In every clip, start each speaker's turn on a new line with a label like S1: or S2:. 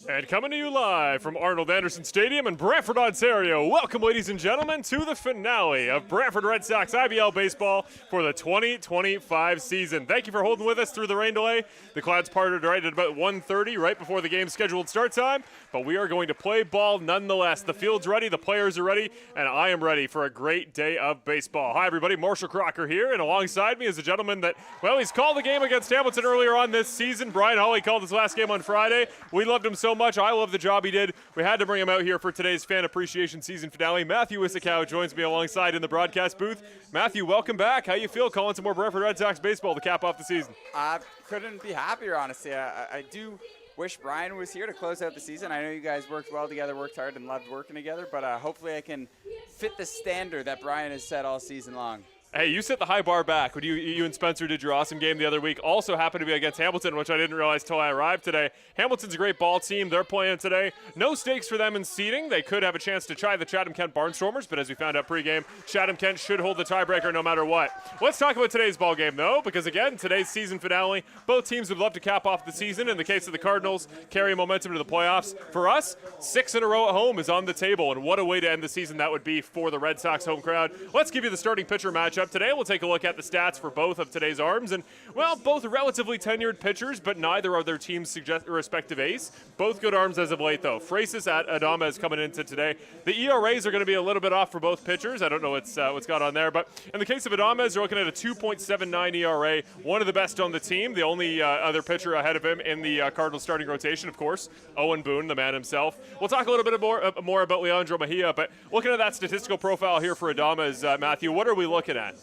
S1: And coming to you live from Arnold Anderson Stadium in Brantford, Ontario, welcome, ladies and gentlemen, to the finale of Brantford Red Sox IBL Baseball for the 2025 season. Thank you for holding with us through the rain delay. The clouds parted right at about 1:30, right before the game's scheduled start time, but we are going to play ball nonetheless. The field's ready, the players are ready, and I am ready for a great day of baseball. Hi, everybody. Marshall Crocker here, and alongside me is a gentleman that, well, he's called the game against Hamilton earlier on this season. Brian Hawley called his last game on Friday. We loved him so much. I love the job he did. We had to bring him out here for today's fan appreciation season finale. Matthew Issacow joins me alongside in the broadcast booth. Matthew, welcome back. How you feel calling some more Brantford Red Sox baseball to cap off the season?
S2: I couldn't be happier, honestly. I do wish Brian was here to close out the season. I know you guys worked well together, worked hard, and loved working together, but hopefully I can fit the standard that Brian has set all season long.
S1: Hey, you set the high bar back when you and Spencer did your awesome game the other week. Also happened to be against Hamilton, which I didn't realize till I arrived today. Hamilton's a great ball team. They're playing today. No stakes for them in seeding. They could have a chance to try the Chatham-Kent Barnstormers, but as we found out pregame, Chatham-Kent should hold the tiebreaker no matter what. Let's talk about today's ball game, though, because again, today's season finale, both teams would love to cap off the season. In the case of the Cardinals, carry momentum to the playoffs. For us, 6 in a row at home is on the table, and what a way to end the season that would be for the Red Sox home crowd. Let's give you the starting pitcher matchup today. We'll take a look at the stats for both of today's arms, and well, both relatively tenured pitchers, but neither are their team's respective ace. Both good arms as of late, though. Freitas at Adames coming into today. The ERAs are going to be a little bit off for both pitchers. I don't know what's got on there, but in the case of Adames, you're looking at a 2.79 ERA, one of the best on the team. The only other pitcher ahead of him in the Cardinals starting rotation, of course, Owen Boone, the man himself. We'll talk a little bit more about Leandro Mejia, but looking at that statistical profile here for Adames, Matthew, what are we looking at?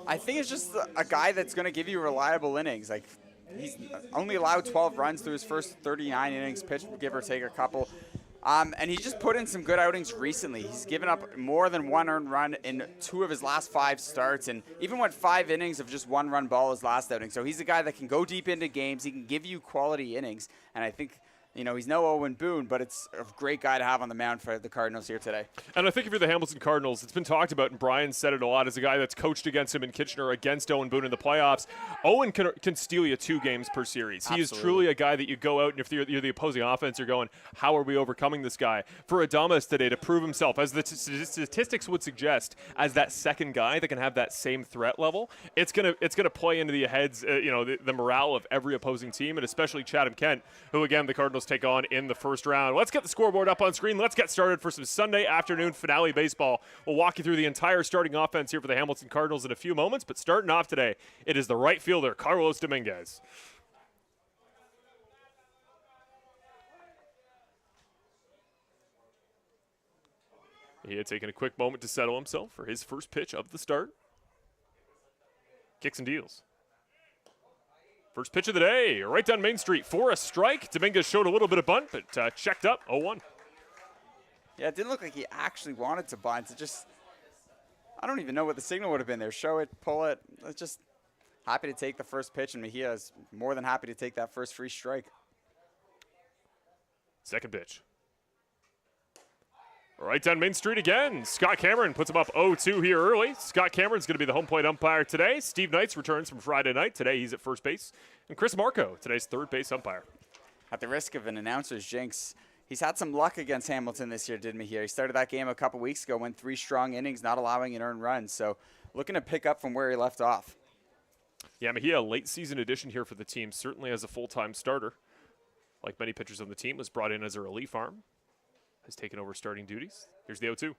S2: I think it's just a guy that's going to give you reliable innings. Like, he's only allowed 12 runs through his first 39 innings pitched, give or take a couple. And he's just put in some good outings recently. He's given up more than one earned run in 2 of his last 5 starts, and even went 5 innings of just 1-run ball his last outing. So he's a guy that can go deep into games. He can give you quality innings, and I think, you know, he's no Owen Boone, but it's a great guy to have on the mound for the Cardinals here today.
S1: And I think if you're the Hamilton Cardinals, it's been talked about, and Brian said it a lot, as a guy that's coached against him in Kitchener against Owen Boone in the playoffs. Owen can steal you 2 games per series. Absolutely. He is truly a guy that you go out, and if you're the opposing offense, you're going, how are we overcoming this guy? For Adames today to prove himself, as the statistics would suggest, as that second guy that can have that same threat level, it's gonna play into the heads, the morale of every opposing team, and especially Chatham-Kent, who again the Cardinals take on in the first round. Let's get the scoreboard up on screen. Let's get started for some Sunday afternoon finale baseball. We'll walk you through the entire starting offense here for the Hamilton Cardinals in a few moments, but starting off today, it is the right fielder, Carlos Dominguez. He had taken a quick moment to settle himself for his first pitch of the start. Kicks and deals. First pitch of the day, right down Main Street for a strike. Dominguez showed a little bit of bunt, but checked up, 0-1.
S2: Yeah, it didn't look like he actually wanted to bunt. It just, I don't even know what the signal would have been there. Show it, pull it. It's just happy to take the first pitch, and Mejia is more than happy to take that first free strike.
S1: Second pitch. Right down Main Street again. Scott Cameron puts him up 0-2 here early. Scott Cameron's going to be the home plate umpire today. Steve Knights returns from Friday night. Today he's at first base. And Chris Marco, today's third base umpire.
S2: At the risk of an announcer's jinx, he's had some luck against Hamilton this year, didn't he? He started that game a couple weeks ago, went 3 strong innings, not allowing an earned run. So looking to pick up from where he left off.
S1: Yeah, Mejia, a late season addition here for the team, certainly as a full-time starter. Like many pitchers on the team, was brought in as a relief arm. Has taken over starting duties. Here's the 0-2.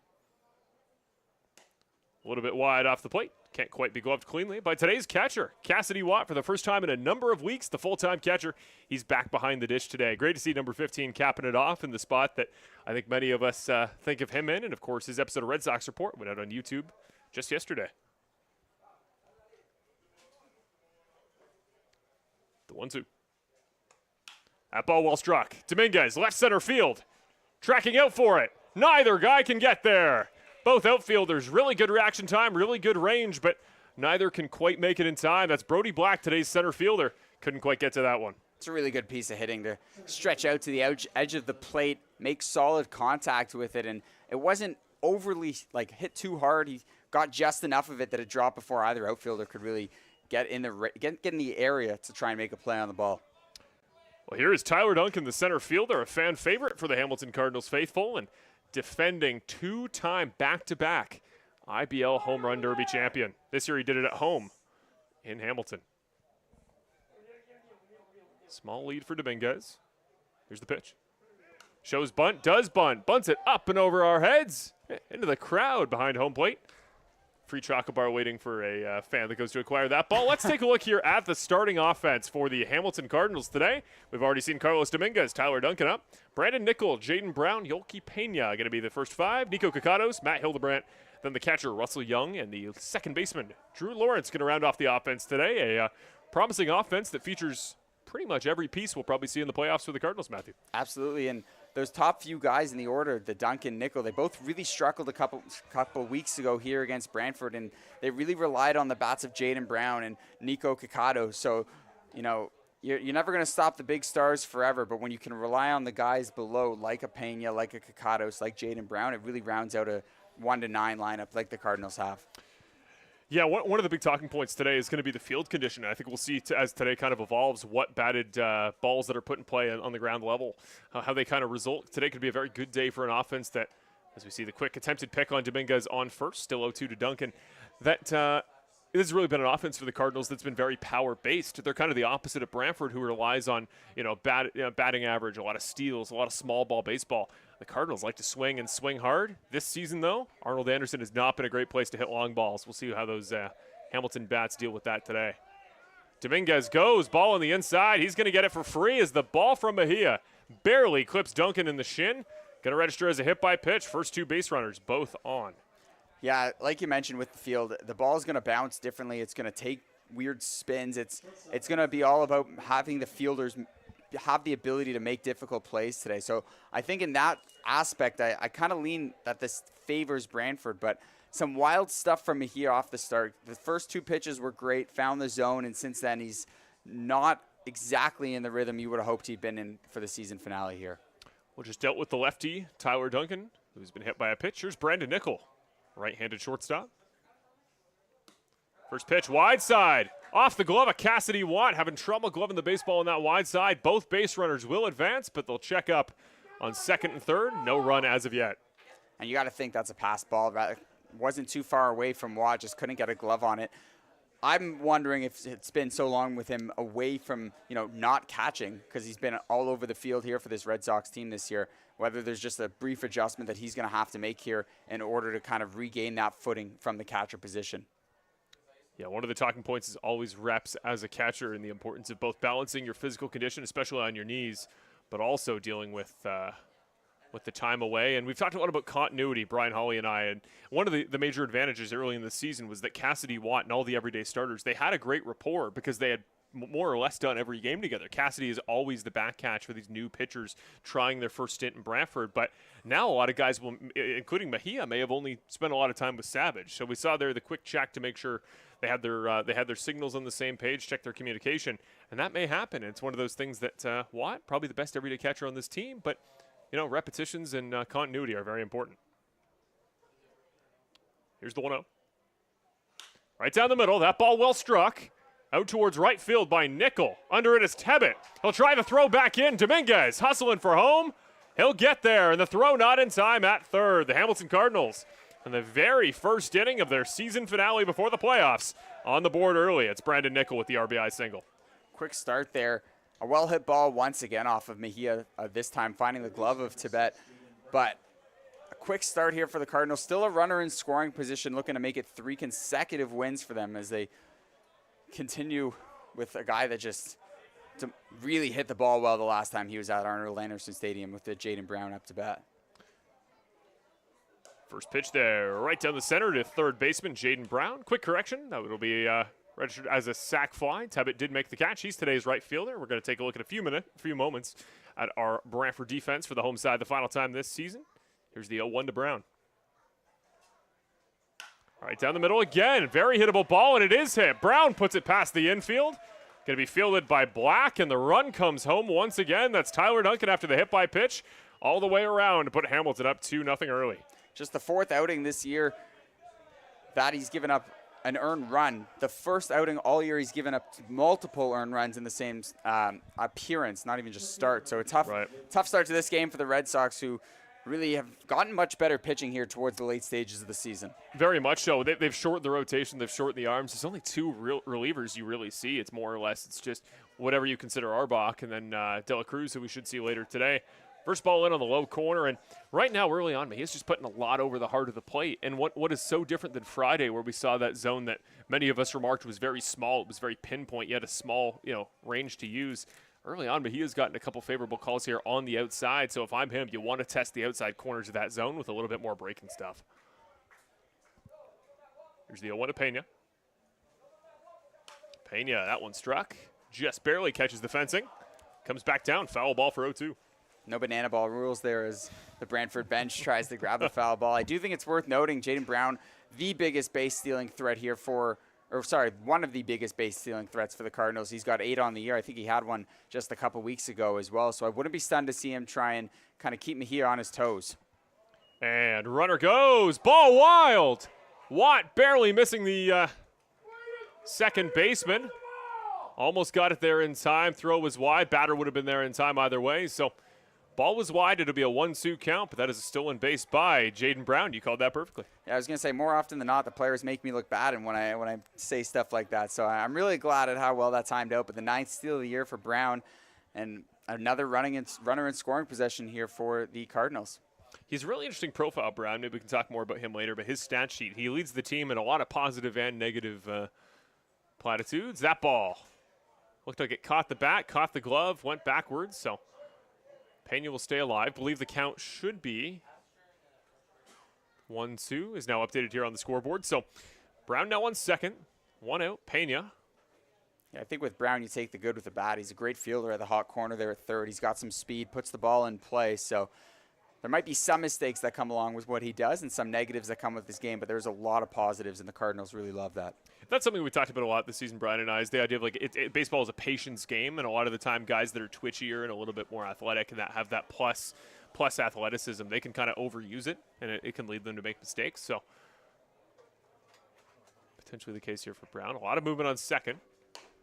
S1: A little bit wide off the plate. Can't quite be gloved cleanly by today's catcher, Cassidy Watt, for the first time in a number of weeks, the full-time catcher. He's back behind the dish today. Great to see number 15 capping it off in the spot that I think many of us think of him in. And, of course, his episode of Red Sox Report went out on YouTube just yesterday. The 1-2. That ball well struck. Dominguez, left center field. Tracking out for it. Neither guy can get there. Both outfielders, really good reaction time, really good range, but neither can quite make it in time. That's Brody Black, today's center fielder. Couldn't quite get to that one.
S2: It's a really good piece of hitting to stretch out to the edge of the plate, make solid contact with it, and it wasn't overly hit too hard. He got just enough of it that it dropped before either outfielder could really get in the area to try and make a play on the ball.
S1: Well, here is Tyler Duncan, the center fielder, a fan favorite for the Hamilton Cardinals faithful, and defending two-time back-to-back IBL Home Run Derby champion. This year he did it at home in Hamilton. Small lead for Dominguez. Here's the pitch. Shows bunt, does bunt, bunts it up and over our heads, into the crowd behind home plate. Free chocolate bar waiting for a fan that goes to acquire that ball. Let's take a look here at the starting offense for the Hamilton Cardinals today. We've already seen Carlos Dominguez, Tyler Duncan up. Brandon Nickel, Jaden Brown, Yolki Pena going to be the first five. Nico Kakados, Matt Hildebrandt, then the catcher Russell Young, and the second baseman Drew Lawrence going to round off the offense today. A promising offense that features pretty much every piece we'll probably see in the playoffs for the Cardinals, Matthew.
S2: Absolutely, and those top few guys in the order, the Duncan, Nickel, they both really struggled a couple weeks ago here against Brantford, and they really relied on the bats of Jaden Brown and Nico Kakado. So, you know, you're never going to stop the big stars forever, but when you can rely on the guys below, like a Pena, like a Kakados, like Jaden Brown, it really rounds out a 1-9 lineup like the Cardinals have.
S1: Yeah, one of the big talking points today is going to be the field condition. I think we'll see as today kind of evolves what batted balls that are put in play on the ground level, how they kind of result. Today could be a very good day for an offense that, as we see the quick attempted pick on Dominguez on first, still 0-2 to Duncan, that it has really been an offense for the Cardinals that's been very power-based. They're kind of the opposite of Brantford, who relies on batting average, a lot of steals, a lot of small ball baseball. The Cardinals like to swing and swing hard. This season, though, Arnold Anderson has not been a great place to hit long balls. We'll see how those Hamilton bats deal with that today. Dominguez goes, ball on the inside. He's going to get it for free as the ball from Mejia barely clips Duncan in the shin. Going to register as a hit by pitch. First two base runners both on.
S2: Yeah, like you mentioned with the field, the ball is going to bounce differently. It's going to take weird spins. It's going to be all about having the fielders have the ability to make difficult plays today. So I think in that aspect, I kind of lean that this favors Brantford, but some wild stuff from Mejia off the start. The first two pitches were great, found the zone, and since then he's not exactly in the rhythm you would have hoped he'd been in for the season finale here.
S1: Well, just dealt with the lefty, Tyler Duncan, who's been hit by a pitch. Here's Brandon Nickel, right-handed shortstop. First pitch, wide side. Off the glove of Cassidy Watt, having trouble gloving the baseball on that wide side. Both base runners will advance, but they'll check up on second and third. No run as of yet.
S2: And you got to think that's a pass ball. Wasn't too far away from Watt, just couldn't get a glove on it. I'm wondering if it's been so long with him away from, not catching, because he's been all over the field here for this Red Sox team this year, whether there's just a brief adjustment that he's going to have to make here in order to kind of regain that footing from the catcher position.
S1: Yeah, one of the talking points is always reps as a catcher and the importance of both balancing your physical condition, especially on your knees, but also dealing with the time away. And we've talked a lot about continuity, Brian Hawley and I, and one of the major advantages early in the season was that Cassidy Watt and all the everyday starters, they had a great rapport because they had more or less done every game together. Cassidy is always the back catch for these new pitchers trying their first stint in Brantford, but now a lot of guys, including Mejia, may have only spent a lot of time with Savage. So we saw there the quick check to make sure they had their signals on the same page, check their communication, and that may happen. It's one of those things that Watt, probably the best everyday catcher on this team, but repetitions and continuity are very important. Here's the 1-0. Right down the middle, that ball well struck. Out towards right field by Nickel. Under it is Tebbett. He'll try the throw back in. Dominguez hustling for home. He'll get there, and the throw not in time at third. The Hamilton Cardinals, in the very first inning of their season finale before the playoffs, on the board early. It's Brandon Nickel with the RBI single.
S2: Quick start there. A well-hit ball once again off of Mejia, this time finding the glove of Tebbett. But a quick start here for the Cardinals. Still a runner in scoring position, looking to make it 3 consecutive wins for them as they continue with a guy that just really hit the ball well the last time he was at Arnold Anderson Stadium with the Jaden Brown up to bat.
S1: First pitch there, right down the center to third baseman Jaden Brown. Quick correction, that will be registered as a sac fly. Tebbett did make the catch. He's today's right fielder. We're going to take a look at a few moments at our Brantford defense for the home side the final time this season. Here's the 0-1 to Brown. Right down the middle again. Very hittable ball, and it is hit. Brown puts it past the infield. Going to be fielded by Black, and the run comes home once again. That's Tyler Duncan after the hit by pitch all the way around to put Hamilton up 2-0 early.
S2: Just the 4th outing this year that he's given up an earned run. The first outing all year, he's given up multiple earned runs in the same appearance, not even just start. So a tough start to this game for the Red Sox, who really have gotten much better pitching here towards the late stages of the season.
S1: Very much so. They've shortened the rotation. They've shortened the arms. There's only two real relievers you really see. It's more or less, it's just whatever you consider Arbach and then De La Cruz, who we should see later today. First ball in on the low corner, and right now early on, he's just putting a lot over the heart of the plate. And what is so different than Friday, where we saw that zone that many of us remarked was very small, it was very pinpoint, yet a small range to use. Early on, Mejia's gotten a couple favorable calls here on the outside. So if I'm him, you want to test the outside corners of that zone with a little bit more breaking stuff. Here's the 0-1 to Pena. Pena, that one struck. Just barely catches the fencing. Comes back down. Foul ball for 0-2.
S2: No banana ball rules there as the Brantford bench tries to grab the foul ball. I do think it's worth noting Jaden Brown, the biggest base stealing threat here one of the biggest base stealing threats for the Cardinals. He's got 8 on the year. I think he had one just a couple weeks ago as well. So I wouldn't be stunned to see him try and kind of keep Mejia on his toes.
S1: And runner goes. Ball wild. Watt barely missing the second baseman. Almost got it there in time. Throw was wide. Batter would have been there in time either way. So ball was wide. It'll be a 1-2 count, but that is a stolen base by Jaden Brown. You called that perfectly.
S2: Yeah, I was going to say, more often than not, the players make me look bad when I say stuff like that. So I'm really glad at how well that timed out. But the 9th steal of the year for Brown, and another runner in scoring possession here for the Cardinals.
S1: He's a really interesting profile, Brown. Maybe we can talk more about him later. But his stat sheet, he leads the team in a lot of positive and negative platitudes. That ball looked like it caught the bat, caught the glove, went backwards. So Pena will stay alive. Believe the count should be 1-2 is now updated here on the scoreboard. So Brown now on second, 1 out. Pena.
S2: Yeah, I think with Brown, you take the good with the bad. He's a great fielder at the hot corner there at third. He's got some speed, puts the ball in play. So there might be some mistakes that come along with what he does and some negatives that come with this game, but there's a lot of positives, and the Cardinals really love that.
S1: That's something we talked about a lot this season, Brian and I, is the idea of baseball is a patience game, and a lot of the time guys that are twitchier and a little bit more athletic and that have that plus athleticism, they can kind of overuse it, and it can lead them to make mistakes. So potentially the case here for Brown. A lot of movement on second.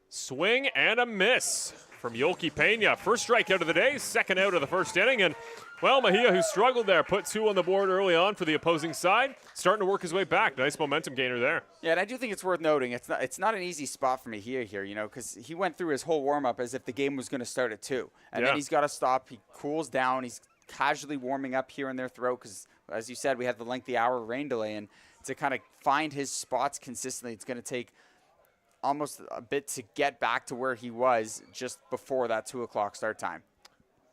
S1: Swing and a miss from Yoelqui Pena. First strikeout of the day, second out of the first inning. And, well, Mejia, who struggled there, put 2 on the board early on for the opposing side, starting to work his way back. Nice momentum gainer there.
S2: Yeah, and I do think it's worth noting, it's not an easy spot for Mejia here, because he went through his whole warm-up as if the game was going to start at 2. And then he's got to stop. He cools down. He's casually warming up here and there throughout because, as you said, we had the lengthy hour rain delay. And to kind of find his spots consistently, it's going to take almost a bit to get back to where he was just before that 2 o'clock start time.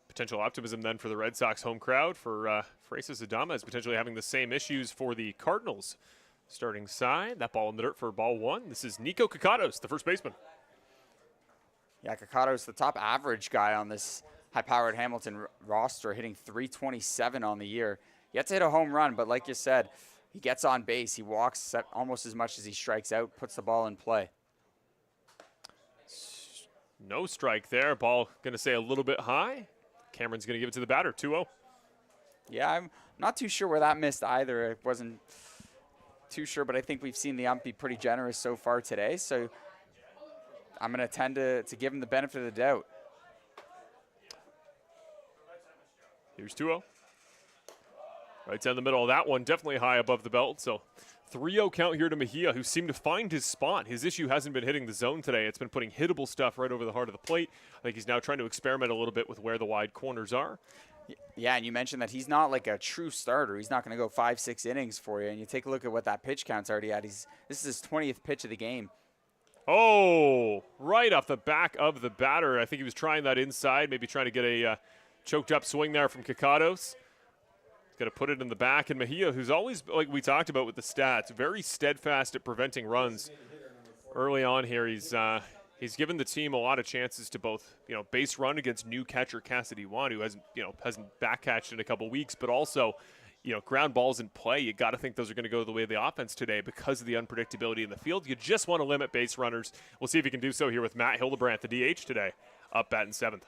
S1: Potential optimism then for the Red Sox home crowd for Francis Adama is potentially having the same issues for the Cardinals. Starting side, that ball in the dirt for ball 1. This is Nico Kakatos, the first baseman.
S2: Yeah, Kakatos, the top average guy on this high-powered Hamilton roster, hitting .327 on the year. Yet to hit a home run, but like you said, he gets on base. He walks almost as much as he strikes out, puts the ball in play.
S1: No strike there. Ball going to stay a little bit high. Cameron's going to give it to the batter, 2-0.
S2: Yeah, I'm not too sure where that missed either. I wasn't too sure, but I think we've seen the ump be pretty generous so far today. So I'm going to tend to give him the benefit of the doubt.
S1: Here's 2-0. Right down the middle of that one, definitely high above the belt. So 3-0 count here to Mejia, who seemed to find his spot. His issue hasn't been hitting the zone today. It's been putting hittable stuff right over the heart of the plate. I think he's now trying to experiment a little bit with where the wide corners are.
S2: Yeah, and you mentioned that he's not like a true starter. He's not going to go 5-6 innings for you. And you take a look at what that pitch count's already at. This is his 20th pitch of the game.
S1: Oh, right off the back of the batter. I think he was trying that inside, maybe trying to get a choked up swing there from Kakatos. Going to put it in the back, and Mejia, who's always, like we talked about with the stats, very steadfast at preventing runs. Early on here, he's given the team a lot of chances to both, base run against new catcher Cassidy Wan, who hasn't back catched in a couple weeks, but also, ground balls in play. You got to think those are going to go the way of the offense today because of the unpredictability in the field. You just want to limit base runners. We'll see if he can do so here with Matt Hildebrandt, the DH today, up batting 7th.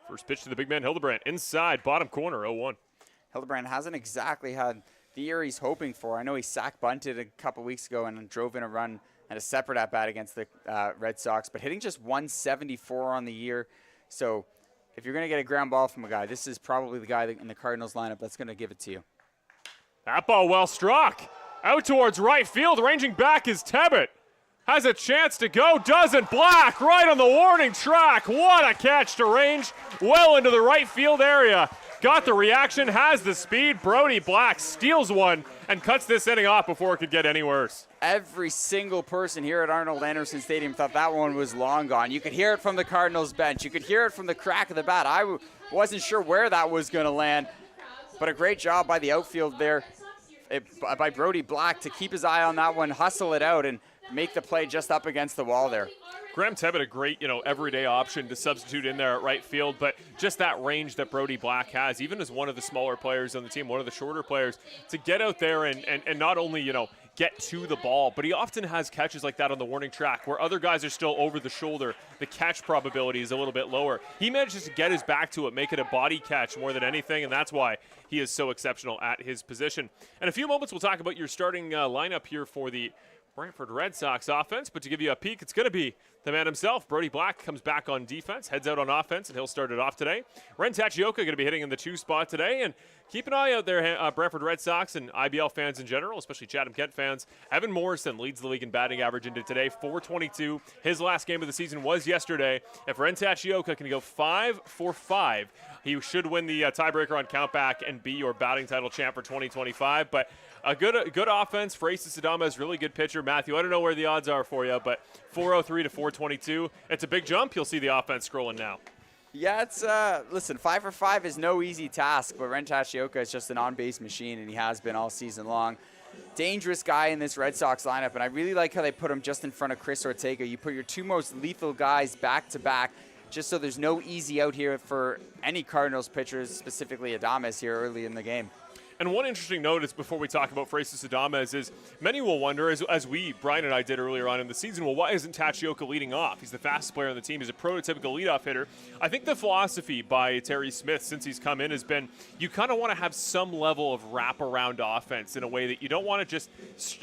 S1: First pitch to the big man, Hildebrandt, inside, bottom corner, 0-1.
S2: Hildebrand hasn't exactly had the year he's hoping for. I know he sack bunted a couple weeks ago and drove in a run and a separate at-bat against the Red Sox, but hitting just 174 on the year. So if you're going to get a ground ball from a guy, this is probably the guy in the Cardinals lineup that's going to give it to you.
S1: That ball well struck. Out towards right field, ranging back is Tebbett. Has a chance to go, doesn't. Black right on the warning track. What a catch to range well into the right field area. Got the reaction, has the speed. Brody Black steals one and cuts this inning off before it could get any worse.
S2: Every single person here at Arnold Anderson Stadium thought that one was long gone. You could hear it from the Cardinals bench. You could hear it from the crack of the bat. I wasn't sure where that was going to land, but a great job by the outfield there, by Brody Black to keep his eye on that one, hustle it out, and make the play just up against the wall there.
S1: Graham Tebbett, a great, everyday option to substitute in there at right field, but just that range that Brody Black has, even as one of the smaller players on the team, one of the shorter players, to get out there and not only, get to the ball, but he often has catches like that on the warning track where other guys are still over the shoulder. The catch probability is a little bit lower. He manages to get his back to it, make it a body catch more than anything, and that's why he is so exceptional at his position. In a few moments, we'll talk about your starting lineup here for the Brantford Red Sox offense, but to give you a peek, it's going to be the man himself. Brody Black comes back on defense, heads out on offense, and he'll start it off today. Ren Tachioka going to be hitting in the 2 spot today, and keep an eye out there, Brantford Red Sox and IBL fans in general, especially Chatham Kent fans. Evan Morrison leads the league in batting average into today, .422. His last game of the season was yesterday. If Ren Tachioka can go 5 for 5, he should win the tiebreaker on countback and be your batting title champ for 2025. But a good offense. Francis Adama is really good pitcher. Matthew, I don't know where the odds are for you, but 403 to 422. It's a big jump. You'll see the offense scrolling now.
S2: Yeah, it's listen, 5 for 5 is no easy task, but Ren Tachioka is just an on-base machine, and he has been all season long. Dangerous guy in this Red Sox lineup, and I really like how they put him just in front of Chris Ortega. You put your 2 most lethal guys back-to-back, just so there's no easy out here for any Cardinals pitchers, specifically Adames here early in the game.
S1: And one interesting note is before we talk about Francis Adames is many will wonder, as Brian and I did earlier on in the season, well, why isn't Tachioka leading off? He's the fastest player on the team. He's a prototypical leadoff hitter. I think the philosophy by Terry Smith since he's come in has been you kind of want to have some level of wraparound offense in a way that you don't want to just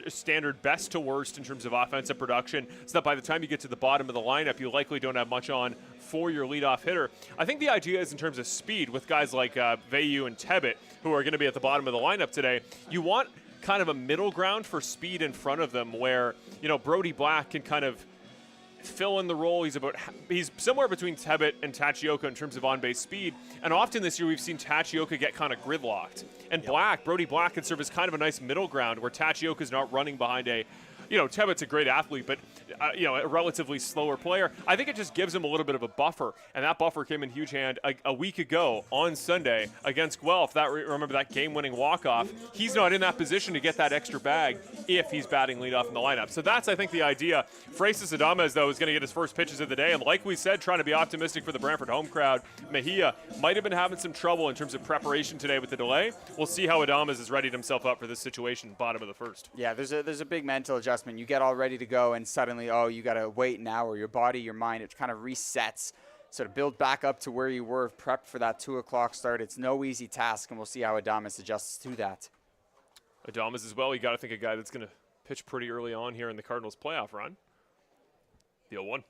S1: standard best to worst in terms of offensive production so that by the time you get to the bottom of the lineup, you likely don't have much on for your leadoff hitter. I think the idea is in terms of speed with guys like Vayu and Tebbett, who are going to be at the bottom of the lineup today, you want kind of a middle ground for speed in front of them where, Brody Black can kind of fill in the role. He's somewhere between Tebbett and Tachioka in terms of on-base speed. And often this year we've seen Tachioka get kind of gridlocked. And Brody Black can serve as kind of a nice middle ground where Tachioka's not running behind Tebbett's a great athlete, but, a relatively slower player. I think it just gives him a little bit of a buffer, and that buffer came in huge hand a week ago on Sunday against Guelph. Remember that game-winning walk-off. He's not in that position to get that extra bag if he's batting leadoff in the lineup. So that's, I think, the idea. Francis Adames, though, is going to get his first pitches of the day, and like we said, trying to be optimistic for the Brantford home crowd. Mejia might have been having some trouble in terms of preparation today with the delay. We'll see how Adames has readied himself up for this situation, bottom of the first.
S2: Yeah, there's a big mental adjustment. You get all ready to go, and suddenly, you got to wait an hour. Your body, your mind, it kind of resets. So to build back up to where you were prepped for that 2 o'clock start, it's no easy task, and we'll see how Adames adjusts to that.
S1: Adames as well, you got to think a guy that's going to pitch pretty early on here in the Cardinals playoff run. The 0-1.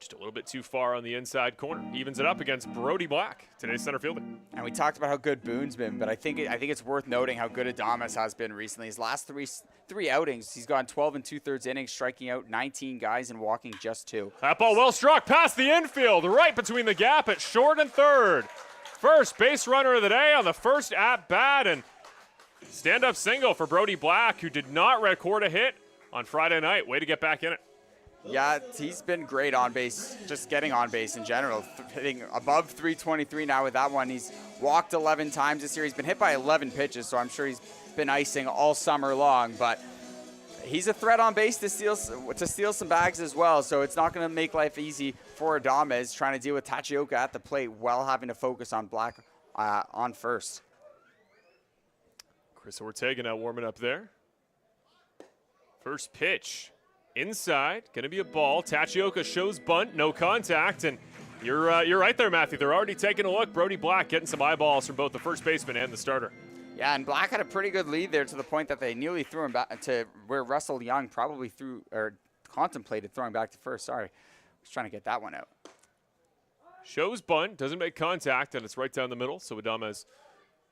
S1: Just a little bit too far on the inside corner. Evens it up against Brody Black, today's center fielder.
S2: And we talked about how good Boone's been, but I think it's worth noting how good Adames has been recently. His last three outings, he's gone 12 2/3 innings, striking out 19 guys and walking just 2.
S1: That ball well struck past the infield, right between the gap at short and third. First base runner of the day on the first at-bat, and stand-up single for Brody Black, who did not record a hit on Friday night. Way to get back in it.
S2: Yeah, he's been great on base, just getting on base in general, hitting above 323 now with that one. He's walked 11 times this year. He's been hit by 11 pitches, so I'm sure he's been icing all summer long, but he's a threat on base to steal some bags as well, so it's not going to make life easy for Adames trying to deal with Tachioka at the plate while having to focus on Black on first.
S1: Chris Ortega now warming up there. First pitch. Inside, going to be a ball. Tachioka shows bunt, no contact, and You're right there, Matthew. They're already taking a look. Brody Black getting some eyeballs from both the first baseman and the starter.
S2: Yeah, and Black had a pretty good lead there to the point that they nearly threw him back to where Russell Young probably contemplated throwing back to first. Sorry, I was trying to get that one out.
S1: Shows bunt, doesn't make contact, and it's right down the middle, so Adames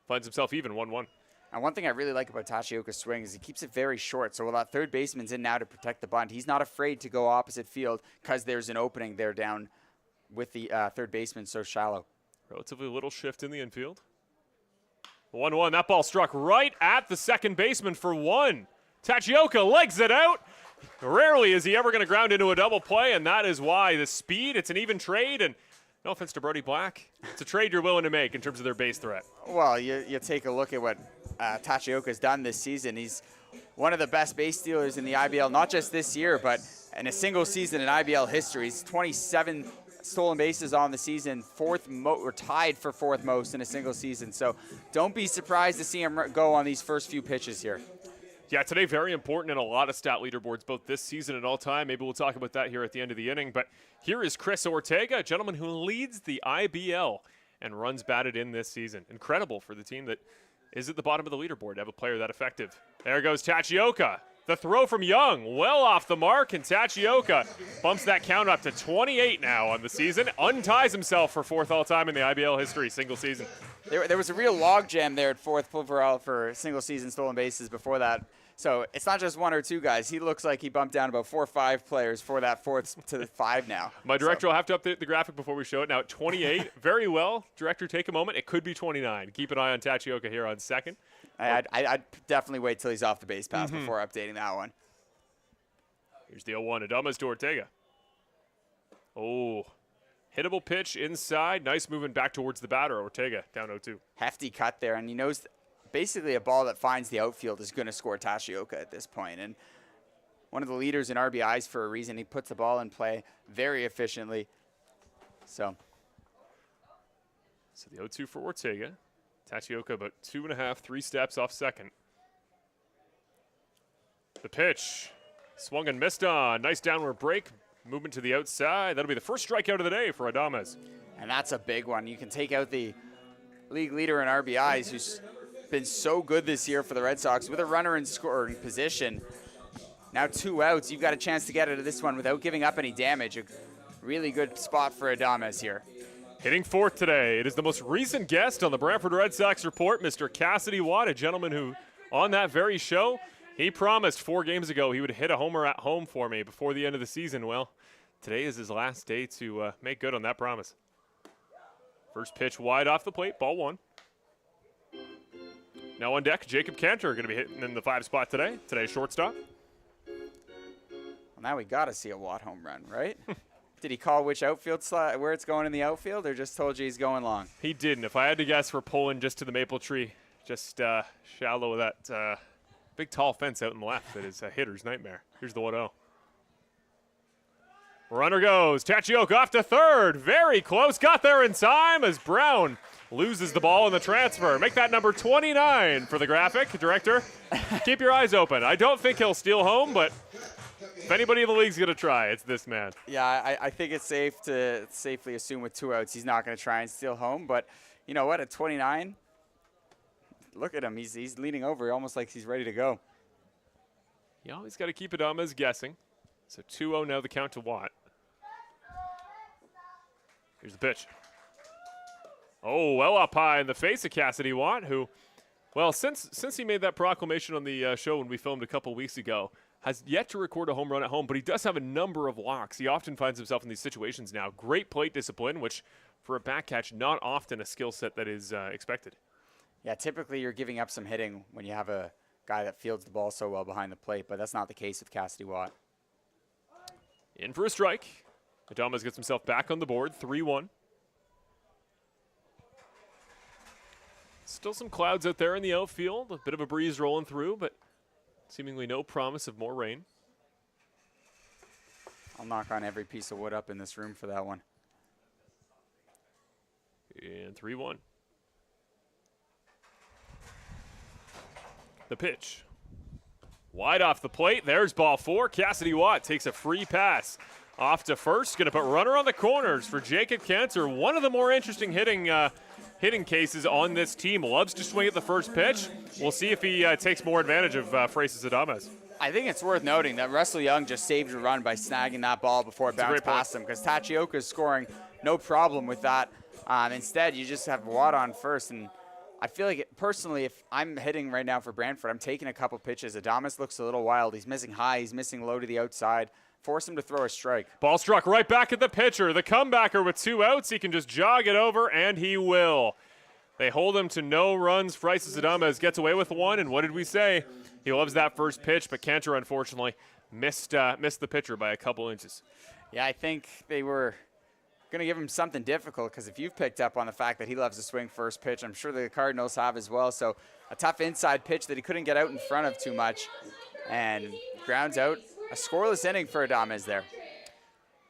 S1: finds himself even, 1-1.
S2: And one thing I really like about Tachioka's swing is he keeps it very short. So while that third baseman's in now to protect the bunt, he's not afraid to go opposite field because there's an opening there down with the third baseman so shallow.
S1: Relatively little shift in the infield. 1-1, that ball struck right at the second baseman for one. Tachioka legs it out. Rarely is he ever going to ground into a double play, and that is why the speed, it's an even trade, and no offense to Brody Black, it's a trade you're willing to make in terms of their base threat.
S2: Well, you take a look at what Tachioka's done this season. He's one of the best base stealers in the IBL, not just this year, but in a single season in IBL history. He's 27 stolen bases on the season, tied for fourth most in a single season. So don't be surprised to see him go on these first few pitches here.
S1: Yeah, today very important in a lot of stat leaderboards, both this season and all time. Maybe we'll talk about that here at the end of the inning. But here is Chris Ortega, a gentleman who leads the IBL and runs batted in this season. Incredible for the team that is at the bottom of the leaderboard to have a player that effective. There goes Tachioka. The throw from Young, well off the mark, and Tachioka bumps that count up to 28 now on the season. Unties himself for fourth all-time in the IBL history, single season.
S2: There was a real logjam there at fourth overall for single season stolen bases before that. So it's not just one or two guys. He looks like he bumped down about 4 or 5 players for that fourth to the 5 now.
S1: My director will have to update the graphic before we show it. Now at 28, very well. Director, take a moment. It could be 29. Keep an eye on Tachioka here on second.
S2: I'd definitely wait till he's off the base pass before updating that one.
S1: Here's the 0-1. Adames to Ortega. Oh, hittable pitch inside. Nice movement back towards the batter. Ortega down 0-2.
S2: Hefty cut there, and he knows basically a ball that finds the outfield is going to score Tachioka at this point. And one of the leaders in RBIs for a reason. He puts the ball in play very efficiently. So
S1: the 0-2 for Ortega. Tachioka about 2.5, 3 steps off second. The pitch. Swung and missed on. Nice downward break. Movement to the outside. That'll be the first strikeout of the day for Adames.
S2: And that's a big one. You can take out the league leader in RBIs, who's been so good this year for the Red Sox with a runner in scoring position. Now 2 outs. You've got a chance to get out of this one without giving up any damage. A really good spot for Adames here.
S1: Hitting fourth today, it is the most recent guest on the Brantford Red Sox Report, Mr. Cassidy Watt, a gentleman who, on that very show, he promised 4 games ago he would hit a homer at home for me before the end of the season. Well, today is his last day to make good on that promise. First pitch wide off the plate, ball 1. Now on deck, Jacob Cantor going to be hitting in the 5 spot today. Today's shortstop.
S2: Well, now we got to see a Watt home run, right? Did he call which outfield slot, where it's going in the outfield, or just told you he's going long?
S1: He didn't. If I had to guess, we're pulling just to the maple tree, just shallow of that big tall fence out in the left that is a hitter's nightmare. Here's the 1-0. Runner goes. Tachioka off to third. Very close. Got there in time as Brown loses the ball in the transfer. Make that number 29 for the graphic. Director, keep your eyes open. I don't think he'll steal home, but if anybody in the league's going to try, it's this man.
S2: Yeah, I think it's safe to safely assume with 2 outs he's not going to try and steal home. But you know what? At 29, look at him. He's leaning over almost like he's ready to go.
S1: You always got to keep Adames guessing. So 2-0 now the count to Watt. Here's the pitch. Oh, well up high in the face of Cassidy Watt, who, well, since he made that proclamation on the show when we filmed a couple weeks ago, has yet to record a home run at home, but he does have a number of walks. He often finds himself in these situations now. Great plate discipline, which for a back catch, not often a skill set that is expected.
S2: Yeah, typically you're giving up some hitting when you have a guy that fields the ball so well behind the plate, but that's not the case with Cassidy Watt.
S1: In for a strike. Adames gets himself back on the board, 3-1. Still some clouds out there in the outfield. A bit of a breeze rolling through, but seemingly no promise of more rain.
S2: I'll knock on every piece of wood up in this room for that one.
S1: And 3-1. The pitch. Wide off the plate. There's ball 4. Cassidy Watt takes a free pass off to first. Going to put runner on the corners for Jacob Cantor. One of the more interesting hitting cases on this team. Loves to swing at the first pitch. We'll see if he takes more advantage of Fraises Adames.
S2: I think it's worth noting that Russell Young just saved a run by snagging that ball before it bounced past him, because Tachioka is scoring no problem with that. Instead, you just have Watt on first, and I feel like, personally, if I'm hitting right now for Brantford, I'm taking a couple pitches. Adames looks a little wild. He's missing high. He's missing low to the outside. Force him to throw a strike.
S1: Ball struck right back at the pitcher. The comebacker with 2 outs. He can just jog it over, and he will. They hold him to no runs. Fraises Adames gets away with 1, and what did we say? He loves that first pitch, but Cantor, unfortunately, missed the pitcher by a couple inches.
S2: Yeah, I think they were going to give him something difficult, because if you've picked up on the fact that he loves to swing first pitch, I'm sure the Cardinals have as well. So a tough inside pitch that he couldn't get out in front of too much, and grounds out. A scoreless inning for Adames there.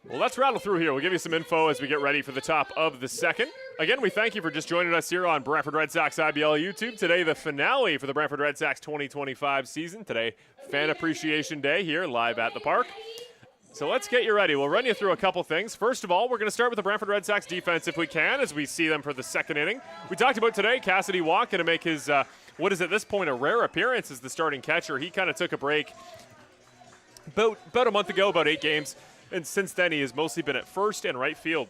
S1: Well, let's rattle through here. We'll give you some info as we get ready for the top of the second. Again, we thank you for just joining us here on Brantford Red Sox IBL YouTube. Today, the finale for the Brantford Red Sox 2025 season. Today, Fan Appreciation Day here live at the park. So let's get you ready. We'll run you through a couple things. First of all, we're going to start with the Brantford Red Sox defense if we can, as we see them for the second inning. We talked about today, Cassidy Watt going to make his, what is at this point a rare appearance as the starting catcher. He kind of took a break about a month ago, about 8 games. And since then, he has mostly been at first and right field.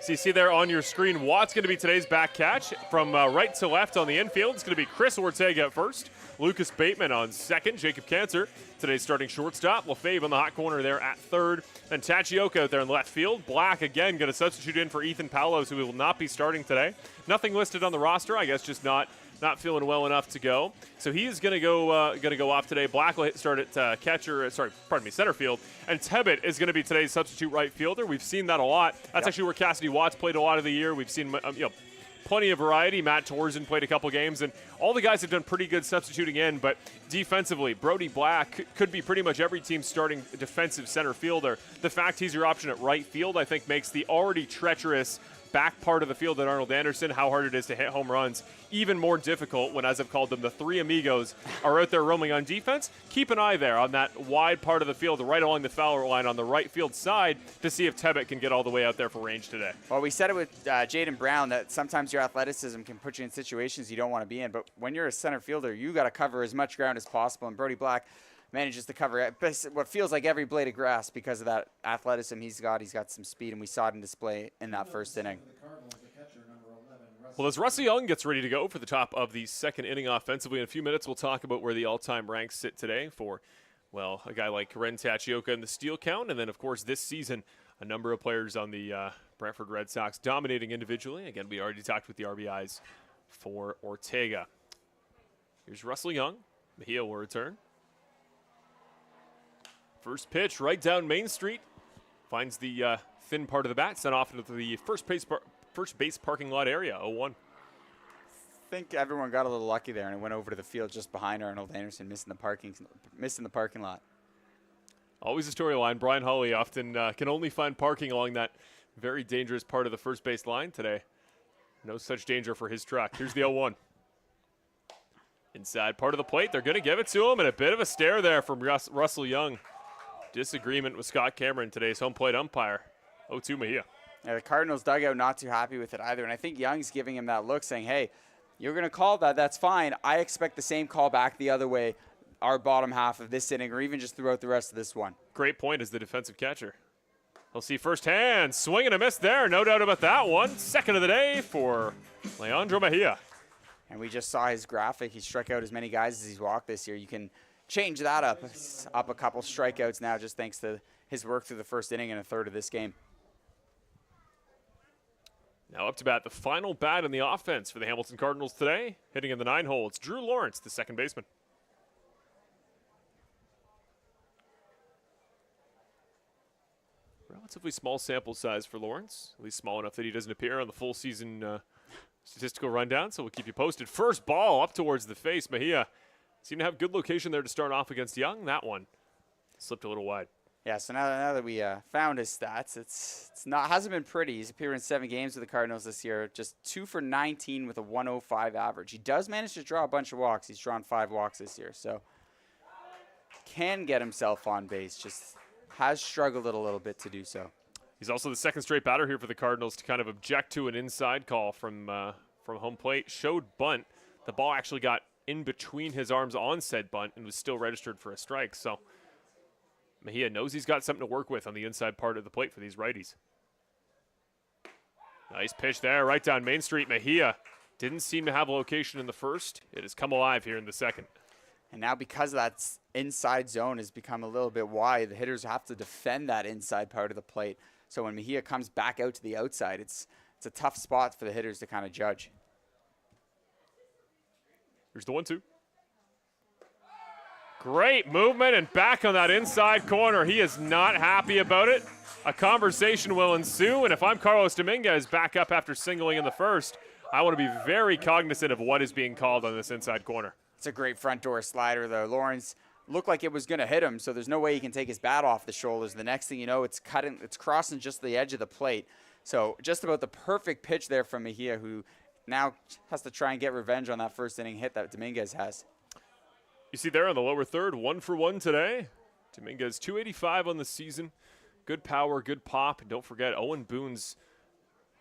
S1: So you see there on your screen, Watt's going to be today's back catch. From right to left on the infield, it's going to be Chris Ortega at first, Lucas Bateman on second, Jacob Cantor, today's starting shortstop, LaFave on the hot corner there at third, then Tachioka out there in left field. Black again going to substitute in for Ethan Palos, who will not be starting today. Nothing listed on the roster, I guess just not feeling well enough to go. So he is going to go off today. Black will start at center field. And Tebbett is going to be today's substitute right fielder. We've seen that a lot. That's actually where Cassidy Watts played a lot of the year. We've seen plenty of variety. Matt Torzen played a couple games, and all the guys have done pretty good substituting in. But defensively, Brody Black could be pretty much every team's starting defensive center fielder. The fact he's your option at right field, I think, makes the already treacherous back part of the field at Arnold Anderson, how hard it is to hit home runs, even more difficult when, as I've called them, the 3 amigos are out there roaming on defense. Keep an eye there on that wide part of the field, right along the foul line on the right field side, to see if Tebbett can get all the way out there for range today.
S2: Well, we said it with Jaden Brown that sometimes your athleticism can put you in situations you don't want to be in, but when you're a center fielder, you got to cover as much ground as possible, and Brody Black manages to cover what feels like every blade of grass because of that athleticism he's got. He's got some speed, and we saw it in display in that first inning.
S1: Well, as Russell Young gets ready to go for the top of the second inning offensively, in a few minutes we'll talk about where the all-time ranks sit today for, well, a guy like Ren Tachioka in the steal count, and then, of course, this season, a number of players on the Brantford Red Sox dominating individually. Again, we already talked with the RBIs for Ortega. Here's Russell Young. Mejia will return. First pitch right down Main Street. Finds the thin part of the bat, sent off into the first base parking lot area, 0-1.
S2: I think everyone got a little lucky there, and it went over to the field just behind Arnold Anderson, missing the parking lot.
S1: Always a storyline. Brian Hawley often can only find parking along that very dangerous part of the first base line today. No such danger for his truck. Here's the 0-1. Inside part of the plate, they're going to give it to him, and a bit of a stare there from Russell Young. Disagreement with Scott Cameron, today's home plate umpire. 0-2 Mejia.
S2: Yeah, the Cardinals dugout not too happy with it either, and I think Young's giving him that look saying, hey, you're going to call that, that's fine. I expect the same call back the other way, our bottom half of this inning, or even just throughout the rest of this one.
S1: Great point as the defensive catcher. He'll see firsthand, swing and a miss there, no doubt about that one. Second of the day for Leandro Mejia.
S2: And we just saw his graphic. He struck out as many guys as he's walked this year. You can change that up a couple strikeouts now just thanks to his work through the first inning and a third of this game.
S1: Now up to bat, the final bat in the offense for the Hamilton Cardinals today. Hitting in the 9 hole, it's Drew Lawrence, the second baseman. Relatively small sample size for Lawrence, at least small enough that he doesn't appear on the full season statistical rundown, so we'll keep you posted. First ball up towards the face. Mejia seemed to have good location there to start off against Young. That one slipped a little wide.
S2: Yeah, so now that we found his stats, hasn't been pretty. He's appeared in 7 games with the Cardinals this year, just 2 for 19 with a 105 average. He does manage to draw a bunch of walks. He's drawn 5 walks this year, so can get himself on base. Just has struggled a little bit to do so.
S1: He's also the second straight batter here for the Cardinals to kind of object to an inside call from home plate. Showed bunt. The ball actually got in between his arms on said bunt and was still registered for a strike. So Mejia knows he's got something to work with on the inside part of the plate for these righties. Nice pitch there, right down Main Street. Mejia didn't seem to have a location in the first. It has come alive here in the second.
S2: And now because that inside zone has become a little bit wide, the hitters have to defend that inside part of the plate. So when Mejia comes back out to the outside, it's a tough spot for the hitters to kind of judge.
S1: Here's the 1-2. Great movement and back on that inside corner. He is not happy about it. A conversation will ensue, and if I'm Carlos Dominguez back up after singling in the first, I want to be very cognizant of what is being called on this inside corner.
S2: It's a great front door slider, though. Lawrence looked like it was going to hit him, so there's no way he can take his bat off the shoulders. The next thing you know, it's crossing just the edge of the plate. So just about the perfect pitch there from Mejia, who now has to try and get revenge on that first inning hit that Dominguez has.
S1: You see there on the lower third, 1 for 1 today. Dominguez 285 on the season. Good power, good pop. And don't forget Owen Boone's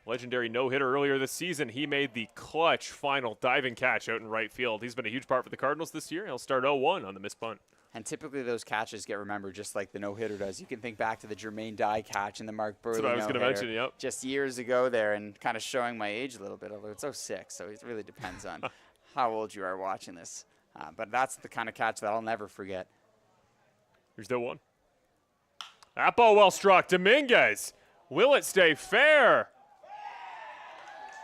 S1: legendary no-hitter earlier this season. He made the clutch final diving catch out in right field. He's been a huge part for the Cardinals this year. He'll start 0-1 on the missed bunt.
S2: And typically those catches get remembered just like the no-hitter does. You can think back to the Jermaine Dye catch and the Mark Burley
S1: That's what I was going to mention, yep.
S2: Just years ago there, and kind of showing my age a little bit, although it's 06, so it really depends on how old you are watching this. But that's the kind of catch that I'll never forget.
S1: Here's the 1. That ball well struck. Dominguez, will it stay fair?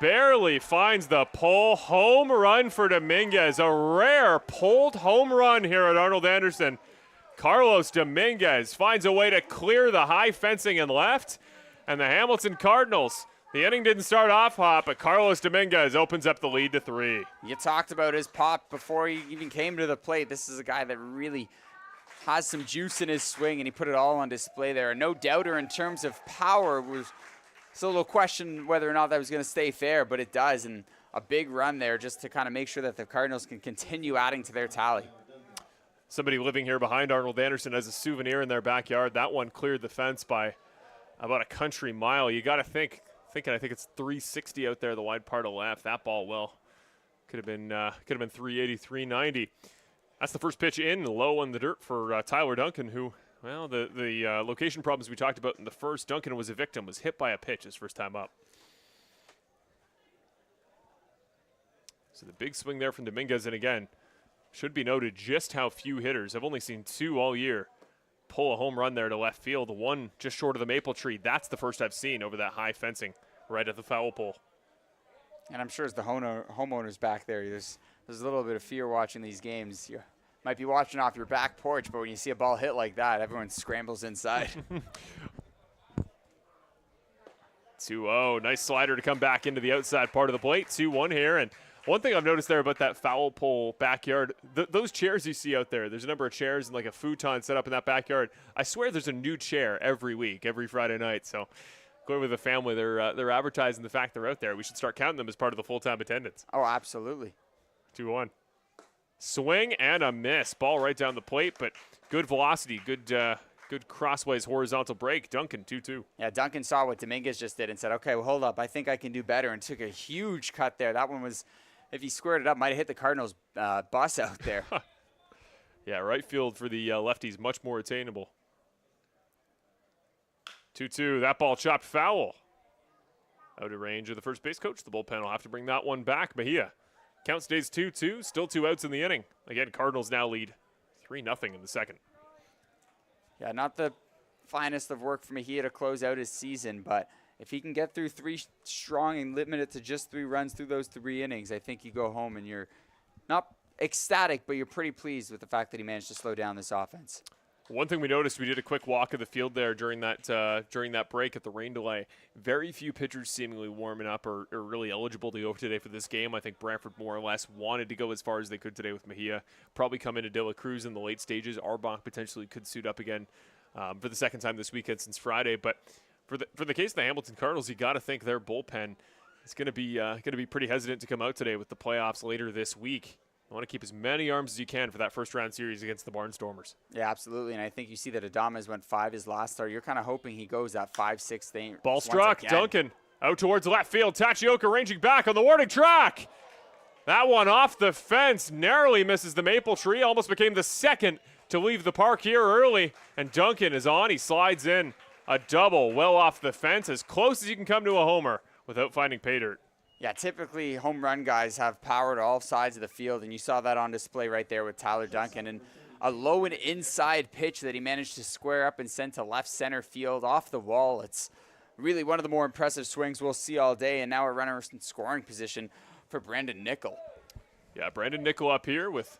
S1: Barely finds the pull. Home run for Dominguez. A rare pulled home run here at Arnold Anderson. Carlos Dominguez finds a way to clear the high fencing and left. And the Hamilton Cardinals, the inning didn't start off hot, but Carlos Dominguez opens up the lead to 3.
S2: You talked about his pop before he even came to the plate. This is a guy that really has some juice in his swing, and he put it all on display there. And no doubter in terms of power. Was still a little question whether or not that was going to stay fair, but it does. And a big run there just to kind of make sure that the Cardinals can continue adding to their tally.
S1: Somebody living here behind Arnold Anderson has a souvenir in their backyard. That one cleared the fence by about a country mile. You got to think, I think it's 360 out there, the wide part of left. That ball, well, could have been 380, 390. That's the first pitch in, low on the dirt for Tyler Duncan, who, well, the location problems we talked about in the first, Duncan was a victim, was hit by a pitch his first time up. So the big swing there from Dominguez, and again, should be noted just how few hitters, I've only seen 2 all year, pull a home run there to left field. One just short of the maple tree. That's the first I've seen over that high fencing right at the foul pole.
S2: And I'm sure as the homeowners back there, there's a little bit of fear watching these games. You might be watching off your back porch, but when you see a ball hit like that, everyone scrambles inside.
S1: 2-0. Nice slider to come back into the outside part of the plate. 2-1 here. And one thing I've noticed there about that foul pole backyard, those chairs you see out there, there's a number of chairs and like a futon set up in that backyard. I swear there's a new chair every week, every Friday night. So going with the family, they're advertising the fact they're out there. We should start counting them as part of the full-time attendance.
S2: Oh, absolutely.
S1: 2-1. Swing and a miss. Ball right down the plate, but good velocity, good crossways horizontal break. Duncan, 2-2.
S2: Yeah, Duncan saw what Dominguez just did and said, okay, well, hold up. I think I can do better, and took a huge cut there. That one was, if he squared it up, might have hit the Cardinals bus out there.
S1: Yeah, right field for the lefties, much more attainable. 2-2. That ball chopped foul. Out of range of the first base coach. The bullpen will have to bring that one back. Mejia. Count stays 2-2. Still 2 outs in the inning. Again, Cardinals now lead 3-0 in the second.
S2: Yeah, not the finest of work for Mejia to close out his season, but if he can get through 3 strong and limit it to just 3 runs through those 3 innings, I think you go home and you're not ecstatic, but you're pretty pleased with the fact that he managed to slow down this offense.
S1: One thing we noticed, we did a quick walk of the field there during that break at the rain delay. Very few pitchers seemingly warming up or really eligible to go today for this game. I think Brantford more or less wanted to go as far as they could today with Mejia. Probably come into De La Cruz in the late stages. Arbach potentially could suit up again for the second time this weekend since Friday. But for the case of the Hamilton Cardinals, you got to think their bullpen is going to be pretty hesitant to come out today with the playoffs later this week. You want to keep as many arms as you can for that first-round series against the Barnstormers.
S2: Yeah, absolutely. And I think you see that Adames went 5 his last start. You're kind of hoping he goes that 5-6 thing.
S1: Ball struck. Duncan out towards left field. Tachioka ranging back on the warning track. That one off the fence. Narrowly misses the maple tree. Almost became the second to leave the park here early. And Duncan is on. He slides in a double well off the fence, as close as you can come to a homer without finding pay dirt.
S2: Yeah, typically home run guys have power to all sides of the field, and you saw that on display right there with Tyler Duncan. And a low and inside pitch that he managed to square up and send to left center field off the wall. It's really one of the more impressive swings we'll see all day, and now a runner in scoring position for Brandon Nickel.
S1: Yeah, Brandon Nickel up here with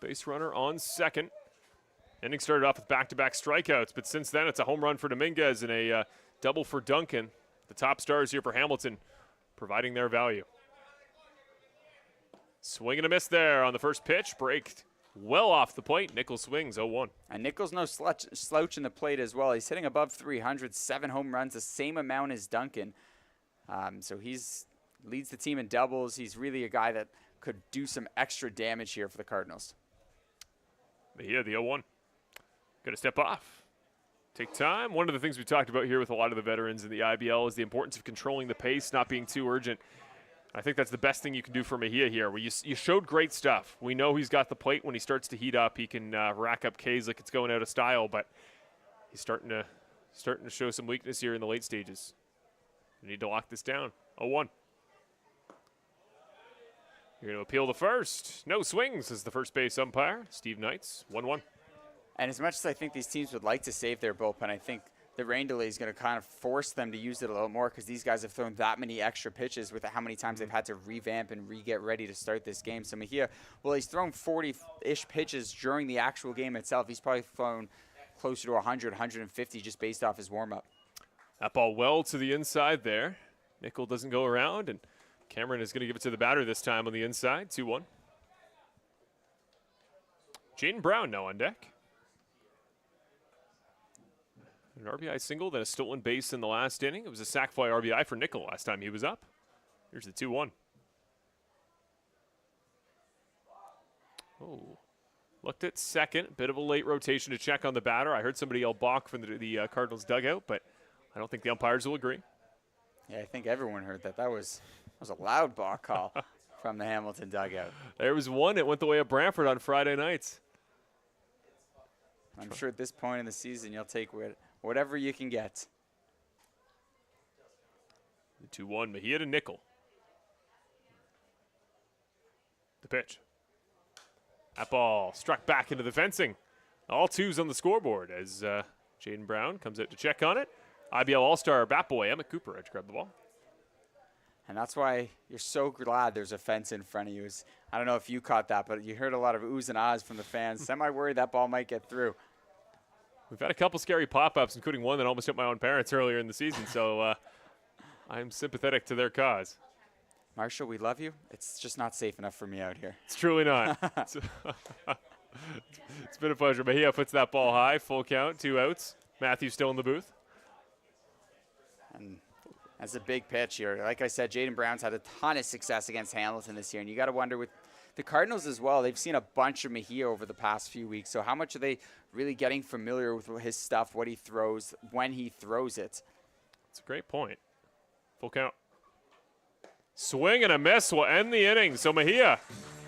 S1: base runner on second. Inning started off with back-to-back strikeouts, but since then it's a home run for Dominguez and a double for Duncan. The top stars here for Hamilton providing their value. Swing and a miss there on the first pitch. Break well off the plate. Nickel swings 0-1.
S2: And Nickel's no slouch in the plate as well. He's hitting above 300, 7 home runs, the same amount as Duncan. So he's leads the team in doubles. He's really a guy that could do some extra damage here for the Cardinals.
S1: Mejia, the 0-1. Got to step off. Take time. One of the things we talked about here with a lot of the veterans in the IBL is the importance of controlling the pace, not being too urgent. I think that's the best thing you can do for Mejia here. Where you showed great stuff. We know he's got the plate. When he starts to heat up, he can rack up Ks like it's going out of style, but he's starting to show some weakness here in the late stages. We need to lock this down. 0-1. You're going to appeal the first. No swings as the first base umpire. Steve Knights, 1-1.
S2: And as much as I think these teams would like to save their bullpen, I think the rain delay is going to kind of force them to use it a little more, because these guys have thrown that many extra pitches with how many times they've had to revamp and re-get ready to start this game. So Mejia, well, he's thrown 40-ish pitches during the actual game itself. He's probably thrown closer to 100, 150 just based off his warm-up. That
S1: ball well to the inside there. Nickel doesn't go around, and Cameron is going to give it to the batter this time on the inside. 2-1. Jaden Brown now on deck. An RBI single, then a stolen base in the last inning. It was a sac fly RBI for Nickel last time he was up. Here's the 2-1. Oh, looked at second. Bit of a late rotation to check on the batter. I heard somebody yell balk from the Cardinals dugout, but I don't think the umpires will agree.
S2: Yeah, I think everyone heard that. That was a loud balk call from the Hamilton dugout.
S1: There was one. It went the way of Brantford on Friday nights.
S2: I'm sure at this point in the season you'll take whatever you can get.
S1: The 2-1, Mejia to Nickel. The pitch. That ball struck back into the fencing. All twos on the scoreboard as Jaden Brown comes out to check on it. IBL All-Star bat boy Emmett Cooper had to grab the ball.
S2: And that's why you're so glad there's a fence in front of you. I don't know if you caught that, but you heard a lot of oohs and ahs from the fans. Semi-worried that ball might get through.
S1: We've had a couple scary pop-ups, including one that almost hit my own parents earlier in the season, so I'm sympathetic to their cause.
S2: Marshall, we love you. It's just not safe enough for me out here.
S1: It's truly not. It's been a pleasure. Mejia puts that ball high, full count, 2 outs. Matthew still in the booth.
S2: And that's a big pitch here. Like I said, Jaden Brown's had a ton of success against Hamilton this year, and you got to wonder with the Cardinals as well. They've seen a bunch of Mejia over the past few weeks, so how much are they really getting familiar with his stuff, what he throws, when he throws it?
S1: That's a great point. Full count. Swing and a miss will end the inning. So Mejia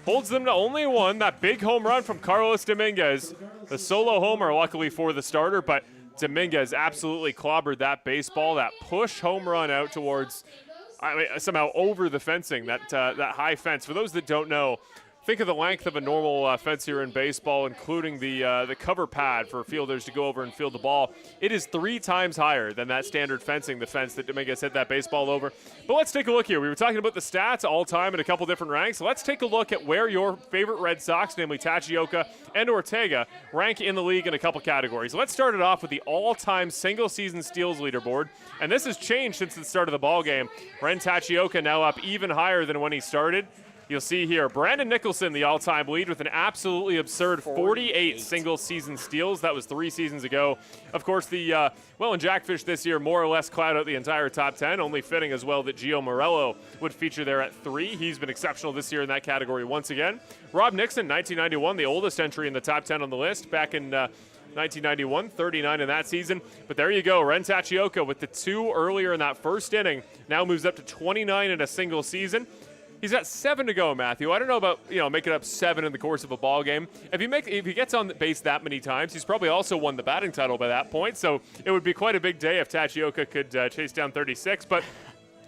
S1: holds them to only one. That big home run from Carlos Dominguez. The solo homer, luckily for the starter, but Dominguez absolutely clobbered that baseball. That push home run out towards, somehow over the fencing, that high fence. For those that don't know, think of the length of a normal fence here in baseball, including the cover pad for fielders to go over and field the ball. It is 3 times higher than that standard fencing, the fence that Dominguez hit that baseball over. But let's take a look here. We were talking about the stats all time in a couple different ranks. Let's take a look at where your favorite Red Sox, namely Tachioka and Ortega, rank in the league in a couple categories. Let's start it off with the all-time single-season steals leaderboard. And this has changed since the start of the ball game. Ren Tachioka now up even higher than when he started. You'll see here, Brandon Nicholson, the all-time lead with an absolutely absurd 48 single-season steals. That was 3 seasons ago. Of course, the and Jackfish this year more or less cloud out the entire top 10, only fitting as well that Gio Morello would feature there at 3. He's been exceptional this year in that category once again. Rob Nixon, 1991, the oldest entry in the top 10 on the list, back in 1991, 39 in that season. But there you go, Ren Tachioka with the 2 earlier in that first inning, now moves up to 29 in a single season. He's got 7 to go, Matthew. I don't know about, making up 7 in the course of a ball game. If he gets on the base that many times, he's probably also won the batting title by that point. So it would be quite a big day if Tachioka could chase down 36. But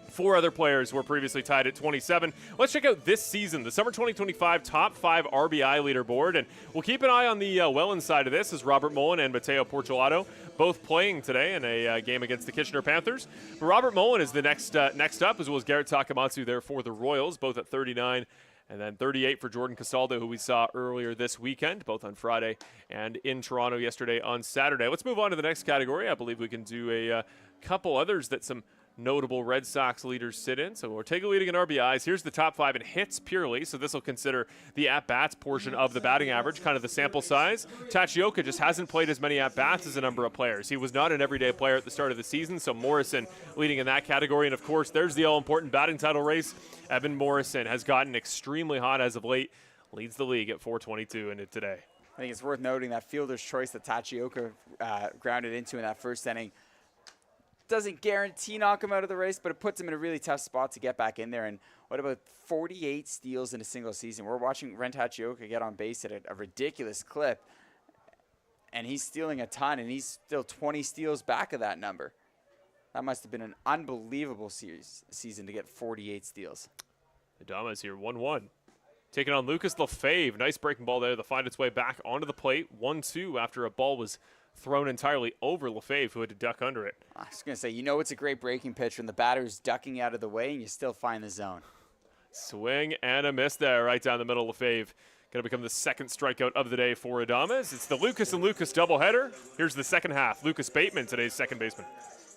S1: 4 other players were previously tied at 27. Let's check out this season, the Summer 2025 Top 5 RBI leaderboard. And we'll keep an eye on the Welland side of this as Robert Mullen and Mateo Portolato both playing today in a game against the Kitchener Panthers. But Robert Mullen is the next up, as well as Garrett Takamatsu there for the Royals, both at 39. And then 38 for Jordan Castaldo, who we saw earlier this weekend, both on Friday and in Toronto yesterday on Saturday. Let's move on to the next category. I believe we can do a couple others that some notable Red Sox leaders sit in. So we'll take a leading in RBIs. Here's the top 5 in hits purely. So this will consider the at-bats portion of the batting average, kind of the sample size. Tachioka just hasn't played as many at-bats as a number of players. He was not an everyday player at the start of the season, so Morrison leading in that category. And of course, there's the all-important batting title race. Evan Morrison has gotten extremely hot as of late, leads the league at 422 in it today.
S2: I think it's worth noting that fielder's choice that Tachioka grounded into in that first inning doesn't guarantee knock him out of the race, but it puts him in a really tough spot to get back in there. And what about 48 steals in a single season? We're watching Ren Tachioka get on base at a ridiculous clip, and he's stealing a ton, and he's still 20 steals back of that number. That must have been an unbelievable season to get 48 steals.
S1: Adames here, 1-1. Taking on Lucas Lefebvre. Nice breaking ball there to find its way back onto the plate. 1-2 after a ball was thrown entirely over Lefebvre, who had to duck under it.
S2: I was going to say, it's a great breaking pitch when the batter's ducking out of the way and you still find the zone.
S1: Swing and a miss there right down the middle. Lefebvre going to become the second strikeout of the day for Adames. It's the Lucas and Lucas doubleheader. Here's the second half. Lucas Bateman, today's second baseman.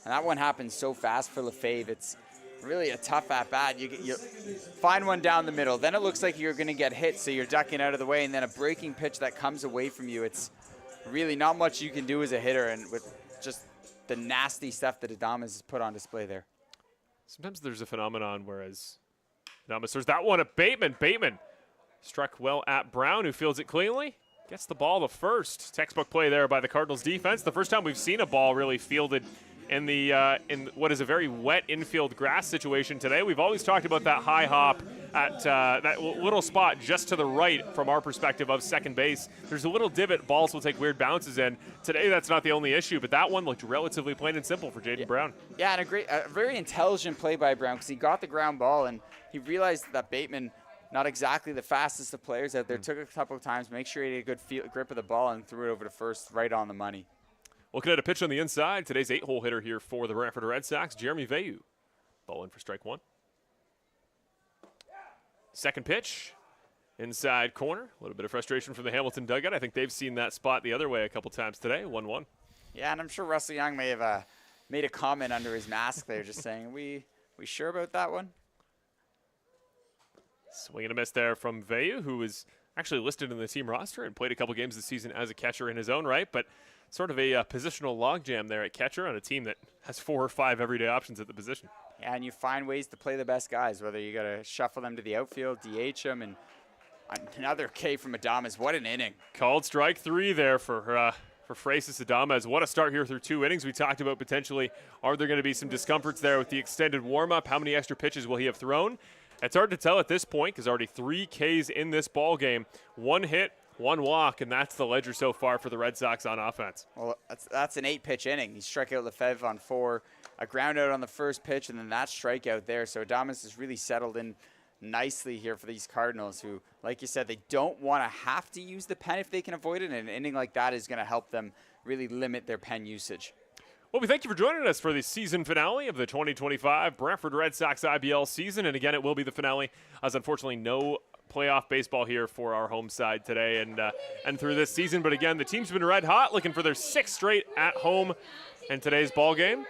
S2: And that one happened so fast for Lefebvre. It's really a tough at-bat. You find one down the middle. Then it looks like you're going to get hit, so you're ducking out of the way. And then a breaking pitch that comes away from you. It's really not much you can do as a hitter, and with just the nasty stuff that Adames has put on display there.
S1: Sometimes there's a phenomenon whereas Adames throws that one at Bateman. Bateman struck well at Brown, who fields it cleanly. Gets the ball to first. Textbook play there by the Cardinals defense. The first time we've seen a ball really fielded in in what is a very wet infield grass situation today. We've always talked about that high hop at that little spot just to the right from our perspective of second base. There's a little divot. Balls will take weird bounces in. Today, that's not the only issue, but that one looked relatively plain and simple for Jaden Brown.
S2: Yeah, and a very intelligent play by Brown, because he got the ground ball and he realized that Bateman, not exactly the fastest of players out there, took a couple of times, make sure he had a good grip of the ball and threw it over to first right on the money.
S1: Looking at a pitch on the inside, today's 8-hole hitter here for the Brantford Red Sox, Jeremy Veilleux. Ball in for strike 1. Second pitch, inside corner. A little bit of frustration from the Hamilton dugout. I think they've seen that spot the other way a couple times today, 1-1.
S2: Yeah, and I'm sure Russell Young may have made a comment under his mask there, just saying, we sure about that one?
S1: Swing and a miss there from Veilleux, who was actually listed in the team roster and played a couple games this season as a catcher in his own right, but sort of a positional logjam there at catcher on a team that has 4 or 5 everyday options at the position.
S2: Yeah, and you find ways to play the best guys, whether you got to shuffle them to the outfield, DH them, and another K from Adames. What an inning.
S1: Called strike 3 there for Francis Adames. What a start here through 2 innings. We talked about potentially, are there going to be some discomforts there with the extended warm-up? How many extra pitches will he have thrown? It's hard to tell at this point because already 3 Ks in this ball game. 1 hit, 1 walk, and that's the ledger so far for the Red Sox on offense.
S2: Well, that's an 8-pitch inning. He struck out Lefebvre on 4, a ground out on the first pitch, and then that strikeout there. So Adames has really settled in nicely here for these Cardinals, who, like you said, they don't want to have to use the pen if they can avoid it, and an inning like that is going to help them really limit their pen usage.
S1: Well, we thank you for joining us for the season finale of the 2025 Brantford Red Sox IBL season. And again, it will be the finale, as unfortunately no playoff baseball here for our home side today and through this season. But again, the team's been red hot, looking for their 6th straight at home in today's ball game.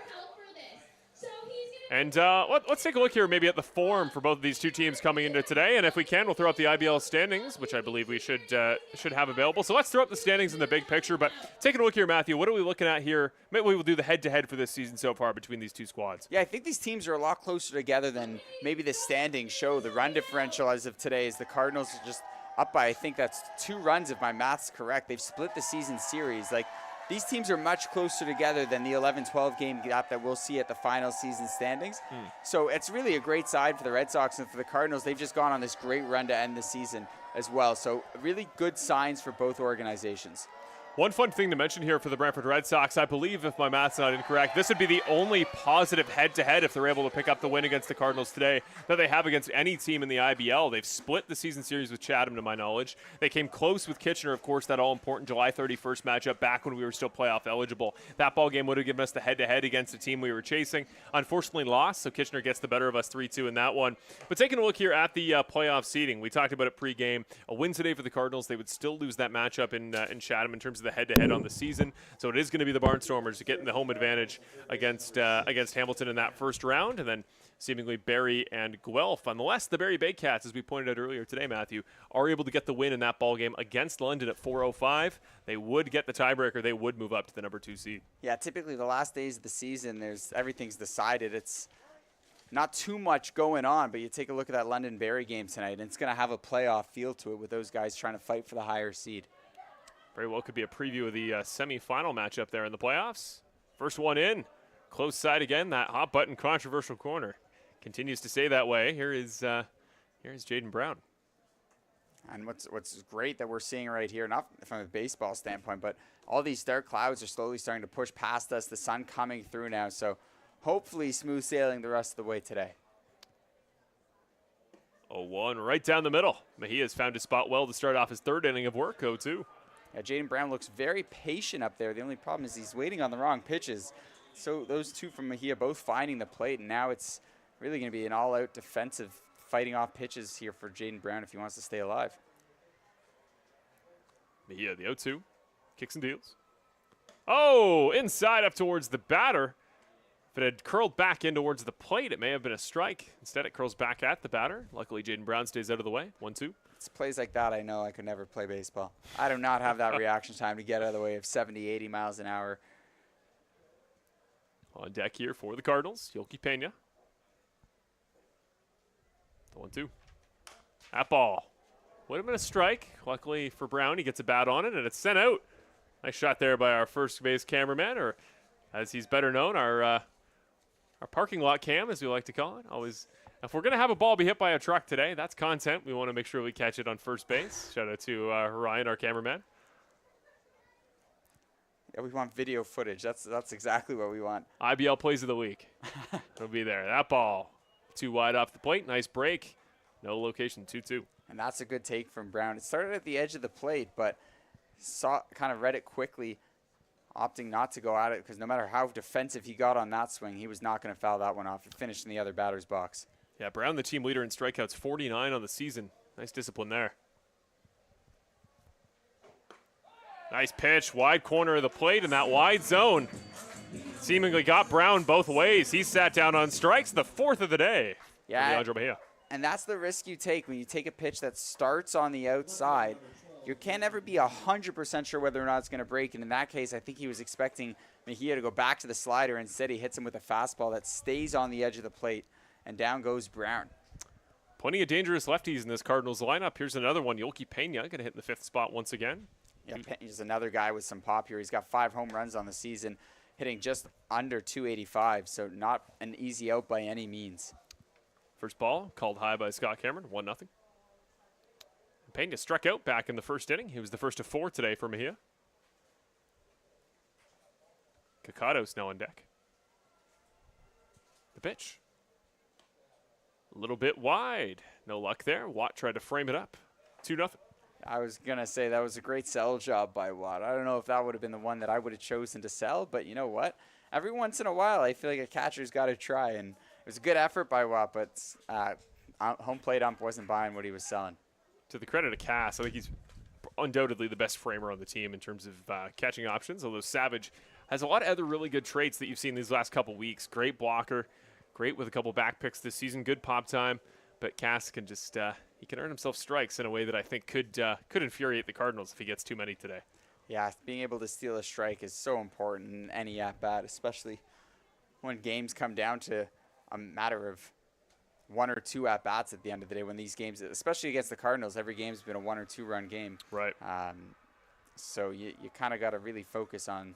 S1: And let's take a look here maybe at the form for both of these two teams coming into today. And if we can, we'll throw up the IBL standings, which I believe we should have available. So let's throw up the standings in the big picture. But taking a look here, Matthew, what are we looking at here? Maybe we will do the head-to-head for this season so far between these two squads.
S2: Yeah, I think these teams are a lot closer together than maybe the standings show. The run differential as of today is the Cardinals are just up by, I think that's 2 runs if my math's correct. They've split the season series. Like, these teams are much closer together than the 11-12 game gap that we'll see at the final season standings. So it's really a great side for the Red Sox, and for the Cardinals, they've just gone on this great run to end the season as well. So really good signs for both organizations.
S1: One fun thing to mention here for the Brantford Red Sox, I believe, if my math's not incorrect, this would be the only positive head-to-head if they're able to pick up the win against the Cardinals today that they have against any team in the IBL. They've split the season series with Chatham, to my knowledge. They came close with Kitchener, of course, that all-important July 31st matchup back when we were still playoff eligible. That ball game would have given us the head-to-head against the team we were chasing. Unfortunately lost, so Kitchener gets the better of us 3-2 in that one. But taking a look here at the playoff seeding, we talked about it pregame. A win today for the Cardinals. They would still lose that matchup in Chatham in terms of the head-to-head on the season. So it is going to be the Barnstormers getting the home advantage against Hamilton in that first round, and then seemingly Barrie and Guelph. Nonetheless, the Barrie Baycats, as we pointed out earlier today, Matthew, are able to get the win in that ball game against London at 4:05. They would get the tiebreaker. They would move up to the number 2 seed. Yeah,
S2: typically the last days of the season, everything's decided. It's not too much going on, but you take a look at that London-Barrie game tonight, and it's going to have a playoff feel to it with those guys trying to fight for the higher seed.
S1: Very well could be a preview of the semifinal matchup there in the playoffs. First one in. Close side again. That hot button controversial corner continues to stay that way. Here is Jaden Brown.
S2: And what's great that we're seeing right here, not from a baseball standpoint, but all these dark clouds are slowly starting to push past us. The sun coming through now. So hopefully smooth sailing the rest of the way today.
S1: 0-1 right down the middle. Mejia's found his spot well to start off his third inning of work. 0-2.
S2: Yeah, Jaden Brown looks very patient up there. The only problem is he's waiting on the wrong pitches. So those two from Mejia both finding the plate, and now it's really going to be an all-out defensive fighting off pitches here for Jaden Brown if he wants to stay alive.
S1: Mejia, the 0-2. Kicks and deals. Oh, inside up towards the batter. If it had curled back in towards the plate, it may have been a strike. Instead, it curls back at the batter. Luckily, Jaden Brown stays out of the way. 1-2.
S2: It's plays like that I know I could never play baseball. I do not have that reaction time to get out of the way of 70, 80 miles an hour.
S1: On deck here for the Cardinals, Yolki Pena. The 1-2. That ball would have been a strike. Luckily for Brown, he gets a bat on it, and it's sent out. Nice shot there by our first base cameraman, or as he's better known, our parking lot cam, as we like to call it. Always, if we're going to have a ball be hit by a truck today, that's content. We want to make sure we catch it on first base. Shout out to Ryan, our cameraman.
S2: Yeah, we want video footage. That's exactly what we want.
S1: IBL Plays of the Week. It'll be there. That ball, too wide off the plate. Nice break. No location, 2-2.
S2: And that's a good take from Brown. It started at the edge of the plate, but kind of read it quickly, opting not to go at it because no matter how defensive he got on that swing, he was not going to foul that one off. It finished in the other batter's box.
S1: Yeah, Brown, the team leader in strikeouts, 49 on the season. Nice discipline there. Nice pitch, wide corner of the plate in that wide zone. Seemingly got Brown both ways. He sat down on strikes, the 4th of the day.
S2: Yeah, and that's the risk you take when you take a pitch that starts on the outside. You can't ever be 100% sure whether or not it's going to break. And in that case, I think he was expecting Mejia to go back to the slider. Instead, he hits him with a fastball that stays on the edge of the plate. And down goes Brown.
S1: Plenty of dangerous lefties in this Cardinals lineup. Here's another one. Yolki Pena going to hit in the 5th spot once again.
S2: Yeah, Pena's another guy with some pop here. He's got 5 home runs on the season, hitting just under 285. So not an easy out by any means.
S1: First ball called high by Scott Cameron, 1-0. Pena struck out back in the first inning. He was the first of 4 today for Mejia. Kakados now on deck. The pitch. A little bit wide. No luck there. Watt tried to frame it up. 2-0.
S2: I was going to say that was a great sell job by Watt. I don't know if that would have been the one that I would have chosen to sell, but you know what? Every once in a while, I feel like a catcher's got to try, and it was a good effort by Watt, but home plate ump wasn't buying what he was selling.
S1: To the credit of Cass, I think he's undoubtedly the best framer on the team in terms of catching options, although Savage has a lot of other really good traits that you've seen these last couple weeks. Great blocker, great with a couple back picks this season. Good pop time, but Cass can just he can earn himself strikes in a way that I think could infuriate the Cardinals if he gets too many today.
S2: Yeah, being able to steal a strike is so important in any at-bat, especially when games come down to a matter of 1 or 2 at-bats at the end of the day. When these games, especially against the Cardinals, every game's been a 1 or 2 run game.
S1: Right.
S2: So you kind of got to really focus on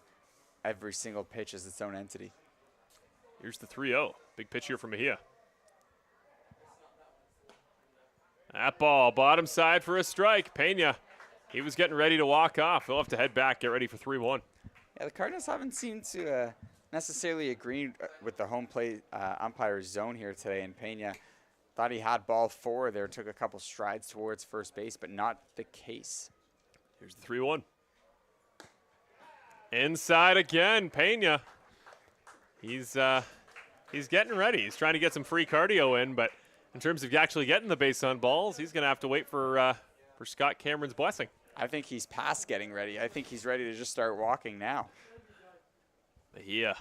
S2: every single pitch as its own entity.
S1: Here's the 3-0. Big pitch here from Mejia. That ball, bottom side for a strike. Pena, he was getting ready to walk off. He'll have to head back, get ready for 3-1.
S2: Yeah, the Cardinals haven't seemed to necessarily agree with the home plate umpire's zone here today. And Pena thought he had ball 4 there, took a couple strides towards first base, but not the case.
S1: Here's the 3-1. Inside again, Pena. He's getting ready. He's trying to get some free cardio in, but in terms of actually getting the base on balls, he's going to have to wait for Scott Cameron's blessing.
S2: I think he's past getting ready. I think he's ready to just start walking now.
S1: Yeah.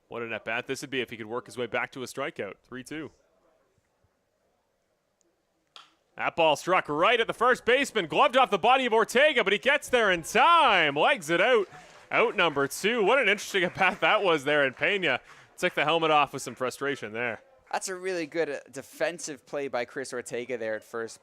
S1: What an at-bat this would be if he could work his way back to a strikeout. 3-2. That ball struck right at the first baseman, gloved off the body of Ortega, but he gets there in time, legs it out. Out number 2. What an interesting at-bat that was there, and Pena took the helmet off with some frustration there.
S2: That's a really good defensive play by Chris Ortega there at first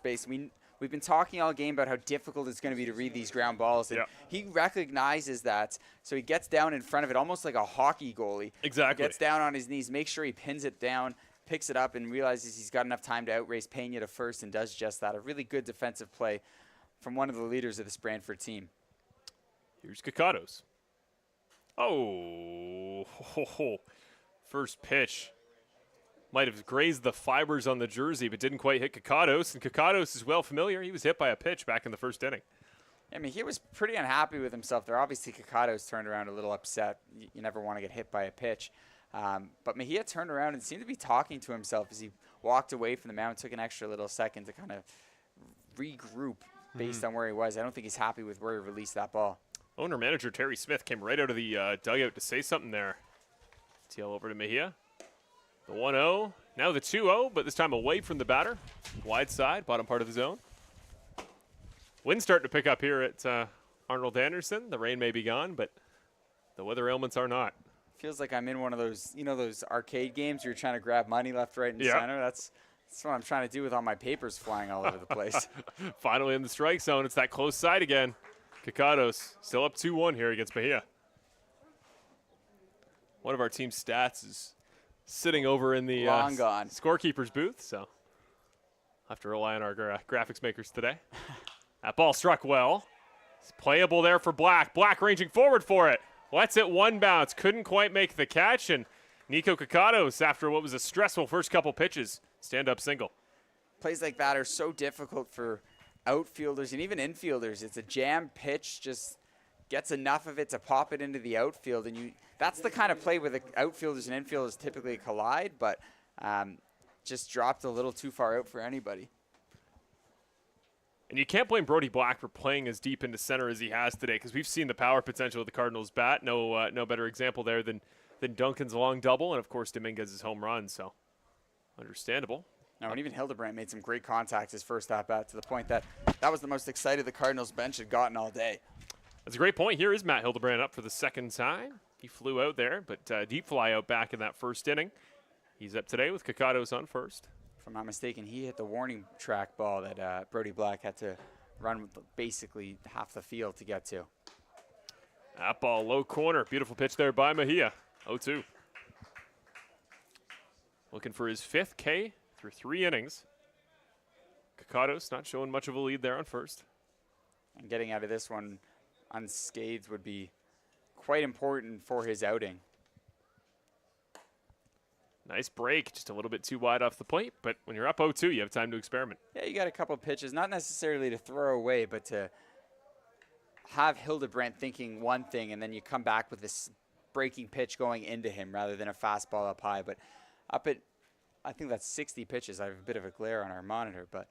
S2: base. We've been talking all game about how difficult it's going to be to read these ground balls, and he recognizes that, so he gets down in front of it almost like a hockey goalie.
S1: Exactly.
S2: He gets down on his knees, makes sure he pins it down, picks it up, and realizes he's got enough time to outrace Pena to first, and does just that. A really good defensive play from one of the leaders of this Brantford team.
S1: Here's Kakados. Oh, first pitch. Might have grazed the fibers on the jersey, but didn't quite hit Kakados. And Kakados is well familiar. He was hit by a pitch back in the first inning.
S2: I mean, he was pretty unhappy with himself there. Obviously, Kakados turned around a little upset. You never want to get hit by a pitch. But Mejia turned around and seemed to be talking to himself as he walked away from the mound. Took an extra little second to kind of regroup based on where he was. I don't think he's happy with where he released that ball.
S1: Owner-manager Terry Smith came right out of the dugout to say something there. TL over to Mejia. The 1-0, now the 2-0, but this time away from the batter. Wide side, bottom part of the zone. Wind's starting to pick up here at Arnold Anderson. The rain may be gone, but the weather ailments are not.
S2: Feels like I'm in one of those, those arcade games where you're trying to grab money left, right, and center. That's what I'm trying to do with all my papers flying all over the place.
S1: Finally in the strike zone. It's that close side again. Kakados still up 2-1 here against Mejia. One of our team's stats is sitting over in the
S2: long gone
S1: scorekeeper's booth, so I'll have to rely on our graphics makers today. That ball struck well. It's playable there for Black. Black ranging forward for it. Lets it one bounce. Couldn't quite make the catch, and Nico Kakados, after what was a stressful first couple pitches, stand-up single.
S2: Plays like that are so difficult for outfielders and even infielders. It's a jam pitch, just gets enough of it to pop it into the outfield, and that's the kind of play where the outfielders and infielders typically collide, but just dropped a little too far out for anybody.
S1: And you can't blame Brody Black for playing as deep into center as he has today, because we've seen the power potential of the Cardinals bat. No better example there than Duncan's long double, and of course Dominguez's home run. So understandable.
S2: No, and even Hildebrandt made some great contact his first at bat, to the point that was the most excited the Cardinals bench had gotten all day.
S1: That's a great point. Here is Matt Hildebrandt up for the second time. He flew out there, but deep fly out back in that first inning. He's up today with Kakados on first.
S2: If I'm not mistaken, he hit the warning track ball that Brody Black had to run with basically half the field to get to.
S1: That ball low corner. Beautiful pitch there by Mejia. 0-2. Looking for his 5th K through 3 innings. Kakados not showing much of a lead there on first.
S2: And getting out of this one unscathed would be quite important for his outing.
S1: Nice break, just a little bit too wide off the plate, but when you're up 0-2, you have time to experiment.
S2: Yeah, you got a couple pitches, not necessarily to throw away, but to have Hildebrandt thinking one thing, and then you come back with this breaking pitch going into him rather than a fastball up high. But up at, I think that's 60 pitches. I have a bit of a glare on our monitor, but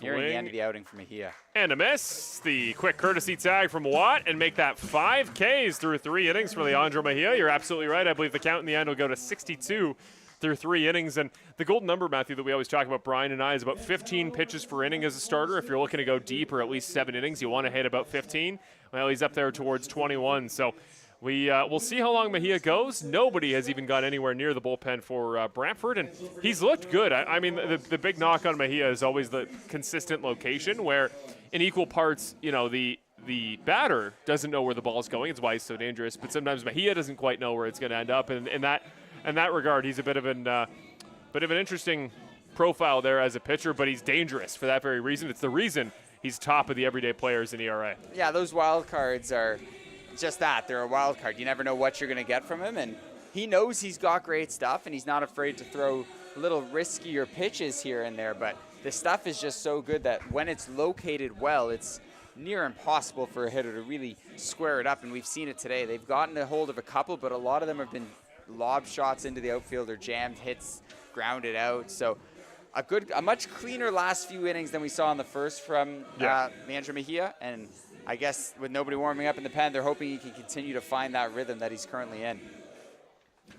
S2: Nearing the end of the outing for Mejia.
S1: And a miss. The quick courtesy tag from Watt and make that 5 Ks through 3 innings for Leandro Mejia. You're absolutely right. I believe the count in the end will go to 62 through 3 innings. And the golden number, Matthew, that we always talk about, Brian and I, is about 15 pitches per inning as a starter. If you're looking to go deep or at least 7 innings, you want to hit about 15. Well, he's up there towards 21. So we'll see how long Mejia goes. Nobody has even got anywhere near the bullpen for Brantford, and he's looked good. I mean, the big knock on Mejia is always the consistent location, where in equal parts, you know, the batter doesn't know where the ball's going. It's why he's so dangerous. But sometimes Mejia doesn't quite know where it's going to end up, and in that regard, he's a bit of an interesting profile there as a pitcher, but he's dangerous for that very reason. It's the reason he's top of the everyday players in ERA.
S2: Yeah, those wild cards are just that. They're a wild card. You never know what you're going to get from him, and he knows he's got great stuff, and he's not afraid to throw a little riskier pitches here and there, but the stuff is just so good that when it's located well, it's near impossible for a hitter to really square it up, and we've seen it today. They've gotten a hold of a couple, but a lot of them have been lob shots into the outfield or jammed hits, grounded out. So a much cleaner last few innings than we saw in the first from Leandro Mejia, and I guess with nobody warming up in the pen, they're hoping he can continue to find that rhythm that he's currently in.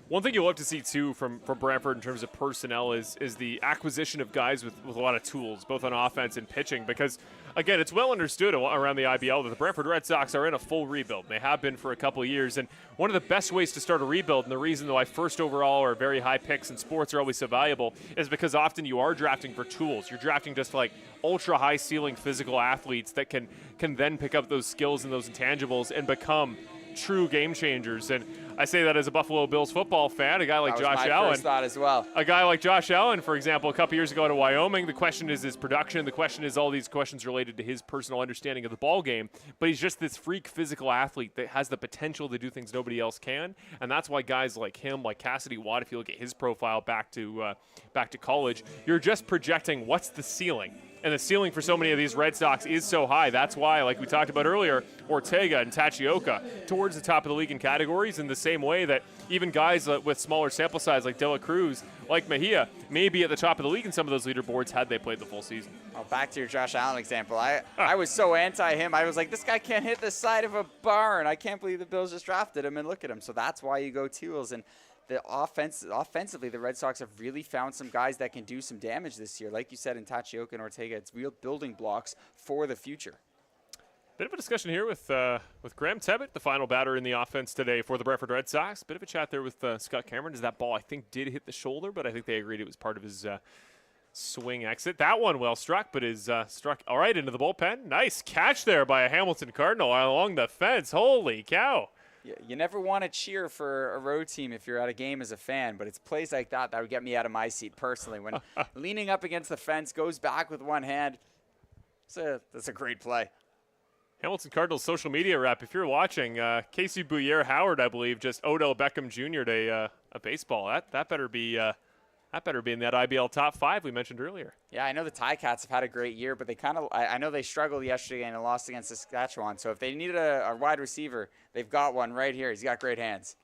S1: One thing you'll love to see, too, from Brantford in terms of personnel is the acquisition of guys with a lot of tools, both on offense and pitching, because, again, it's well understood around the IBL that the Brantford Red Sox are in a full rebuild. They have been for a couple of years, and one of the best ways to start a rebuild, and the reason why first overall or very high picks in sports are always so valuable, is because often you are drafting for tools. You're drafting just like ultra-high ceiling physical athletes that can then pick up those skills and those intangibles and become true game changers. And I say that as a Buffalo Bills football fan, a guy like Josh Allen.
S2: That was my first thought as well.
S1: A guy like Josh Allen, for example, a couple years ago to Wyoming, the question is his production. The question is all these questions related to his personal understanding of the ball game. But he's just this freak physical athlete that has the potential to do things nobody else can. And that's why guys like him, like Cassidy Watt, if you look at his profile back to college, you're just projecting what's the ceiling. And the ceiling for so many of these Red Sox is so high. That's why, like we talked about earlier, Ortega and Tachioka towards the top of the league in categories, in the same way that even guys with smaller sample size like De La Cruz, like Mejia, may be at the top of the league in some of those leaderboards had they played the full season.
S2: Well, back to your Josh Allen example. I was so anti him. I was like, this guy can't hit the side of a barn. I can't believe the Bills just drafted him, and look at him. So that's why you go tools. And offensively, the Red Sox have really found some guys that can do some damage this year. Like you said, in Tachioka and Ortega, it's real building blocks for the future.
S1: Bit of a discussion here with Graham Tebbett, the final batter in the offense today for the Brantford Red Sox. Bit of a chat there with Scott Cameron, as that ball, I think, did hit the shoulder, but I think they agreed it was part of his swing exit. That one well struck, but is struck all right into the bullpen. Nice catch there by a Hamilton Cardinal along the fence. Holy cow.
S2: You never want to cheer for a road team if you're at a game as a fan, but it's plays like that would get me out of my seat personally. When leaning up against the fence, goes back with one hand, that's a great play.
S1: Hamilton Cardinals social media rep, if you're watching, Casey Bouyer Howard, I believe, just Odell Beckham Jr. a baseball. That better be in that IBL top 5 we mentioned earlier.
S2: Yeah, I know the Ticats have had a great year, but they I know they struggled yesterday and lost against Saskatchewan. So if they needed a wide receiver, they've got one right here. He's got great hands.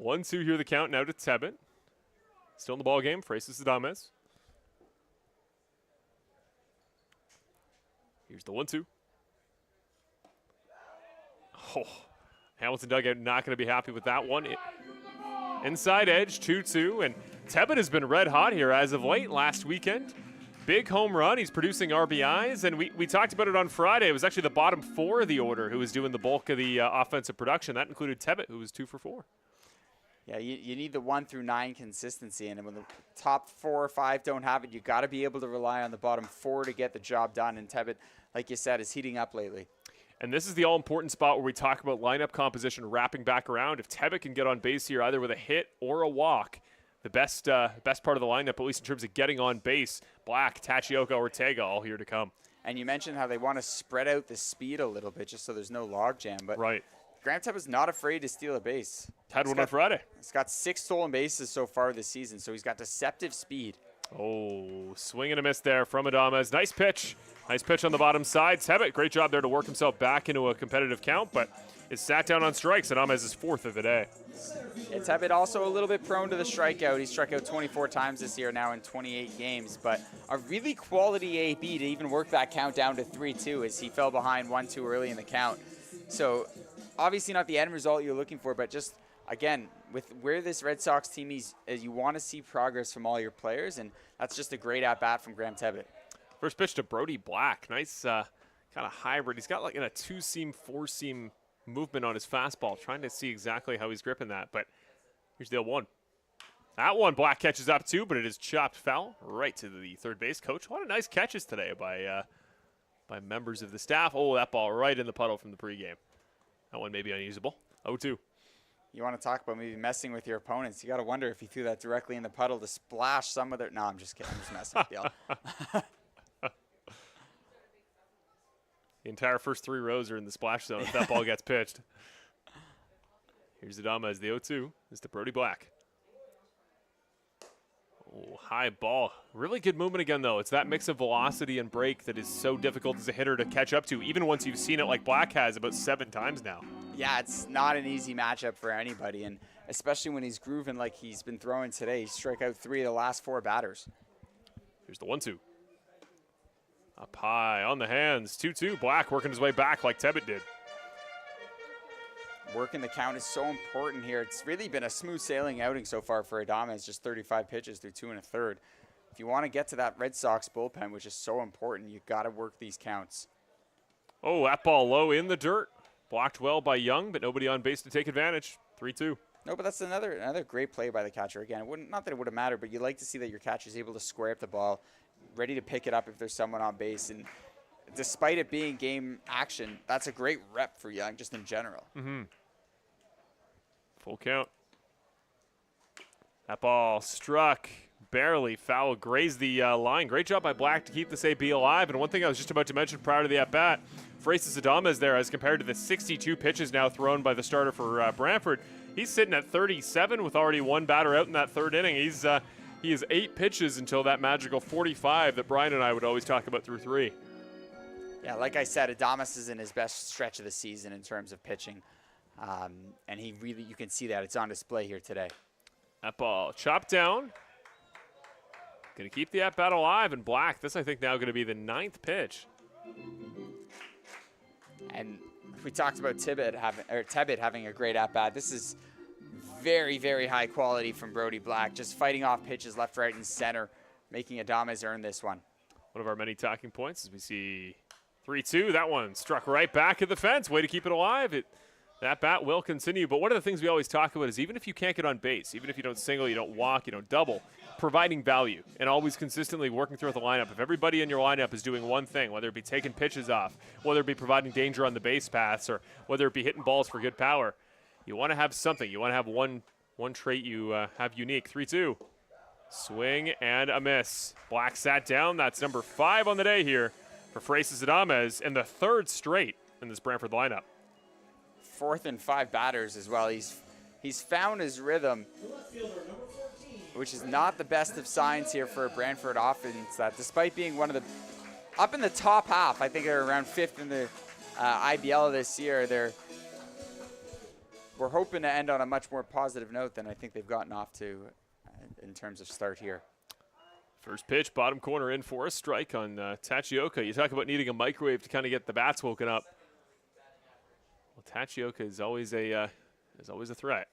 S1: 1-2 here, the count now to Tebbett. Still in the ball game, Francis Adames. Here's the 1-2. Oh, Hamilton dugout not going to be happy with that one. Inside edge, 2-2, and Tebbett has been red hot here as of late. Last weekend, big home run. He's producing RBIs, and we talked about it on Friday. It was actually the bottom 4 of the order who was doing the bulk of the offensive production. That included Tebbett, who was 2 for 4.
S2: Yeah, you need the 1 through 9 consistency, and when the top 4 or 5 don't have it, you got to be able to rely on the bottom 4 to get the job done. And Tebbett, like you said, is heating up lately.
S1: And this is the all-important spot where we talk about lineup composition wrapping back around. If Tebbett can get on base here, either with a hit or a walk, the best part of the lineup, at least in terms of getting on base, Black, Tachioka, Ortega, all here to come.
S2: And you mentioned how they want to spread out the speed a little bit just so there's no logjam. But
S1: right.
S2: Graham Tebbett's not afraid to steal a base.
S1: Had one on Friday.
S2: He's got 6 stolen bases so far this season, so he's got deceptive speed.
S1: Oh, swing and a miss there from Adames. Nice pitch. Nice pitch on the bottom side. Tebbett, great job there to work himself back into a competitive count, but is sat down on strikes. Adames is 4th of the day.
S2: Yeah, Tebbett also a little bit prone to the strikeout. He struck out 24 times this year now in 28 games, but a really quality AB to even work that count down to 3-2 as he fell behind 1-2 early in the count. So obviously not the end result you're looking for, but just, again, with where this Red Sox team is, you want to see progress from all your players, and that's just a great at-bat from Graham Tebbett.
S1: First pitch to Brody Black. Nice kind of hybrid. He's got like a 2-seam, 4-seam movement on his fastball. Trying to see exactly how he's gripping that, but here's the 0-1. That one Black catches up too, but it is chopped foul right to the third base coach. A lot of nice catches today by members of the staff. Oh, that ball right in the puddle from the pregame. That one may be unusable. 0-2.
S2: You want to talk about maybe messing with your opponents. You got to wonder if he threw that directly in the puddle to splash some of their... No, I'm just kidding. I'm just messing with y'all.
S1: The entire first 3 rows are in the splash zone if that ball gets pitched. Here's Adames. The 0-2 is to Brody Black. Oh, high ball. Really good movement again, though. It's that mix of velocity and break that is so difficult as a hitter to catch up to, even once you've seen it like Black has about 7 times now.
S2: Yeah, it's not an easy matchup for anybody, and especially when he's grooving like he's been throwing today. He struck out 3 of the last 4 batters.
S1: Here's the 1-2. Up high, on the hands, 2-2. Black working his way back like Tebbett did.
S2: Working the count is so important here. It's really been a smooth sailing outing so far for Adames, just 35 pitches through 2 1/3. If you want to get to that Red Sox bullpen, which is so important, you've got to work these counts.
S1: Oh, that ball low in the dirt. Blocked well by Young, but nobody on base to take advantage. 3-2.
S2: No, but that's another great play by the catcher. Again, it wouldn't, not that it would have mattered, but you like to see that your catcher is able to square up the ball, ready to pick it up if there's someone on base. And despite it being game action, that's a great rep for Young just in general.
S1: Mm-hmm. Full count. That ball struck barely foul, grazed the line. Great job by Black to keep this AB alive. And one thing I was just about to mention prior to the at-bat, Fraisis Adames there, as compared to the 62 pitches now thrown by the starter for Brantford, he's sitting at 37 with already 1 batter out in that 3rd inning. He is 8 pitches until that magical 45 that Brian and I would always talk about through 3.
S2: Yeah, like I said, Adames is in his best stretch of the season in terms of pitching. And he really, you can see that. It's on display here today.
S1: That ball chopped down. Going to keep the at-bat alive, and Black, this I think now going to be the 9th pitch.
S2: And we talked about Tebbett having a great at-bat. This is very, very high quality from Brody Black, just fighting off pitches left, right, and center, making Adames earn this one.
S1: One of our many talking points as we see 3-2. That one struck right back at the fence. Way to keep it alive. That bat will continue, but one of the things we always talk about is even if you can't get on base, even if you don't single, you don't walk, you don't double, providing value and always consistently working throughout the lineup. If everybody in your lineup is doing one thing, whether it be taking pitches off, whether it be providing danger on the base paths, or whether it be hitting balls for good power, you want to have something. You want to have one trait you have unique. 3-2. Swing and a miss. Black sat down. That's number 5 on the day here for Fraisis Adames, and the 3rd straight in this Brantford lineup.
S2: 4th and 5 batters as well. He's found his rhythm, which is not the best of signs here for a Brantford offense that despite being one of the up in the top half, I think they're around 5th in the IBL this year, we're hoping to end on a much more positive note than I think they've gotten off to in terms of start here.
S1: First pitch, bottom corner in for a strike on Tachioka. You talk about needing a microwave to kind of get the bats woken up. Well, Tachioka is always a threat.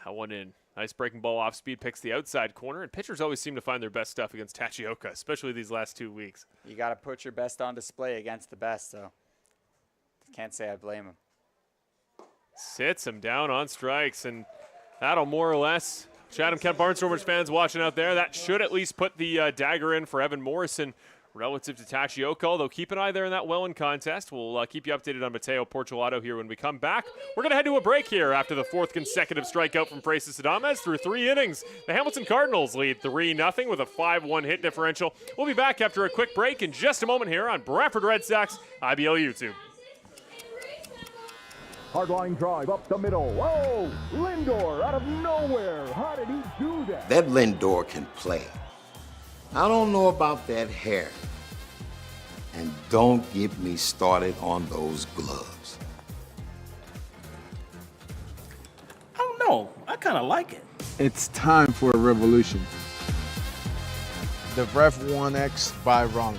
S1: That one in. Nice breaking ball off speed, picks the outside corner, and pitchers always seem to find their best stuff against Tachioka, especially these last 2 weeks.
S2: You got to put your best on display against the best, so can't say I blame him.
S1: Sits him down on strikes, and that'll more or less, Chatham Kent Barnstormers fans watching out there, that should at least put the dagger in for Evan Morrison relative to Tachioka, although keep an eye there in that Welland contest. We'll keep you updated on Mateo Portolato here when we come back. We're going to head to a break here after the 4th consecutive strikeout from Fraisis Adames through 3 innings. The Hamilton Cardinals lead 3-0 with a 5-1 hit differential. We'll be back after a quick break in just a moment here on Brantford Red Sox IBL YouTube.
S3: Hardline drive up the middle. Whoa! Lindor out of nowhere. How did he do that?
S4: That Lindor can play. I don't know about that hair. And don't get me started on those gloves.
S5: I don't know. I kind of like it.
S6: It's time for a revolution.
S7: The Ref 1X by Rollins.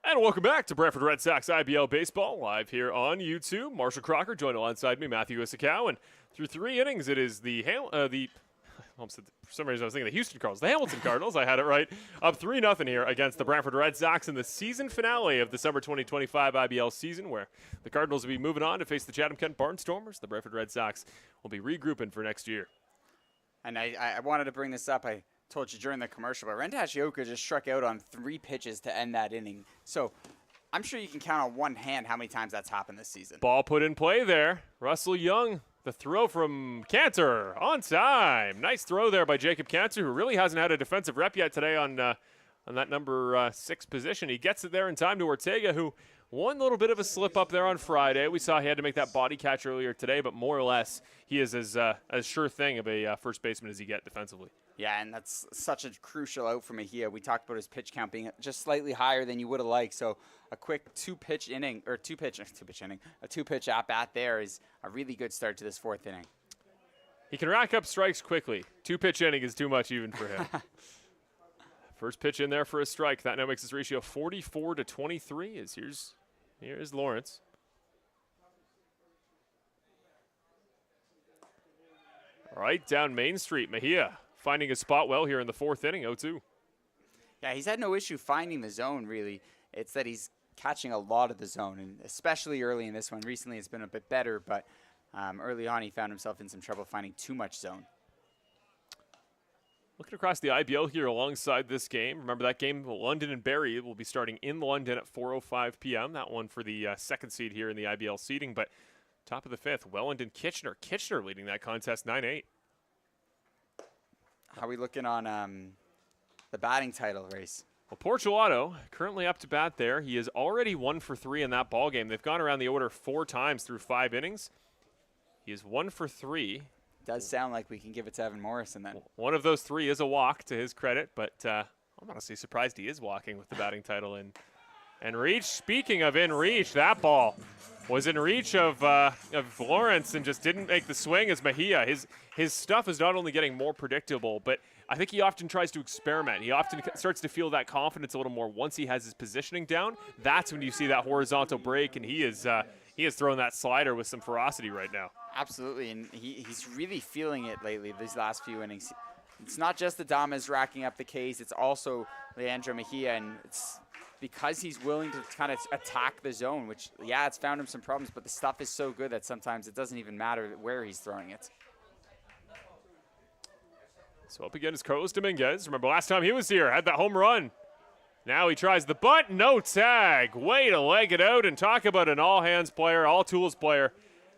S1: And welcome back to Brantford Red Sox IBL Baseball, live here on YouTube. Marshall Crocker joined alongside me, Matthew Issacow, and through 3 innings, it is for some reason I was thinking the Houston Cardinals, the Hamilton Cardinals, I had it right, up 3-0 here against the Brantford Red Sox in the season finale of the summer 2025 IBL season, where the Cardinals will be moving on to face the Chatham-Kent Barnstormers. The Brantford Red Sox will be regrouping for next year.
S2: And I wanted to bring this up. I told you during the commercial, but Ren Tachioka just struck out on 3 pitches to end that inning. So I'm sure you can count on one hand how many times that's happened this season.
S1: Ball put in play there. Russell Young, the throw from Cantor, on time. Nice throw there by Jacob Cantor, who really hasn't had a defensive rep yet today on that number 6 position. He gets it there in time to Ortega, who one little bit of a slip up there on Friday. We saw he had to make that body catch earlier today, but more or less he is as sure thing of a first baseman as he get defensively.
S2: Yeah, and that's such a crucial out for Mejia. We talked about his pitch count being just slightly higher than you would have liked. So a quick 2-pitch at-bat there is a really good start to this 4th inning.
S1: He can rack up strikes quickly. 2-pitch inning is too much even for him. First pitch in there for a strike. That now makes his ratio 44-23. Here's Lawrence. All right, down Main Street, Mejia finding his spot well here in the 4th inning, 0-2.
S2: Yeah, he's had no issue finding the zone, really. It's that he's catching a lot of the zone, and especially early in this one. Recently it's been a bit better, but early on he found himself in some trouble finding too much zone.
S1: Looking across the IBL here alongside this game. Remember that game, London and Barrie, will be starting in London at 4:05 p.m. That one for the 2nd seed here in the IBL seeding. But top of the 5th, Wellington Kitchener. Kitchener leading that contest 9-8.
S2: How are we looking on the batting title race?
S1: Well, Portulato currently up to bat there. He is already 1 for 3 in that ball game. They've gone around the order 4 times through 5 innings. He is 1 for 3.
S2: Does sound like we can give it to Evan Morrison then.
S1: One of those 3 is a walk to his credit, but I'm honestly surprised he is walking with the batting title in reach. Speaking of in reach, that ball was in reach of Lawrence and just didn't make the swing as Mejia. His stuff is not only getting more predictable, but I think he often tries to experiment. He often starts to feel that confidence a little more once he has his positioning down. That's when you see that horizontal break, and he is throwing that slider with some ferocity right now.
S2: Absolutely, and he's really feeling it lately, these last few innings. It's not just Adames racking up the Ks, it's also Leandro Mejia, and it's because he's willing to kind of attack the zone, which, yeah, it's found him some problems, but the stuff is so good that sometimes it doesn't even matter where he's throwing it.
S1: So up again is Carlos Dominguez. Remember last time he was here, had that home run. Now he tries the bunt, no tag. Way to leg it out and talk about an all-hands player, all-tools player.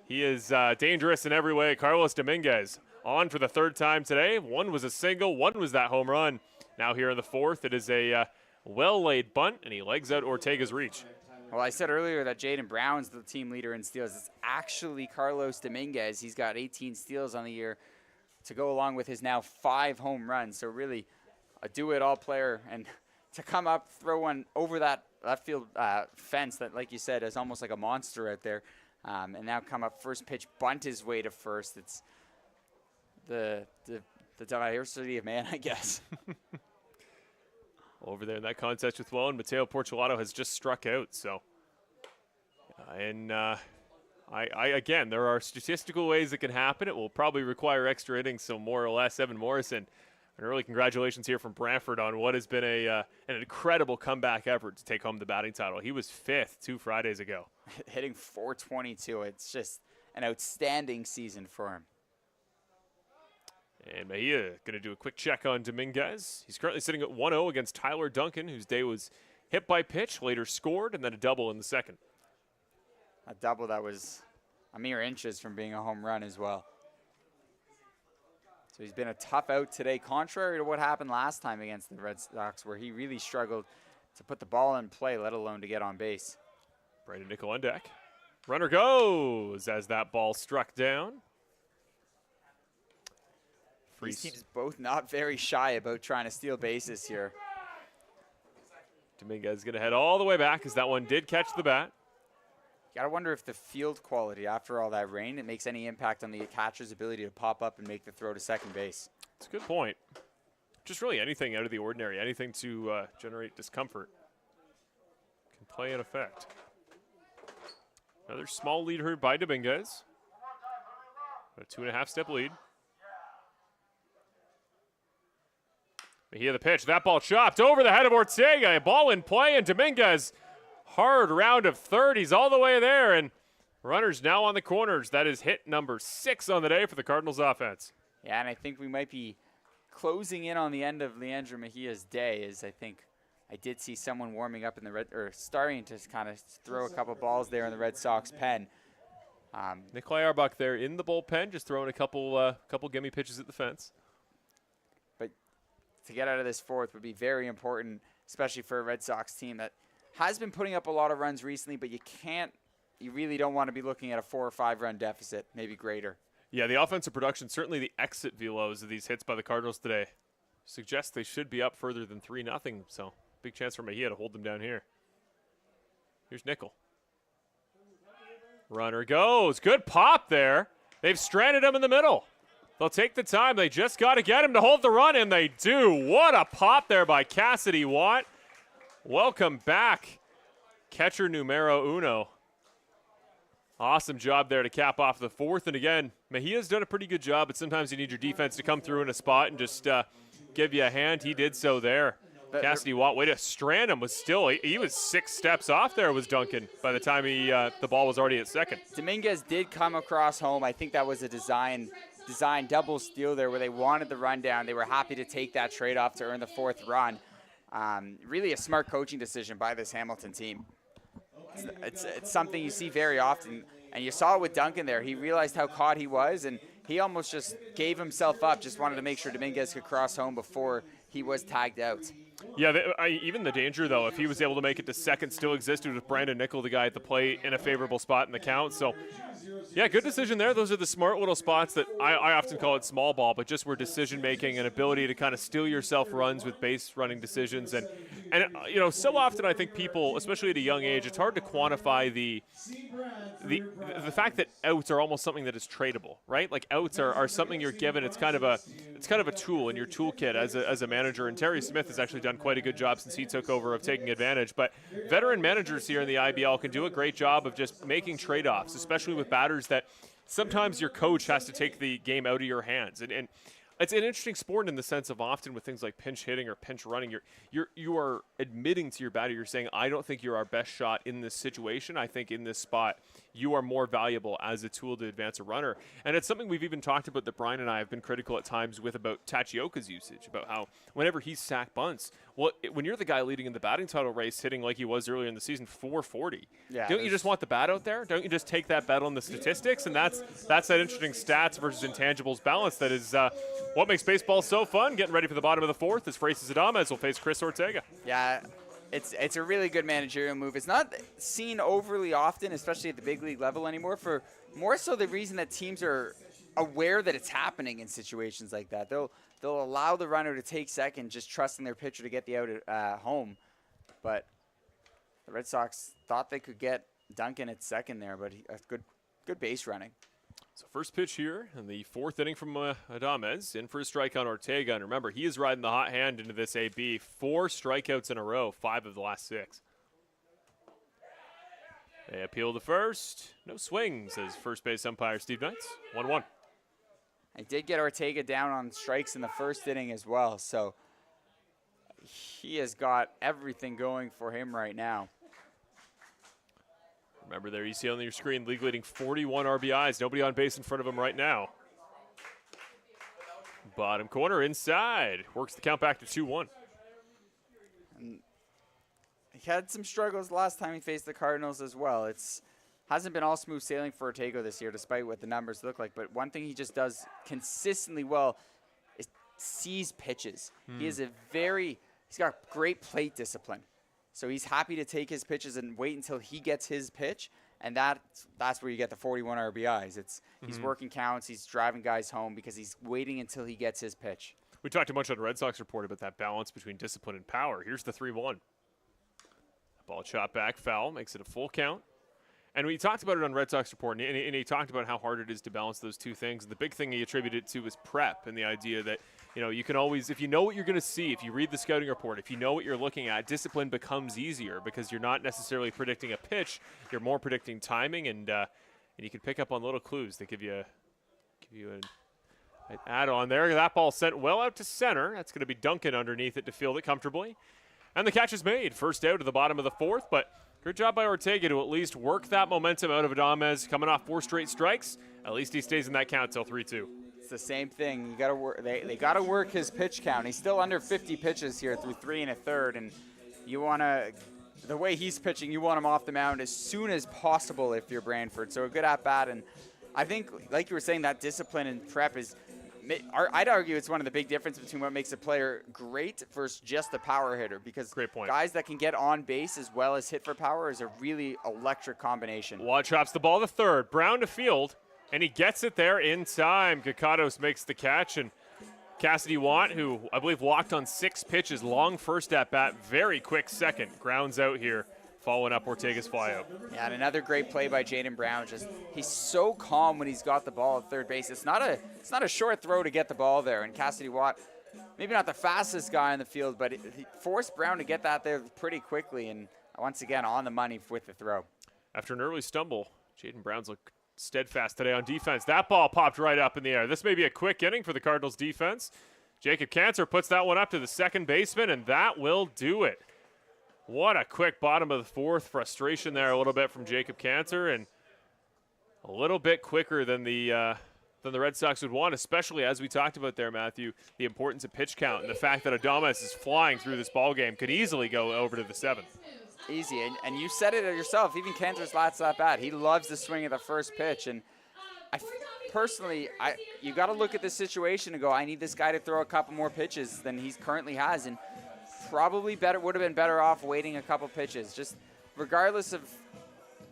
S1: He is dangerous in every way. Carlos Dominguez on for the 3rd time today. 1 was a single, 1 was that home run. Now here in the 4th, it is a well-laid bunt, and he legs out Ortega's reach.
S2: Well, I said earlier that Jaden Brown's the team leader in steals. It's actually Carlos Dominguez. He's got 18 steals on the year to go along with his now 5 home runs. So really a do-it-all player. And to come up, throw one over that left field fence that, like you said, is almost like a monster out there. And now come up first pitch, bunt his way to first. It's the diversity of man, I guess.
S1: over there in that contest with Lowe, and Mateo Porcelato has just struck out. So, again, there are statistical ways it can happen. It will probably require extra innings, so more or less, Evan Morrison. And early congratulations here from Brantford on what has been an incredible comeback effort to take home the batting title. He was 5th 2 Fridays ago.
S2: Hitting .422. It's just an outstanding season for him.
S1: And Mejia going to do a quick check on Dominguez. He's currently sitting at 1-0 against Tyler Duncan, whose day was hit by pitch, later scored, and then a double in the second.
S2: A double that was a mere inches from being a home run as well. So he's been a tough out today, contrary to what happened last time against the Red Sox, where he really struggled to put the ball in play, let alone to get on base.
S1: Brandon Nickel on deck. Runner goes as that ball struck down.
S2: These teams both not very shy about trying to steal bases here.
S1: Dominguez going to head all the way back as that one did catch the bat.
S2: You gotta wonder if the field quality after all that rain, it makes any impact on the catcher's ability to pop up and make the throw to second base.
S1: That's a good point. Just really anything out of the ordinary, anything to generate discomfort can play an effect. Another small lead here by Dominguez. A 2.5-step lead. Mejia the pitch. That ball chopped over the head of Ortega. A ball in play, and Dominguez, hard round of third. He's all the way there, and runners now on the corners. That is hit number 6 on the day for the Cardinals offense.
S2: Yeah, and I think we might be closing in on the end of Leandro Mejia's day, as I think I did see someone warming up in the starting to kind of throw a couple balls there in the Red Sox pen.
S1: Nikolai Arbuck there in the bullpen, just throwing a couple gimme pitches at the fence.
S2: But to get out of this 4th would be very important, especially for a Red Sox team that has been putting up a lot of runs recently, but you really don't want to be looking at a 4 or 5 run deficit, maybe greater.
S1: Yeah, the offensive production, certainly the exit velos of these hits by the Cardinals today, suggests they should be up further than 3-0. So big chance for Mejia to hold them down here. Here's Nickel. Runner goes. Good pop there. They've stranded him in the middle. They'll take the time. They just got to get him to hold the run, and they do. What a pop there by Cassidy Watt. Welcome back, catcher numero uno. Awesome job there to cap off the 4th. And again, Mejia's done a pretty good job, but sometimes you need your defense to come through in a spot and just give you a hand. He did so there. Cassidy Watt, way to strand him, he was 6 steps off there, was Duncan, by the time the ball was already at second.
S2: Dominguez did come across home. I think that was a design double steal there where they wanted the run down. They were happy to take that trade-off to earn the 4th run. Really a smart coaching decision by this Hamilton team. It's something you see very often, and you saw it with Duncan there. He realized how caught he was, and he almost just gave himself up, just wanted to make sure Dominguez could cross home before he was tagged out.
S1: Yeah, even the danger, though, if he was able to make it to second, still existed with Brandon Nickel, the guy at the plate, in a favorable spot in the count. So, yeah, good decision there. Those are the smart little spots that I often call it small ball, but just where decision-making and ability to kind of steal yourself runs with base-running decisions. And so often I think people, especially at a young age, it's hard to quantify the fact that outs are almost something that is tradable, right? Like outs are something you're given. It's kind of a tool in your toolkit as a manager. And Terry Smith has actually done quite a good job since he took over of taking advantage. But veteran managers here in the IBL can do a great job of just making trade-offs, especially with batters that sometimes your coach has to take the game out of your hands. And it's an interesting sport in the sense of often with things like pinch hitting or pinch running, you are admitting to your batter, you're saying, I don't think you're our best shot in this situation. I think in this spot, you are more valuable as a tool to advance a runner. And it's something we've even talked about that Brian and I have been critical at times with about Tachioka's usage, about how whenever he's sack bunts, when you're the guy leading in the batting title race, hitting like he was earlier in the season, 440, don't you just want the bat out there? Don't you just take that bet on the statistics? And that's that interesting stats versus intangibles balance that is what makes baseball so fun. Getting ready for the bottom of the 4th as Francis Adames will face Chris Ortega.
S2: Yeah, it's a really good managerial move. It's not seen overly often, especially at the big league level anymore, for more so the reason that teams are aware that it's happening in situations like that. They'll allow the runner to take second, just trusting their pitcher to get the out at home. But the Red Sox thought they could get Duncan at second there, but good base running.
S1: So first pitch here in the 4th inning from Adames, in for a strike on Ortega. And remember, he is riding the hot hand into this AB. 4 strikeouts in a row, 5 of the last 6. They appeal to first. No swings, as first base umpire Steve Knights. 1-1.
S2: I did get Ortega down on strikes in the 1st inning as well, so he has got everything going for him right now.
S1: Remember there, you see on your screen, league leading 41 RBIs. Nobody on base in front of him right now. Bottom corner, inside. Works the count back to 2-1.
S2: And he had some struggles last time he faced the Cardinals as well. Hasn't been all smooth sailing for Ortega this year, despite what the numbers look like. But one thing he just does consistently well is sees pitches. He's got great plate discipline. So he's happy to take his pitches and wait until he gets his pitch, and that's where you get the 41 RBIs. He's working counts, he's driving guys home because he's waiting until he gets his pitch.
S1: We talked a bunch on the Red Sox report about that balance between discipline and power. Here's the 3-1. Ball shot back, foul, makes it a full count. And we talked about it on Red Sox report, and he talked about how hard it is to balance those two things. The big thing he attributed it to was prep, and the idea that, you can always, if you know what you're going to see, if you read the scouting report, if you know what you're looking at, discipline becomes easier because you're not necessarily predicting a pitch, you're more predicting timing, and you can pick up on little clues that give you an add-on there. That ball sent well out to center. That's going to be Duncan underneath it to field it comfortably. And the catch is made. First out at the bottom of the 4th, but good job by Ortega to at least work that momentum out of Adames. Coming off 4 straight strikes, at least he stays in that count till 3-2.
S2: It's the same thing. You got to work. They got to work his pitch count. He's still under 50 pitches here through 3 1/3, and you want to, the way he's pitching, you want him off the mound as soon as possible if you're Brantford. So a good at bat, and I think, like you were saying, that discipline and prep is. I'd argue it's one of the big differences between what makes a player great versus just a power hitter, because
S1: Great point.
S2: Guys that can get on base as well as hit for power is a really electric combination.
S1: Watt chops the ball to third. Brown to field, and he gets it there in time. Kakados makes the catch, and Cassidy Watt, who I believe walked on 6 pitches, long first at bat, very quick second, grounds out here, following up Ortega's flyout.
S2: Yeah, and another great play by Jaden Brown. He's so calm when he's got the ball at third base. It's not a short throw to get the ball there, and Cassidy Watt, maybe not the fastest guy in the field, but he forced Brown to get that there pretty quickly, and once again on the money with the throw.
S1: After an early stumble, Jaden Brown's looked steadfast today on defense. That ball popped right up in the air. This may be a quick inning for the Cardinals defense. Jacob Cantor puts that one up to the second baseman, and that will do it. What a quick bottom of the 4th. Frustration there a little bit from Jacob Cantor, and a little bit quicker than the Red Sox would want, especially as we talked about there, Matthew, the importance of pitch count and the fact that Adames is flying through this ball game, could easily go over to the 7th.
S2: Easy, and you said it yourself. Even Cantor's last at bat, he loves the swing of the first pitch, and you got to look at this situation and go, I need this guy to throw a couple more pitches than he currently has, and probably would have been better off waiting a couple pitches. Just regardless of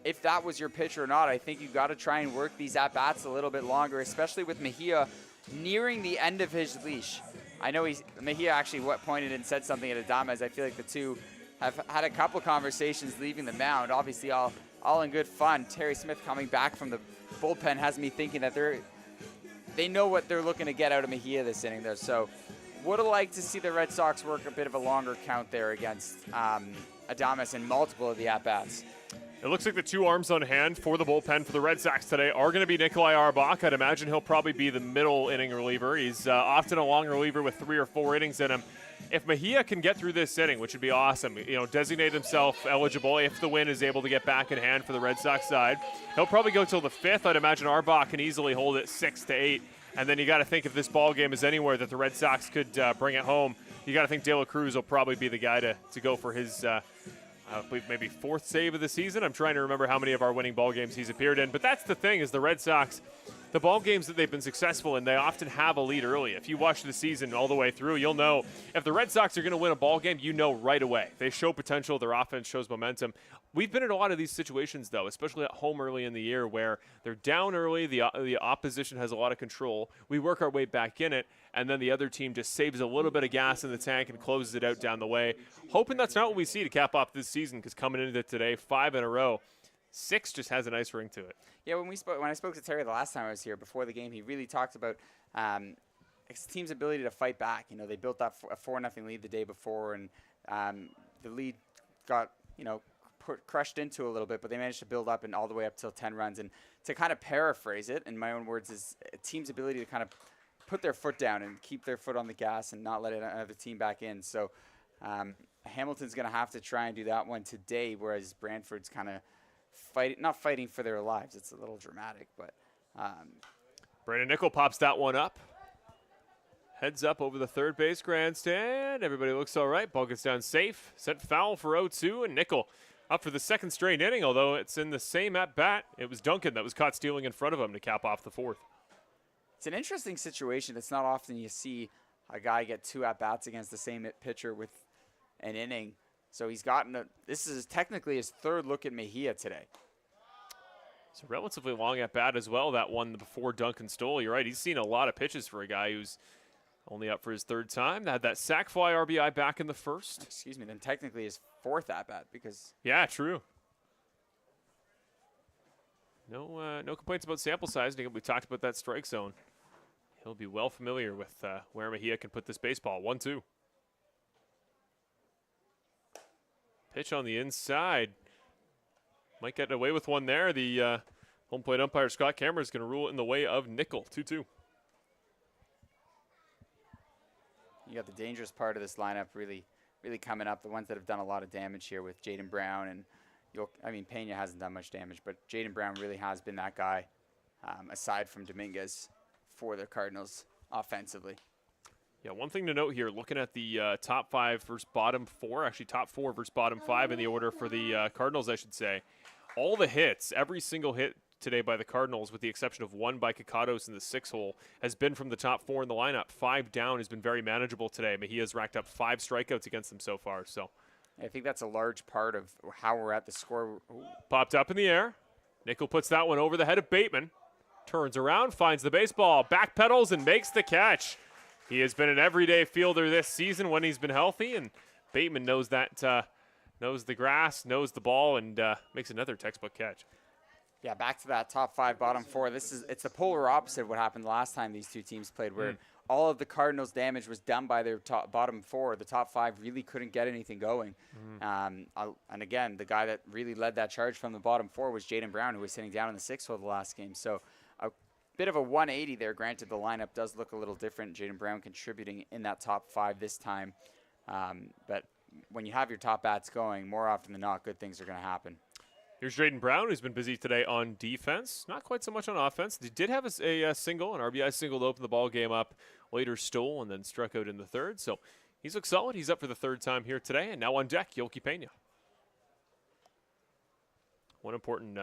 S2: if that was your pitch or not, I think you got to try and work these at-bats a little bit longer, especially with Mejia nearing the end of his leash. I know Mejia actually pointed and said something at Adames. I feel like the two have had a couple conversations leaving the mound, obviously all in good fun. Terry Smith coming back from the bullpen has me thinking that they know what they're looking to get out of Mejia this inning there. So would have liked to see the Red Sox work a bit of a longer count there against Adames in multiple of the at-bats.
S1: It looks like the 2 arms on hand for the bullpen for the Red Sox today are going to be Nikolai Arbach. I'd imagine he'll probably be the middle inning reliever. He's often a long reliever with 3 or 4 innings in him. If Mejia can get through this inning, which would be awesome, designate himself eligible if the win is able to get back in hand for the Red Sox side, he'll probably go till the 5th. I'd imagine Arbach can easily hold it 6 to 8. And then you got to think if this ball game is anywhere that the Red Sox could bring it home, you got to think De La Cruz will probably be the guy to go for his, I believe, maybe 4th save of the season. I'm trying to remember how many of our winning ball games he's appeared in. But that's the thing, is the Red Sox, the ball games that they've been successful in, they often have a lead early. If you watch the season all the way through, you'll know if the Red Sox are going to win a ball game, you know right away. They show potential. Their offense shows momentum. We've been in a lot of these situations, though, especially at home early in the year where they're down early, the opposition has a lot of control. We work our way back in it, and then the other team just saves a little bit of gas in the tank and closes it out down the way. Hoping that's not what we see to cap off this season, because coming into today, 5 in a row, 6 just has a nice ring to it.
S2: Yeah, when I spoke to Terry the last time I was here before the game, he really talked about his team's ability to fight back. You know, they built up a 4-0 lead the day before, and the lead got, crushed into a little bit, but they managed to build up and all the way up till 10 runs. And to kind of paraphrase it, in my own words, is a team's ability to kind of put their foot down and keep their foot on the gas and not let another team back in. So Hamilton's going to have to try and do that one today, whereas Brantford's kind of not fighting for their lives. It's a little dramatic, but
S1: Brandon Nickel pops that one up. Heads up over the third base grandstand. Everybody looks all right. Ball gets down safe. Sent foul for 0-2, and Nickel up for the second straight inning, although it's in the same at-bat. It was Duncan that was caught stealing in front of him to cap off the fourth.
S2: It's an interesting situation. It's not often you see a guy get 2 at-bats against the same pitcher with an inning. So he's gotten this is technically his third look at Mejia today.
S1: It's a relatively long at-bat as well, that one before Duncan stole. You're right, he's seen a lot of pitches for a guy who's only up for his third time. Had that sac fly RBI back in the first.
S2: Excuse me, then technically his 4th at-bat because...
S1: Yeah, true. No complaints about sample size. We talked about that strike zone. He'll be well familiar with where Mejia can put this baseball. 1-2. Pitch on the inside. Might get away with one there. The home plate umpire, Scott Cameron, is going to rule it in the way of Nickel. 2-2.
S2: You got the dangerous part of this lineup really coming up. The ones that have done a lot of damage here with Jaden Brown and Pena hasn't done much damage, but Jaden Brown really has been that guy, aside from Dominguez, for the Cardinals offensively.
S1: Yeah, one thing to note here, looking at the top 5 versus bottom 4, actually top 4 versus bottom 5 in the order for the Cardinals, I should say. All the hits, every single hit today by the Cardinals, with the exception of one by Kakados in the 6 hole, has been from the top 4 in the lineup. 5 down has been very manageable today. Mejia's racked up 5 strikeouts against them so far. So
S2: I think that's a large part of how we're at the score. Ooh.
S1: Popped up in the air. Nickel puts that one over the head of Bateman. Turns around, finds the baseball, backpedals, and makes the catch. He has been an everyday fielder this season when he's been healthy, and Bateman knows that, knows the grass, knows the ball, and makes another textbook catch.
S2: Yeah, back to that top 5, bottom 4. It's the polar opposite of what happened last time these two teams played, where all of the Cardinals' damage was done by their bottom 4. The top 5 really couldn't get anything going. And again, the guy that really led that charge from the bottom 4 was Jaden Brown, who was sitting down in the 6th hole the last game. So a bit of a 180 there. Granted, the lineup does look a little different. Jaden Brown contributing in that top 5 this time. But when you have your top bats going, more often than not, good things are going to happen.
S1: Here's Jaden Brown, who's been busy today on defense. Not quite so much on offense. He did have a single, an RBI single to open the ball game up. Later stole and then struck out in the 3rd. So he's looked solid. He's up for the 3rd time here today. And now on deck, Yoelqui Pena. One important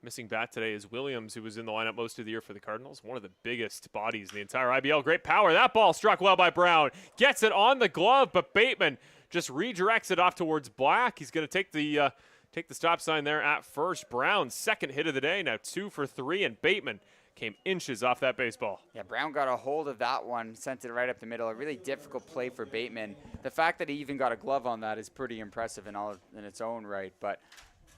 S1: missing bat today is Williams, who was in the lineup most of the year for the Cardinals. One of the biggest bodies in the entire IBL. Great power. That ball struck well by Brown. Gets it on the glove, but Bateman just redirects it off towards Black. He's going to take the stop sign there at first. Brown's 2nd hit of the day, now 2 for 3, and Bateman came inches off that baseball.
S2: Yeah, Brown got a hold of that one, sent it right up the middle. A really difficult play for Bateman. The fact that he even got a glove on that is pretty impressive in its own right, but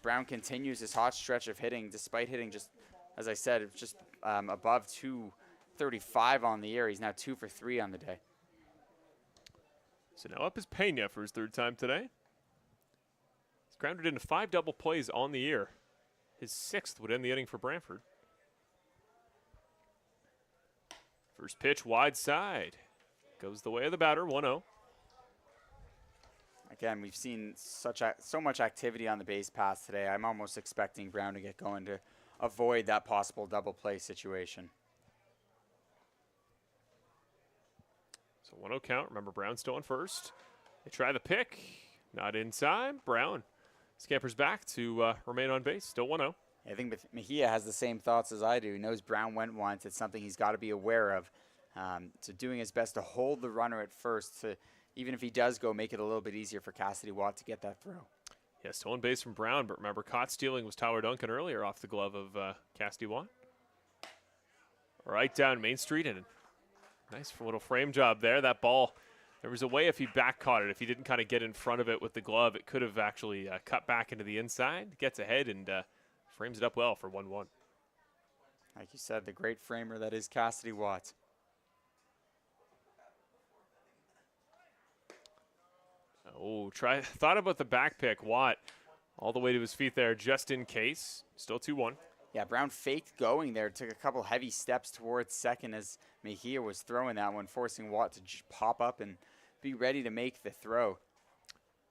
S2: Brown continues his hot stretch of hitting, despite hitting just, as I said, just above 235 on the year. He's now 2 for 3 on the day.
S1: So now up is Pena for his 3rd time today. He's grounded into 5 double plays on the year. His 6th would end the inning for Brantford. First pitch, wide side. Goes the way of the batter, 1-0.
S2: Again, we've seen so much activity on the base paths today. I'm almost expecting Brown to get going to avoid that possible double play situation.
S1: So 1-0 count. Remember, Brown still on first. They try the pick. Not in time. Brown scampers back to remain on base. Still 1-0.
S2: I think Mejia has the same thoughts as I do. He knows Brown went once. It's something he's got to be aware of. So doing his best to hold the runner at first, to even if he does go, make it a little bit easier for Cassidy Watt to get that throw.
S1: Yeah, still on base from Brown, but remember, caught stealing was Tyler Duncan earlier off the glove of Cassidy Watt. Right down Main Street, and a nice little frame job there. That ball, there was a way if he back caught it, if he didn't kind of get in front of it with the glove, it could have actually cut back into the inside. Gets ahead, and frames it up well for 1-1.
S2: Like you said, the great framer that is Cassidy Watts.
S1: Oh, thought about the back pick. Watt all the way to his feet there just in case. Still 2-1.
S2: Yeah, Brown faked going there, took a couple heavy steps towards second as Mejia was throwing that one, forcing Watt to pop up and be ready to make the throw.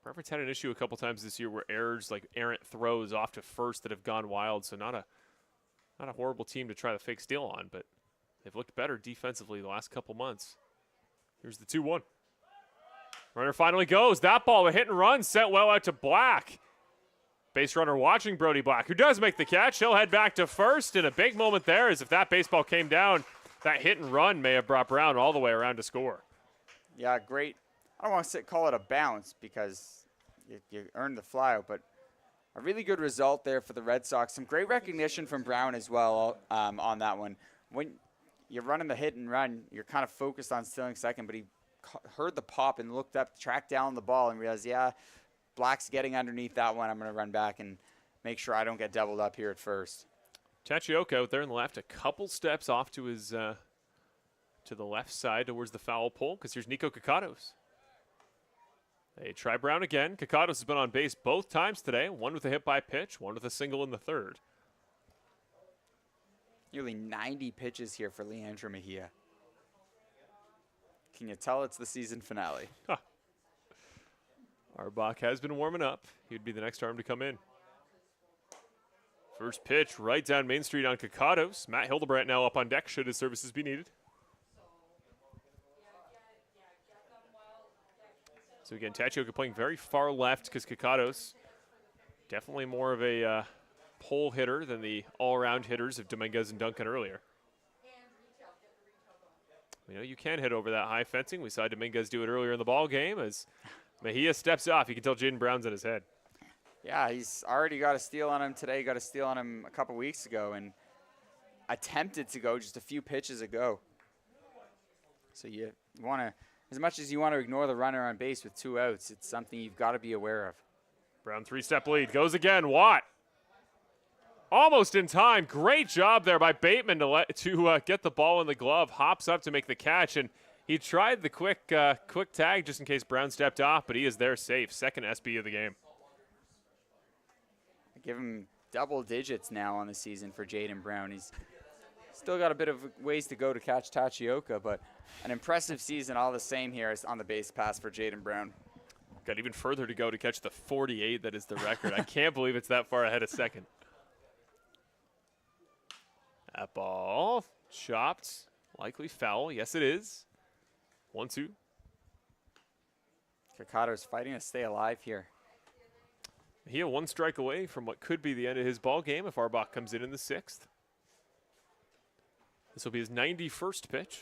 S1: Brantford's had an issue a couple times this year where errors like errant throws off to first that have gone wild, so not a horrible team to try the fake steal on, but they've looked better defensively the last couple months. Here's the 2-1. Runner finally goes. That ball, a hit and run, sent well out to Black. Base runner watching Brody Black, who does make the catch. He'll head back to first, and a big moment there is if that baseball came down, that hit and run may have brought Brown all the way around to score.
S2: Yeah, great. I don't want to call it a bounce because you earned the flyout, but a really good result there for the Red Sox. Some great recognition from Brown as well on that one. When you're running the hit and run, you're kind of focused on stealing second, but he heard the pop and looked up, tracked down the ball, and realized, yeah, Black's getting underneath that one. I'm going to run back and make sure I don't get doubled up here at first.
S1: Tachioka out there in the left, a couple steps off to his to the left side towards the foul pole because here's Nico Kakatos. They try Brown again. Kakatos has been on base both times today, one with a hit by pitch, one with a single in the third.
S2: Nearly 90 pitches here for Leandro Mejia. Can you tell it's the season finale?
S1: Huh. Arbach has been warming up. He'd be the next arm to come in. First pitch right down Main Street on Kakatos. Matt Hildebrandt now up on deck should his services be needed. So again, Tachioka playing very far left because Kakatos definitely more of a pole hitter than the all-around hitters of Dominguez and Duncan earlier. You know, you can hit over that high fencing. We saw Dominguez do it earlier in the ball game as Mejia steps off. You can tell Jaden Brown's in his head.
S2: Yeah, he's already got a steal on him today, got a steal on him a couple weeks ago, and attempted to go just a few pitches ago. So you want to, as much as you want to ignore the runner on base with 2 outs, it's something you've got to be aware of.
S1: Brown 3-step lead. Goes again. Watt. Almost in time. Great job there by Bateman to get the ball in the glove. Hops up to make the catch, and he tried the quick tag just in case Brown stepped off, but he is there safe. Second SB of the game.
S2: Give him double digits now on the season for Jaden Brown. He's still got a bit of ways to go to catch Tachioka, but an impressive season all the same here on the base pass for Jaden Brown.
S1: Got even further to go to catch the 48 that is the record. I can't believe it's that far ahead of second. That ball chopped, likely foul. Yes, it is. 1-2.
S2: Kakato's fighting to stay alive here.
S1: He a 1 strike away from what could be the end of his ball game if Arbach comes in the 6th. This will be his 91st pitch.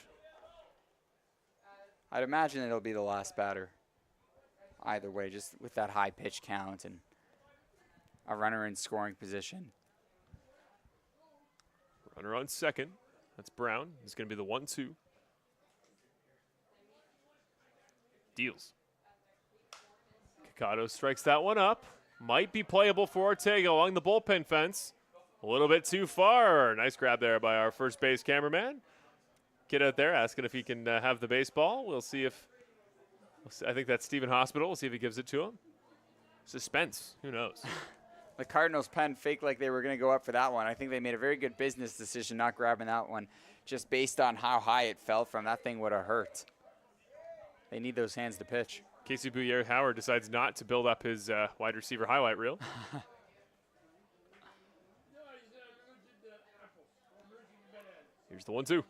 S2: I'd imagine it'll be the last batter. Either way, just with that high pitch count and a runner in scoring position.
S1: Runner on second. That's Brown. It's going to be the 1-2. Deals. Kakato strikes that one up. Might be playable for Ortega along the bullpen fence. A little bit too far. Nice grab there by our first base cameraman. Kid out there asking if he can have the baseball. We'll see if, I think that's Stephen Hospital. We'll see if he gives it to him. Suspense. Who knows?
S2: The Cardinals pen faked like they were going to go up for that one. I think they made a very good business decision not grabbing that one just based on how high it fell from. That thing would have hurt. They need those hands to pitch.
S1: Casey Bouyer-Howard decides not to build up his wide receiver highlight reel. Here's the 1-2.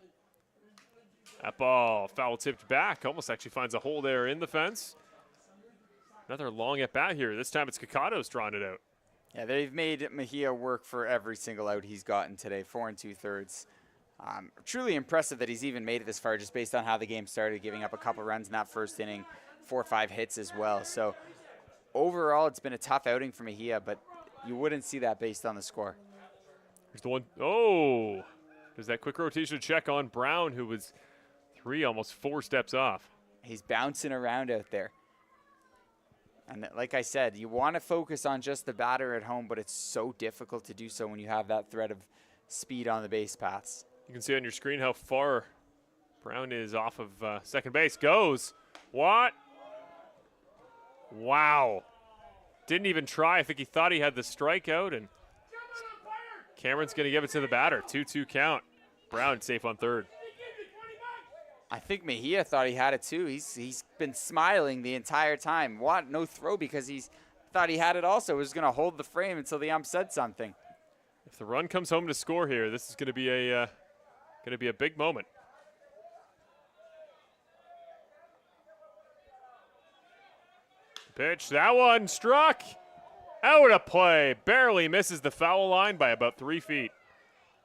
S1: That ball foul tipped back. Almost actually finds a hole there in the fence. Another long at bat here. This time it's Kakatos drawing it out.
S2: Yeah, they've made Mejia work for every single out he's gotten today, 4 2/3. Truly impressive that he's even made it this far just based on how the game started, giving up a couple runs in that first inning, 4 or 5 hits as well. So overall, it's been a tough outing for Mejia, but you wouldn't see that based on the score.
S1: Here's the one. Oh, there's that quick rotation check on Brown, who was 3, almost 4 steps off.
S2: He's bouncing around out there. And like I said, you want to focus on just the batter at home, but it's so difficult to do so when you have that threat of speed on the base paths.
S1: You can see on your screen how far Brown is off of second base. Goes. What? Wow. Didn't even try. I think he thought he had the strikeout, and Cameron's going to give it to the batter. 2-2 count. Brown safe on third.
S2: I think Mejia thought he had it too. He's been smiling the entire time. Watt, no throw because he's thought he had it also. Was going to hold the frame until the ump said something.
S1: If the run comes home to score here, this is going to be a big moment. Pitch, that one struck. Out of play. Barely misses the foul line by about 3 feet.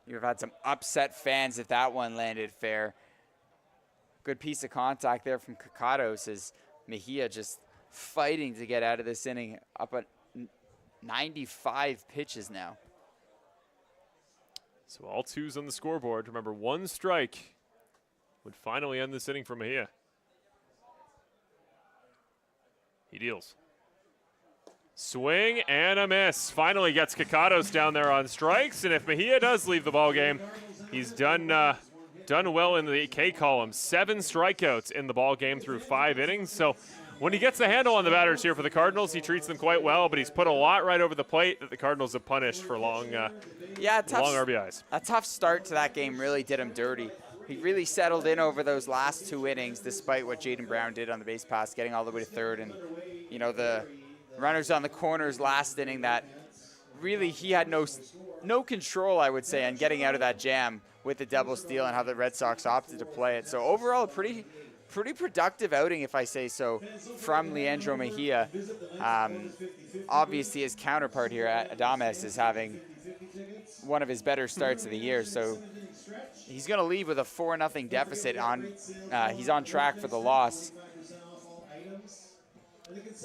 S2: You've had some upset fans if that one landed fair. Good piece of contact there from Kakados as Mejia just fighting to get out of this inning, up at 95 pitches now.
S1: So all twos on the scoreboard. Remember, one strike would finally end this inning for Mejia. He deals. Swing and a miss. Finally gets Kakados down there on strikes, and if Mejia does leave the ball game, he's done well in the K column. 7 strikeouts in the ball game through 5 innings. So when he gets the handle on the batters here for the Cardinals, he treats them quite well, but he's put a lot right over the plate that the Cardinals have punished for long RBIs.
S2: A tough start to that game really did him dirty. He really settled in over those last 2 innings, despite what Jaden Brown did on the base pass, getting all the way to third. And, you know, the runners on the corners last inning that really he had no control, I would say, on getting out of that jam with the double steal and how the Red Sox opted to play it. So overall, pretty productive outing, if I say so, from Leandro Mejia. Obviously, his counterpart here, Adames, is having one of his better starts of the year. So he's going to leave with a 4-0 deficit. He's on track for the loss.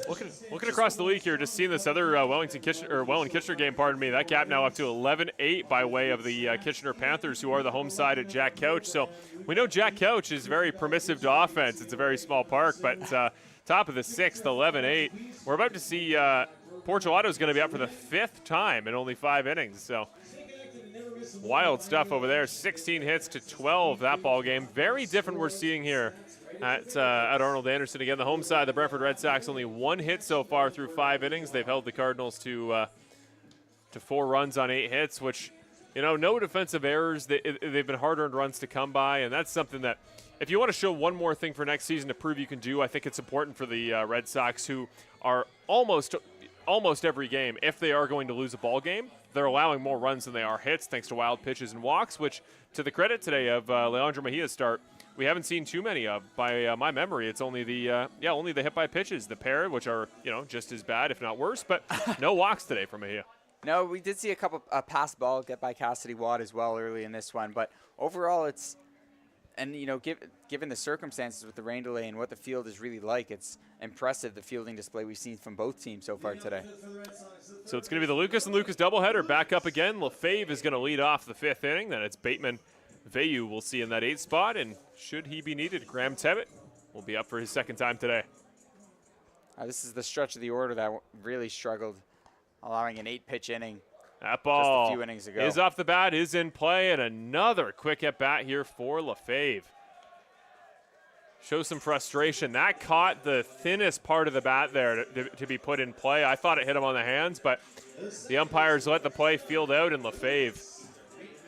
S1: Looking across the league here, just seeing this other Welland-Kitchener game, pardon me, that gap now up to 11-8 by way of the Kitchener Panthers, who are the home side at Jack Couch. So we know Jack Couch is very permissive to offense. It's a very small park, but top of the 6th, 11-8. We're about to see Portolato is going to be up for the 5th time in only 5 innings. So wild stuff over there. 16 hits to 12 that ball game. Very different we're seeing here at Arnold Anderson. Again, the home side, the Brantford Red Sox, only 1 hit so far through 5 innings. They've held the Cardinals to 4 runs on 8 hits, which, you know, no defensive errors. They've been hard-earned runs to come by, and that's something that, if you want to show one more thing for next season to prove you can do, I think it's important for the Red Sox, who are almost every game, if they are going to lose a ball game, they're allowing more runs than they are hits, thanks to wild pitches and walks, which, to the credit today of Leandro Mejia's start, we haven't seen too many of. By my memory, it's only the hit by pitches, the pair, which are, you know, just as bad, if not worse, but no walks today from Mejia.
S2: No, we did see a couple pass ball get by Cassidy Watt as well early in this one, but overall it's, and, you know, given the circumstances with the rain delay and what the field is really like, it's impressive, the fielding display we've seen from both teams so far today.
S1: So it's going to be the Lucas and Lucas doubleheader back up again. Lefebvre is going to lead off the 5th inning. Then it's Bateman. Veyu will see in that 8th spot, and should he be needed, Graham Tebbett will be up for his 2nd time today.
S2: This is the stretch of the order that really struggled, allowing an 8-pitch inning.
S1: That ball
S2: just a few innings ago.
S1: Is off the bat, is in play, and another quick at-bat here for Lefebvre. Shows some frustration. That caught the thinnest part of the bat there to be put in play. I thought it hit him on the hands, but the umpires let the play field out, and Lefebvre,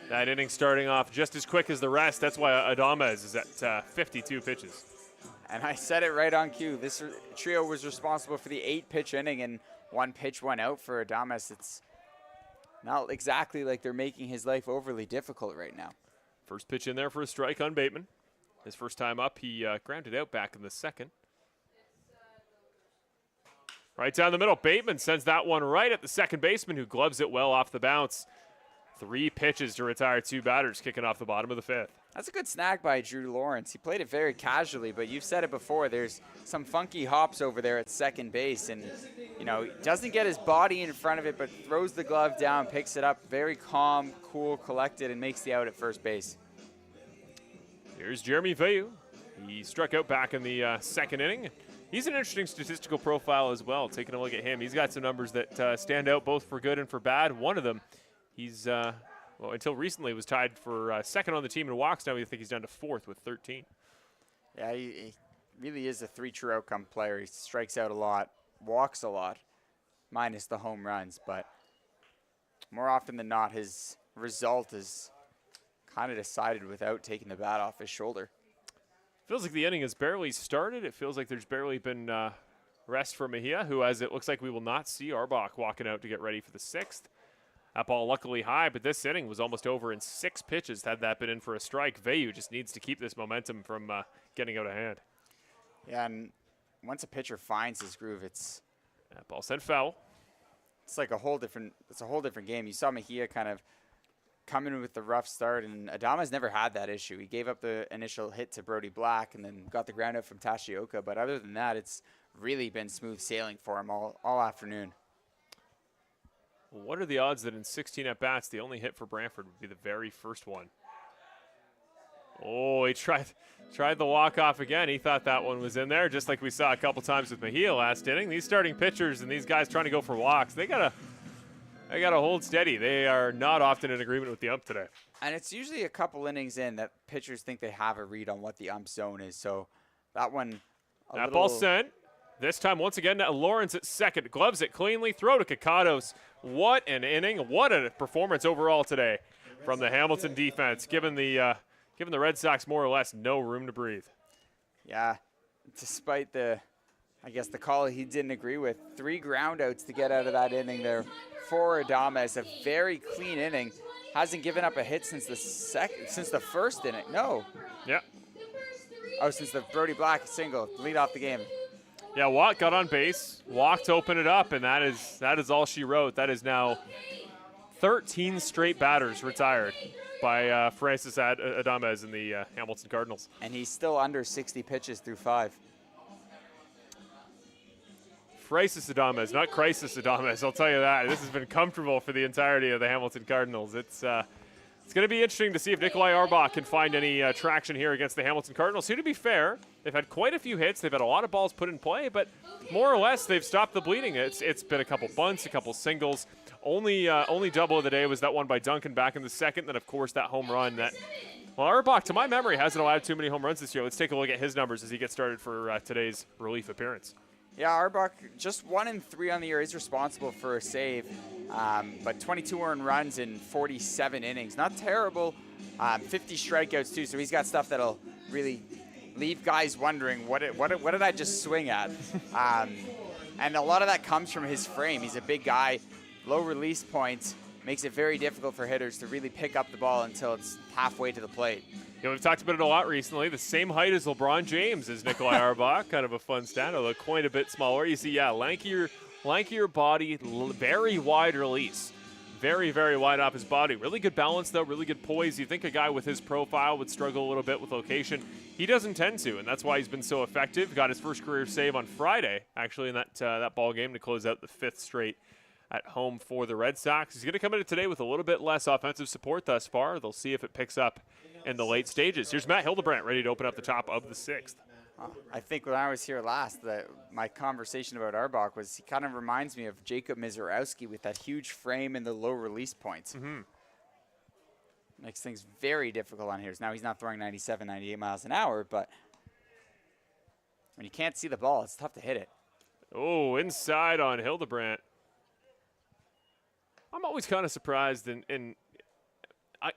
S1: that inning starting off just as quick as the rest. That's why Adames is at 52 pitches.
S2: And I said it right on cue. This trio was responsible for the 8-pitch inning, and 1 pitch went out for Adames. It's not exactly like they're making his life overly difficult right now.
S1: First pitch in there for a strike on Bateman. His first time up, he grounded out back in the 2nd. Right down the middle, Bateman sends that one right at the second baseman, who gloves it well off the bounce. 3 pitches to retire 2 batters, kicking off the bottom of the 5th.
S2: That's a good snag by Drew Lawrence. He played it very casually, but you've said it before. There's some funky hops over there at second base, and, you know, doesn't get his body in front of it, but throws the glove down, picks it up, very calm, cool, collected, and makes the out at first base.
S1: Here's Jeremy Veyu. He struck out back in the 2nd inning. He's an interesting statistical profile as well. Taking a look at him, he's got some numbers that stand out both for good and for bad. One of them, he's well, until recently was tied for second on the team in walks. Now we think he's down to fourth with 13.
S2: Yeah, he really is a 3 true outcome player. He strikes out a lot, walks a lot, minus the home runs, but more often than not, his result is kind of decided without taking the bat off his shoulder.
S1: Feels like the inning has barely started. It feels like there's barely been rest for Mejia, who, as it looks like we will not see Arbach walking out to get ready for the 6th. That ball luckily high, but this inning was almost over in 6 pitches had that been in for a strike. Veyu just needs to keep this momentum from getting out of hand.
S2: Yeah, and once a pitcher finds his groove, it's
S1: That ball sent foul.
S2: it's like a whole different game. You saw Mejia kind of come in with the rough start, and Adama's never had that issue. He gave up the initial hit to Brody Black and then got the ground out from Tashioka, but other than that, it's really been smooth sailing for him all afternoon.
S1: What are the odds that in 16 at-bats, the only hit for Brantford would be the very first one? Oh, he tried the walk-off again. He thought that one was in there, just like we saw a couple times with Mejia last inning. These starting pitchers and these guys trying to go for walks, they gotta hold steady. They are not often in agreement with the ump today.
S2: And it's usually a couple innings in that pitchers think they have a read on what the ump zone is. So that one,
S1: That ball sent. This time, once again, Lawrence at second. Gloves it cleanly. Throw to Kakados. What an inning. What a performance overall today from the Hamilton defense, giving the Red Sox more or less no room to breathe.
S2: Yeah, despite the call he didn't agree with. 3 groundouts to get out of that inning there for Adames. A very clean inning. Hasn't given up a hit since the first inning. No.
S1: Yeah.
S2: Oh, since the Brody Black single lead off the game.
S1: Yeah, Watt got on base, walked to open it up, and that is all she wrote. That is now 13 straight batters retired by Francis Adames in the Hamilton Cardinals.
S2: And he's still under 60 pitches through 5.
S1: Francis Adames, not Crisis Adames, I'll tell you that. This has been comfortable for the entirety of the Hamilton Cardinals. It's going to be interesting to see if Nikolai Arbach can find any traction here against the Hamilton Cardinals, who, to be fair, they've had quite a few hits. They've had a lot of balls put in play, but more or less they've stopped the bleeding. It's been a couple bunts, a couple singles. Only double of the day was that one by Duncan back in the 2nd. Then, of course, that home run that, well, Arbach, to my memory, hasn't allowed too many home runs this year. Let's take a look at his numbers as he gets started for today's relief appearance.
S2: Yeah, Arbach just 1 in 3 on the year. He's responsible for a save, but 22 earned runs in 47 innings. Not terrible. 50 strikeouts too. So he's got stuff that'll really leave guys wondering what did I just swing at? And a lot of that comes from his frame. He's a big guy, low release points, makes it very difficult for hitters to really pick up the ball until it's halfway to the plate.
S1: You know, we've talked about it a lot recently. The same height as LeBron James is Nikolai Arbach. Kind of a fun stat, although quite a bit smaller. You see, yeah, lankier body, very wide release. Very, very wide off his body. Really good balance, though, really good poise. You think a guy with his profile would struggle a little bit with location. He doesn't tend to, and that's why he's been so effective. Got his first career save on Friday, actually, in that ball game to close out the 5th straight at home for the Red Sox. He's going to come in today with a little bit less offensive support thus far. They'll see if it picks up in the late stages. Here's Matt Hildebrandt ready to open up the top of the 6th.
S2: I think when I was here last, my conversation about Arbach was he kind of reminds me of Jacob Mizorowski with that huge frame and the low release points.
S1: Mm-hmm.
S2: Makes things very difficult on hitters. Now he's not throwing 97, 98 miles an hour, but when you can't see the ball, it's tough to hit it.
S1: Oh, inside on Hildebrandt. I'm always kind of surprised, and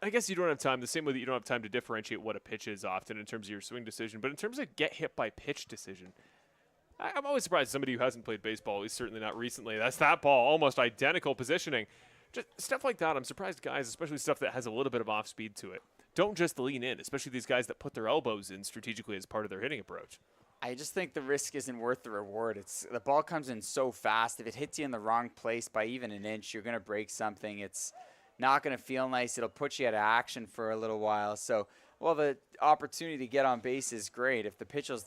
S1: I guess you don't have time, the same way that you don't have time to differentiate what a pitch is often in terms of your swing decision, but in terms of get hit by pitch decision, I'm always surprised somebody who hasn't played baseball, at least certainly not recently, that's that ball, almost identical positioning. Just stuff like that, I'm surprised guys, especially stuff that has a little bit of off speed to it, don't just lean in, especially these guys that put their elbows in strategically as part of their hitting approach.
S2: I just think the risk isn't worth the reward. The ball comes in so fast. If it hits you in the wrong place by even an inch, you're going to break something. It's not going to feel nice. It'll put you out of action for a little while. So, well, the opportunity to get on base is great. If the pitcher's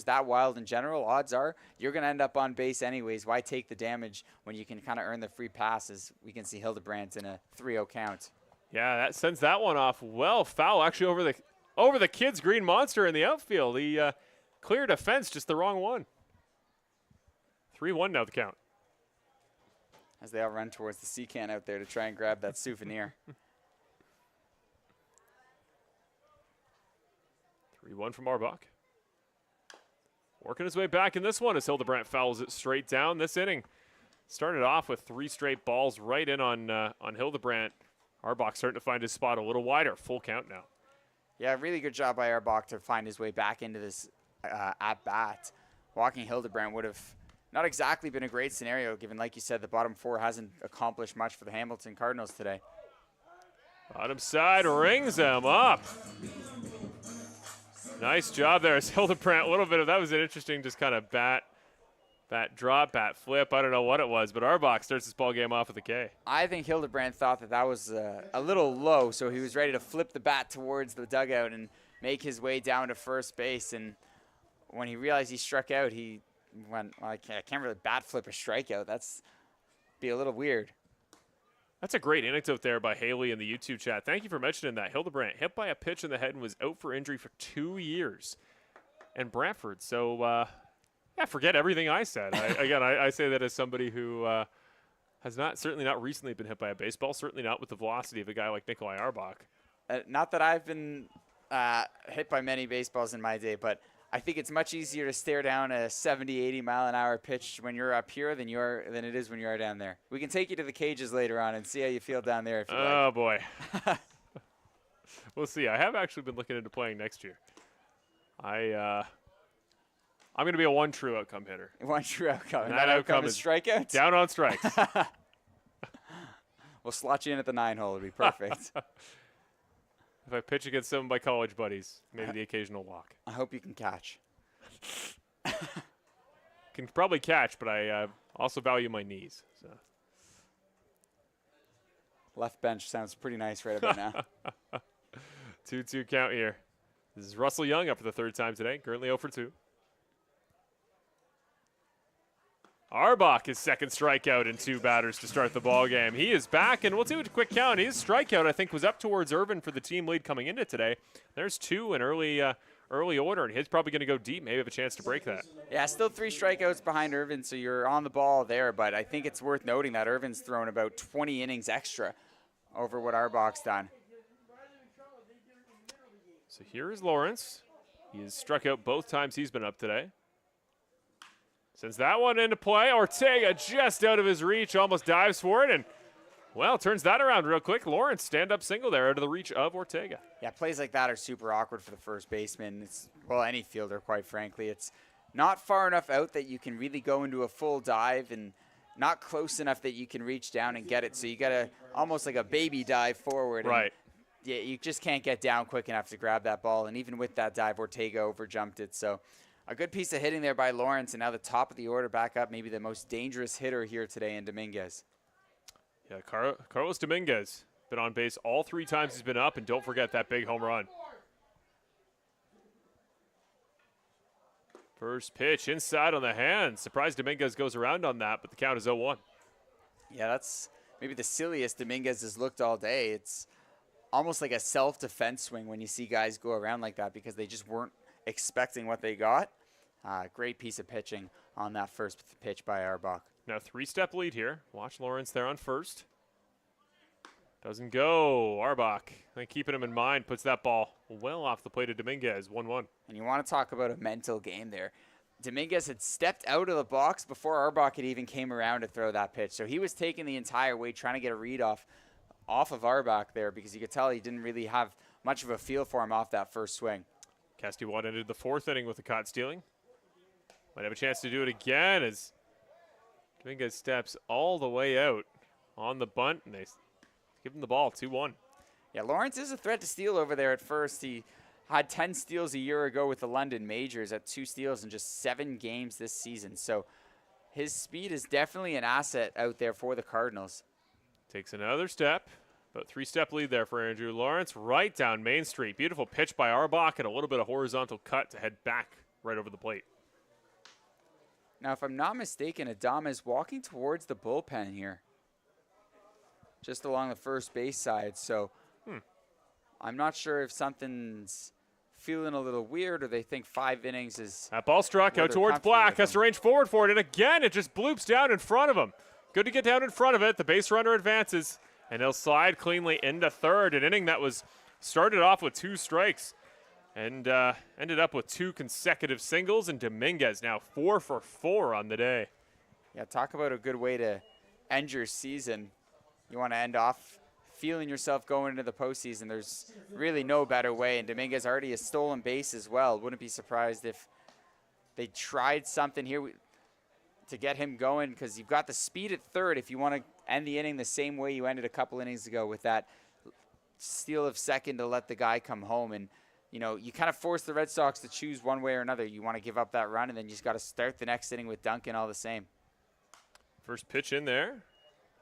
S2: that wild in general, odds are you're going to end up on base anyways. Why take the damage when you can kind of earn the free passes? We can see Hildebrandt in a 3-0 count.
S1: Yeah, that sends that one off. Well, foul actually over the kid's green monster in the outfield. He cleared a fence, just the wrong one. 3-1 now the count.
S2: As they all run towards the sea can out there to try and grab that souvenir.
S1: 3-1 from Arbach. Working his way back in this one as Hildebrandt fouls it straight down this inning. Started off with 3 straight balls right in on Hildebrandt. Arbach starting to find his spot a little wider. Full count now.
S2: Yeah, really good job by Arbach to find his way back into this at-bat. Walking Hildebrandt would have not exactly been a great scenario, given, like you said, the bottom 4 hasn't accomplished much for the Hamilton Cardinals today.
S1: Bottom side rings him up. Nice job there as Hildebrandt. A little bit of that was an interesting just kind of bat drop, bat flip. I don't know what it was, but Arbach starts this ball game off with a K.
S2: I think Hildebrandt thought that was a little low, so he was ready to flip the bat towards the dugout and make his way down to first base. And when he realized he struck out, he went, well, I can't really bat flip a strikeout. That's be a little weird.
S1: That's a great anecdote there by Haley in the YouTube chat. Thank you for mentioning that. Hildebrandt hit by a pitch in the head and was out for injury for 2 years. And Brantford, so forget everything I said. I say that as somebody who has certainly not recently been hit by a baseball, certainly not with the velocity of a guy like Nikolai Arbach.
S2: Not that I've been hit by many baseballs in my day, but I think it's much easier to stare down a 70, 80 mile an hour pitch when you're up here than it is when you're down there. We can take you to the cages later on and see how you feel down there if you like.
S1: Oh, boy. We'll see. I have actually been looking into playing next year. I'm going to be a one true outcome hitter.
S2: One true outcome.
S1: And
S2: that outcome is strikeouts?
S1: Down on strikes.
S2: We'll slot you in at the 9 hole. It'll be perfect.
S1: If I pitch against some of my college buddies, maybe the occasional walk.
S2: I hope you can catch.
S1: Can probably catch, but I also value my knees. So.
S2: Left bench sounds pretty nice right about now.
S1: 2-2 count here. This is Russell Young up for the 3rd time today, currently 0 for 2. Arbach, his 2nd strikeout in 2 batters to start the ball game. He is back, and we'll do a quick count. His strikeout, I think, was up towards Irvin for the team lead coming into today. There's 2 in early order, and he's probably going to go deep, maybe have a chance to break that.
S2: Yeah, still 3 strikeouts behind Irvin, so you're on the ball there, but I think it's worth noting that Irvin's thrown about 20 innings extra over what Arbach's done.
S1: So here is Lawrence. He has struck out both times he's been up today. Sends that one into play. Ortega just out of his reach, almost dives for it, and, well, turns that around real quick. Lawrence, stand-up single there out of the reach of Ortega.
S2: Yeah, plays like that are super awkward for the first baseman. Well, any fielder, quite frankly. It's not far enough out that you can really go into a full dive and not close enough that you can reach down and get it. So you got to almost like a baby dive forward.
S1: Right.
S2: Yeah, you just can't get down quick enough to grab that ball. And even with that dive, Ortega overjumped it. So a good piece of hitting there by Lawrence, and now the top of the order back up, maybe the most dangerous hitter here today in Dominguez.
S1: Yeah, Carlos Dominguez been on base all 3 times he's been up, and don't forget that big home run. First pitch inside on the hand. Surprised Dominguez goes around on that, but the count is 0-1.
S2: Yeah, that's maybe the silliest Dominguez has looked all day. It's almost like a self-defense swing when you see guys go around like that because they just weren't expecting what they got. Great piece of pitching on that first pitch by Arbach.
S1: Now 3-step lead here. Watch Lawrence there on first. Doesn't go. Arbach, keeping him in mind, puts that ball well off the plate of Dominguez. 1-1.
S2: And you want to talk about a mental game there. Dominguez had stepped out of the box before Arbach had even came around to throw that pitch. So he was taking the entire way, trying to get a read off of Arbach there because you could tell he didn't really have much of a feel for him off that first swing.
S1: Castiwan ended the 4th inning with a caught stealing. Might have a chance to do it again as Dominguez steps all the way out on the bunt, and they give him the ball, 2-1.
S2: Yeah, Lawrence is a threat to steal over there at first. He had 10 steals a year ago with the London Majors at 2 steals in just 7 games this season. So his speed is definitely an asset out there for the Cardinals.
S1: Takes another step. About 3-step lead there for Andrew Lawrence, right down Main Street. Beautiful pitch by Arbach and a little bit of horizontal cut to head back right over the plate.
S2: Now, if I'm not mistaken, Adama is walking towards the bullpen here, just along the first base side. So I'm not sure if something's feeling a little weird, or they think 5 innings is.
S1: That ball struck
S2: where
S1: out
S2: they're
S1: towards
S2: comfortable
S1: Black.
S2: with
S1: Has to
S2: them.
S1: range forward for it. And again, it just bloops down in front of him. Good to get down in front of it. The base runner advances, and he'll slide cleanly into third. An inning that was started off with 2 strikes and ended up with 2 consecutive singles. And Dominguez now 4 for 4 on the day.
S2: Yeah, talk about a good way to end your season. You want to end off feeling yourself going into the postseason. There's really no better way. And Dominguez already a stolen base as well. Wouldn't be surprised if they tried something here to get him going, because you've got the speed at third if you want to end the inning the same way you ended a couple innings ago with that steal of second to let the guy come home. And, you know, you kind of force the Red Sox to choose one way or another. You want to give up that run, and then you just got to start the next inning with Duncan all the same.
S1: First pitch in there.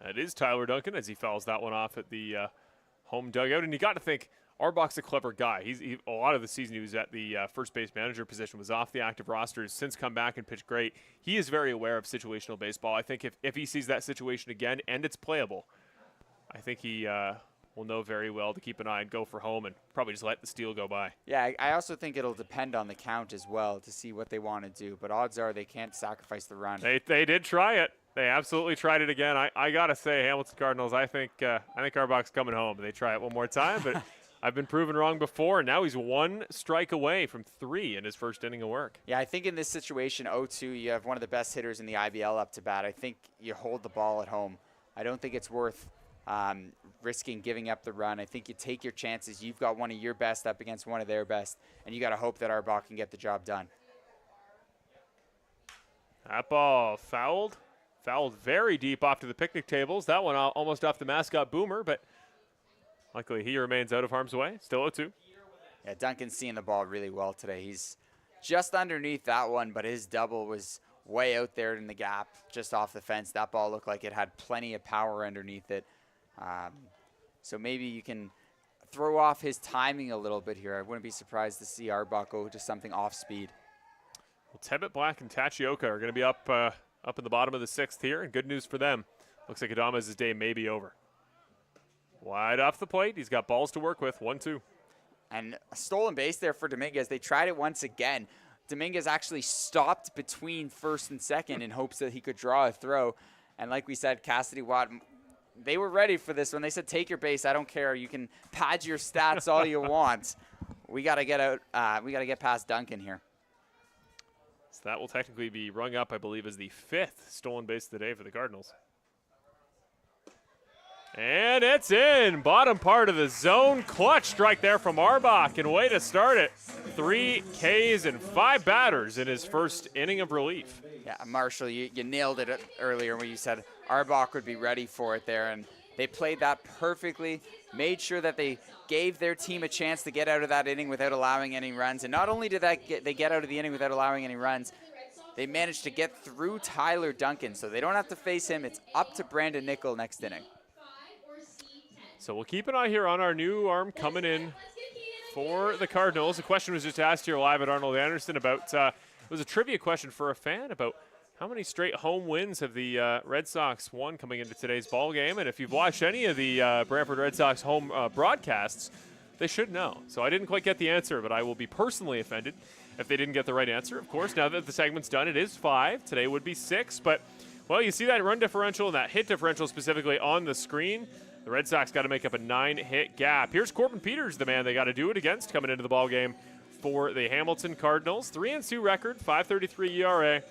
S1: That is Tyler Duncan as he fouls that one off at the home dugout. And you got to think, Arbach's a clever guy. A lot of the season he was at the first base manager position, was off the active roster, has since come back and pitched great. He is very aware of situational baseball. I think if he sees that situation again and it's playable, I think he will know very well to keep an eye and go for home and probably just let the steal go by.
S2: Yeah, I also think it'll depend on the count as well to see what they want to do. But odds are they can't sacrifice the run.
S1: They did try it. They absolutely tried it again. I gotta say, Hamilton Cardinals, I think Arbach's coming home. They try it one more time, but I've been proven wrong before. And now he's 1 strike away from 3 in his first inning of work.
S2: Yeah, I think in this situation, 0-2, you have one of the best hitters in the IBL up to bat. I think you hold the ball at home. I don't think it's worth risking giving up the run. I think you take your chances. You've got one of your best up against one of their best, and you got to hope that Arbach can get the job done.
S1: That ball fouled very deep off to the picnic tables. That one almost off the mascot Boomer, but luckily he remains out of harm's way. Still 0-2.
S2: Yeah, Duncan's seeing the ball really well today. He's just underneath that one, but his double was way out there in the gap, just off the fence. That ball looked like it had plenty of power underneath it. So maybe you can throw off his timing a little bit here. I wouldn't be surprised to see Arbach go to something off speed.
S1: Well, Tebbett, Black, and Tachioka are going to be up in the bottom of the 6th here, and good news for them. Looks like Adamez's day may be over. Wide off the plate. He's got balls to work with. 1-2.
S2: And a stolen base there for Dominguez. They tried it once again. Dominguez actually stopped between first and second in hopes that he could draw a throw. And like we said, Cassidy Watt, they were ready for this. When they said, take your base, I don't care. You can pad your stats all you want. We got to get out. We got to get past Duncan here.
S1: So that will technically be rung up, I believe, as the 5th stolen base of the day for the Cardinals. And it's in. Bottom part of the zone. Clutch strike there from Arbach, and way to start it. 3 Ks and 5 batters in his first inning of relief.
S2: Yeah, Marshall, you nailed it earlier when you said Arbach would be ready for it there, and they played that perfectly, made sure that they gave their team a chance to get out of that inning without allowing any runs. And not only did they get out of the inning without allowing any runs, they managed to get through Tyler Duncan, so they don't have to face him. It's up to Brandon Nickel next inning.
S1: So we'll keep an eye here on our new arm coming in for the Cardinals. The question was just asked here live at Arnold Anderson about, it was a trivia question for a fan about how many straight home wins have the Red Sox won coming into today's ball game. And if you've watched any of the Brantford Red Sox home broadcasts, they should know. So I didn't quite get the answer, but I will be personally offended if they didn't get the right answer. Of course, now that the segment's done, it is 5. Today would be 6. But, well, you see that run differential and that hit differential specifically on the screen. The Red Sox got to make up a 9-hit gap. Here's Corbin Peters, the man they got to do it against coming into the ball game for the Hamilton Cardinals. 3-2 record, 5.33 ERA,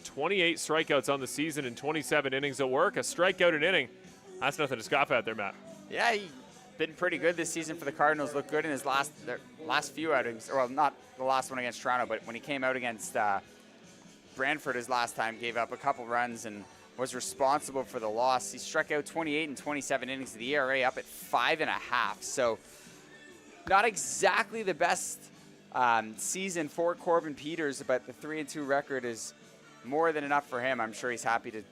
S1: 28 strikeouts on the season and 27 innings of work. A strikeout an inning, that's nothing to scoff at there, Matt.
S2: Yeah, he's been pretty good this season for the Cardinals. Looked good in his last few outings. Well, not the last one against Toronto, but when he came out against Brantford his last time, gave up a couple runs and was responsible for the loss. He struck out 28 and 27 innings of the ERA, up at 5.5. So not exactly the best season for Corbin Peters, but the 3-2 record is more than enough for him. I'm sure he's happy to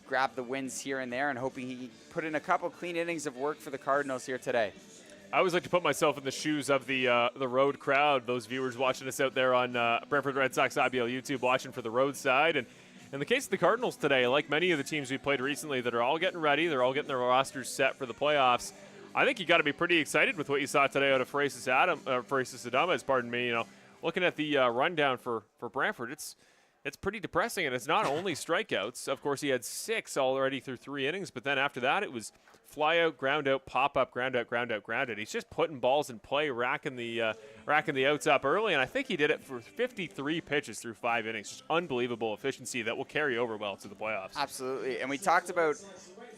S2: grab the wins here and there and hoping he put in a couple clean innings of work for the Cardinals here today.
S1: I always like to put myself in the shoes of the road crowd, those viewers watching us out there on Brantford Red Sox IBL YouTube, watching for the road side. And in the case of the Cardinals today, like many of the teams we played recently that are all getting ready, they're all getting their rosters set for the playoffs. I think you got to be pretty excited with what you saw today out of Francis Adamez, pardon me. You know, looking at the rundown for Brantford, it's pretty depressing, and it's not only strikeouts. Of course, he had 6 already through 3 innings, but then after that, it was fly out, ground out, pop up, ground out, ground out, ground out. He's just putting balls in play, racking the outs up early, and I think he did it for 53 pitches through 5 innings. Just unbelievable efficiency that will carry over well to the playoffs.
S2: Absolutely, and we talked about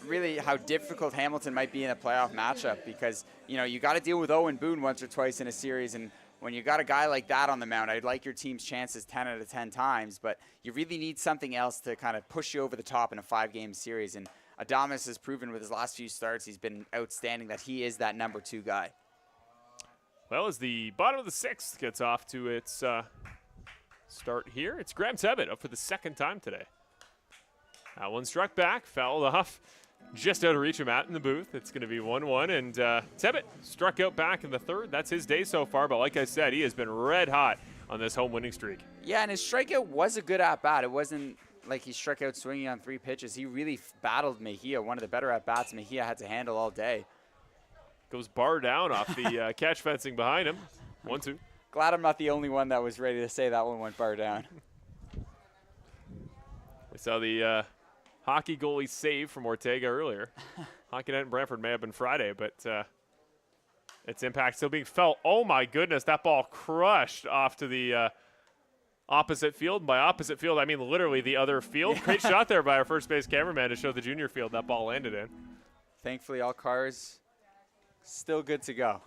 S2: really how difficult Hamilton might be in a playoff matchup because, you got to deal with Owen Boone once or twice in a series, and when you got a guy like that on the mound, I'd like your team's chances 10 out of 10 times, but you really need something else to kind of push you over the top in a 5-game series. And Adames has proven with his last few starts, he's been outstanding, that he is that number 2 guy.
S1: Well, as the bottom of the 6th gets off to its start here, it's Graham Tebbett up for the 2nd time today. That one struck back, fouled off. Just out of reach of Matt in the booth. It's going to be 1-1, and Tebbett struck out back in the 3rd. That's his day so far, but like I said, he has been red hot on this home winning streak.
S2: Yeah, and his strikeout was a good at-bat. It wasn't like he struck out swinging on 3 pitches. He really battled Mejia, one of the better at-bats Mejia had to handle all day.
S1: Goes bar down off the catch fencing behind him. 1-2.
S2: Glad I'm not the only one that was ready to say that one went bar down.
S1: We saw the hockey goalie save from Ortega earlier. Hockey night in Brantford may have been Friday, but its impact still being felt. Oh my goodness, that ball crushed off to the opposite field. By opposite field, I mean literally the other field. Great shot there by our first base cameraman to show the junior field that ball landed in.
S2: Thankfully, all cars still good to go.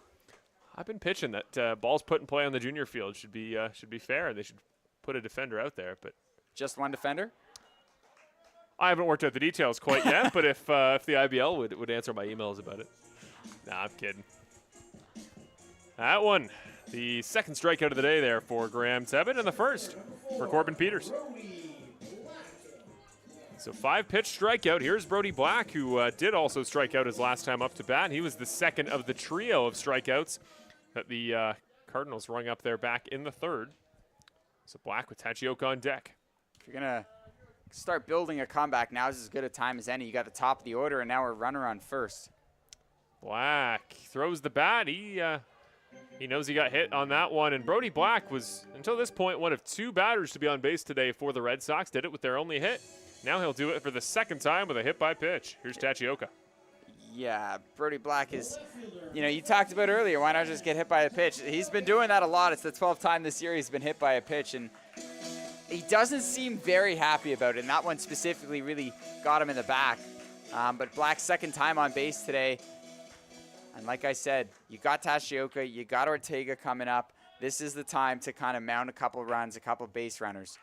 S1: I've been pitching that balls put in play on the junior field should be fair. They should put a defender out there, but
S2: just one defender.
S1: I haven't worked out the details quite yet, but if the IBL would answer my emails about it. Nah, I'm kidding. That one, the 2nd strikeout of the day there for Graham Tebbett, and the 1st for Corbin Peters. So 5-pitch strikeout. Here's Brody Black, who did also strike out his last time up to bat. He was the 2nd of the trio of strikeouts that the Cardinals rung up there back in the 3rd. So Black with Tachioka on deck.
S2: If you're going to start building a comeback, now is as good a time as any. You got the top of the order, and now we're runner on first.
S1: Black throws the bat. He knows he got hit on that one, and Brody Black was, until this point, one of 2 batters to be on base today for the Red Sox. Did it with their only hit. Now he'll do it for the 2nd time with a hit by pitch. Here's Tachioka.
S2: Yeah, Brody Black is, you talked about earlier, why not just get hit by a pitch? He's been doing that a lot. It's the 12th time this year he's been hit by a pitch, and he doesn't seem very happy about it, and that one specifically really got him in the back. But Black's 2nd time on base today. And like I said, you got Tachioka, you got Ortega coming up. This is the time to kind of mount a couple runs, a couple base runners.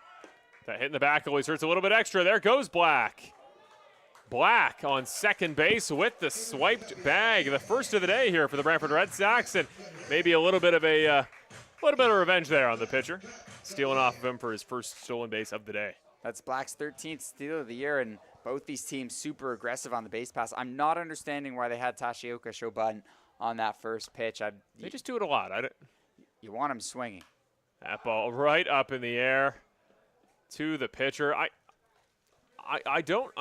S1: That hit in the back always hurts a little bit extra. There goes Black. Black on 2nd base with the swiped bag. The 1st of the day here for the Brantford Red Sox, and maybe a little bit of revenge there on the pitcher, stealing off of him for his 1st stolen base of the day.
S2: That's Black's 13th steal of the year, and both these teams super aggressive on the base pass. I'm not understanding why they had Tachioka show bunt on that 1st pitch.
S1: They just do it a lot.
S2: You want him swinging.
S1: That ball right up in the air to the pitcher. I don't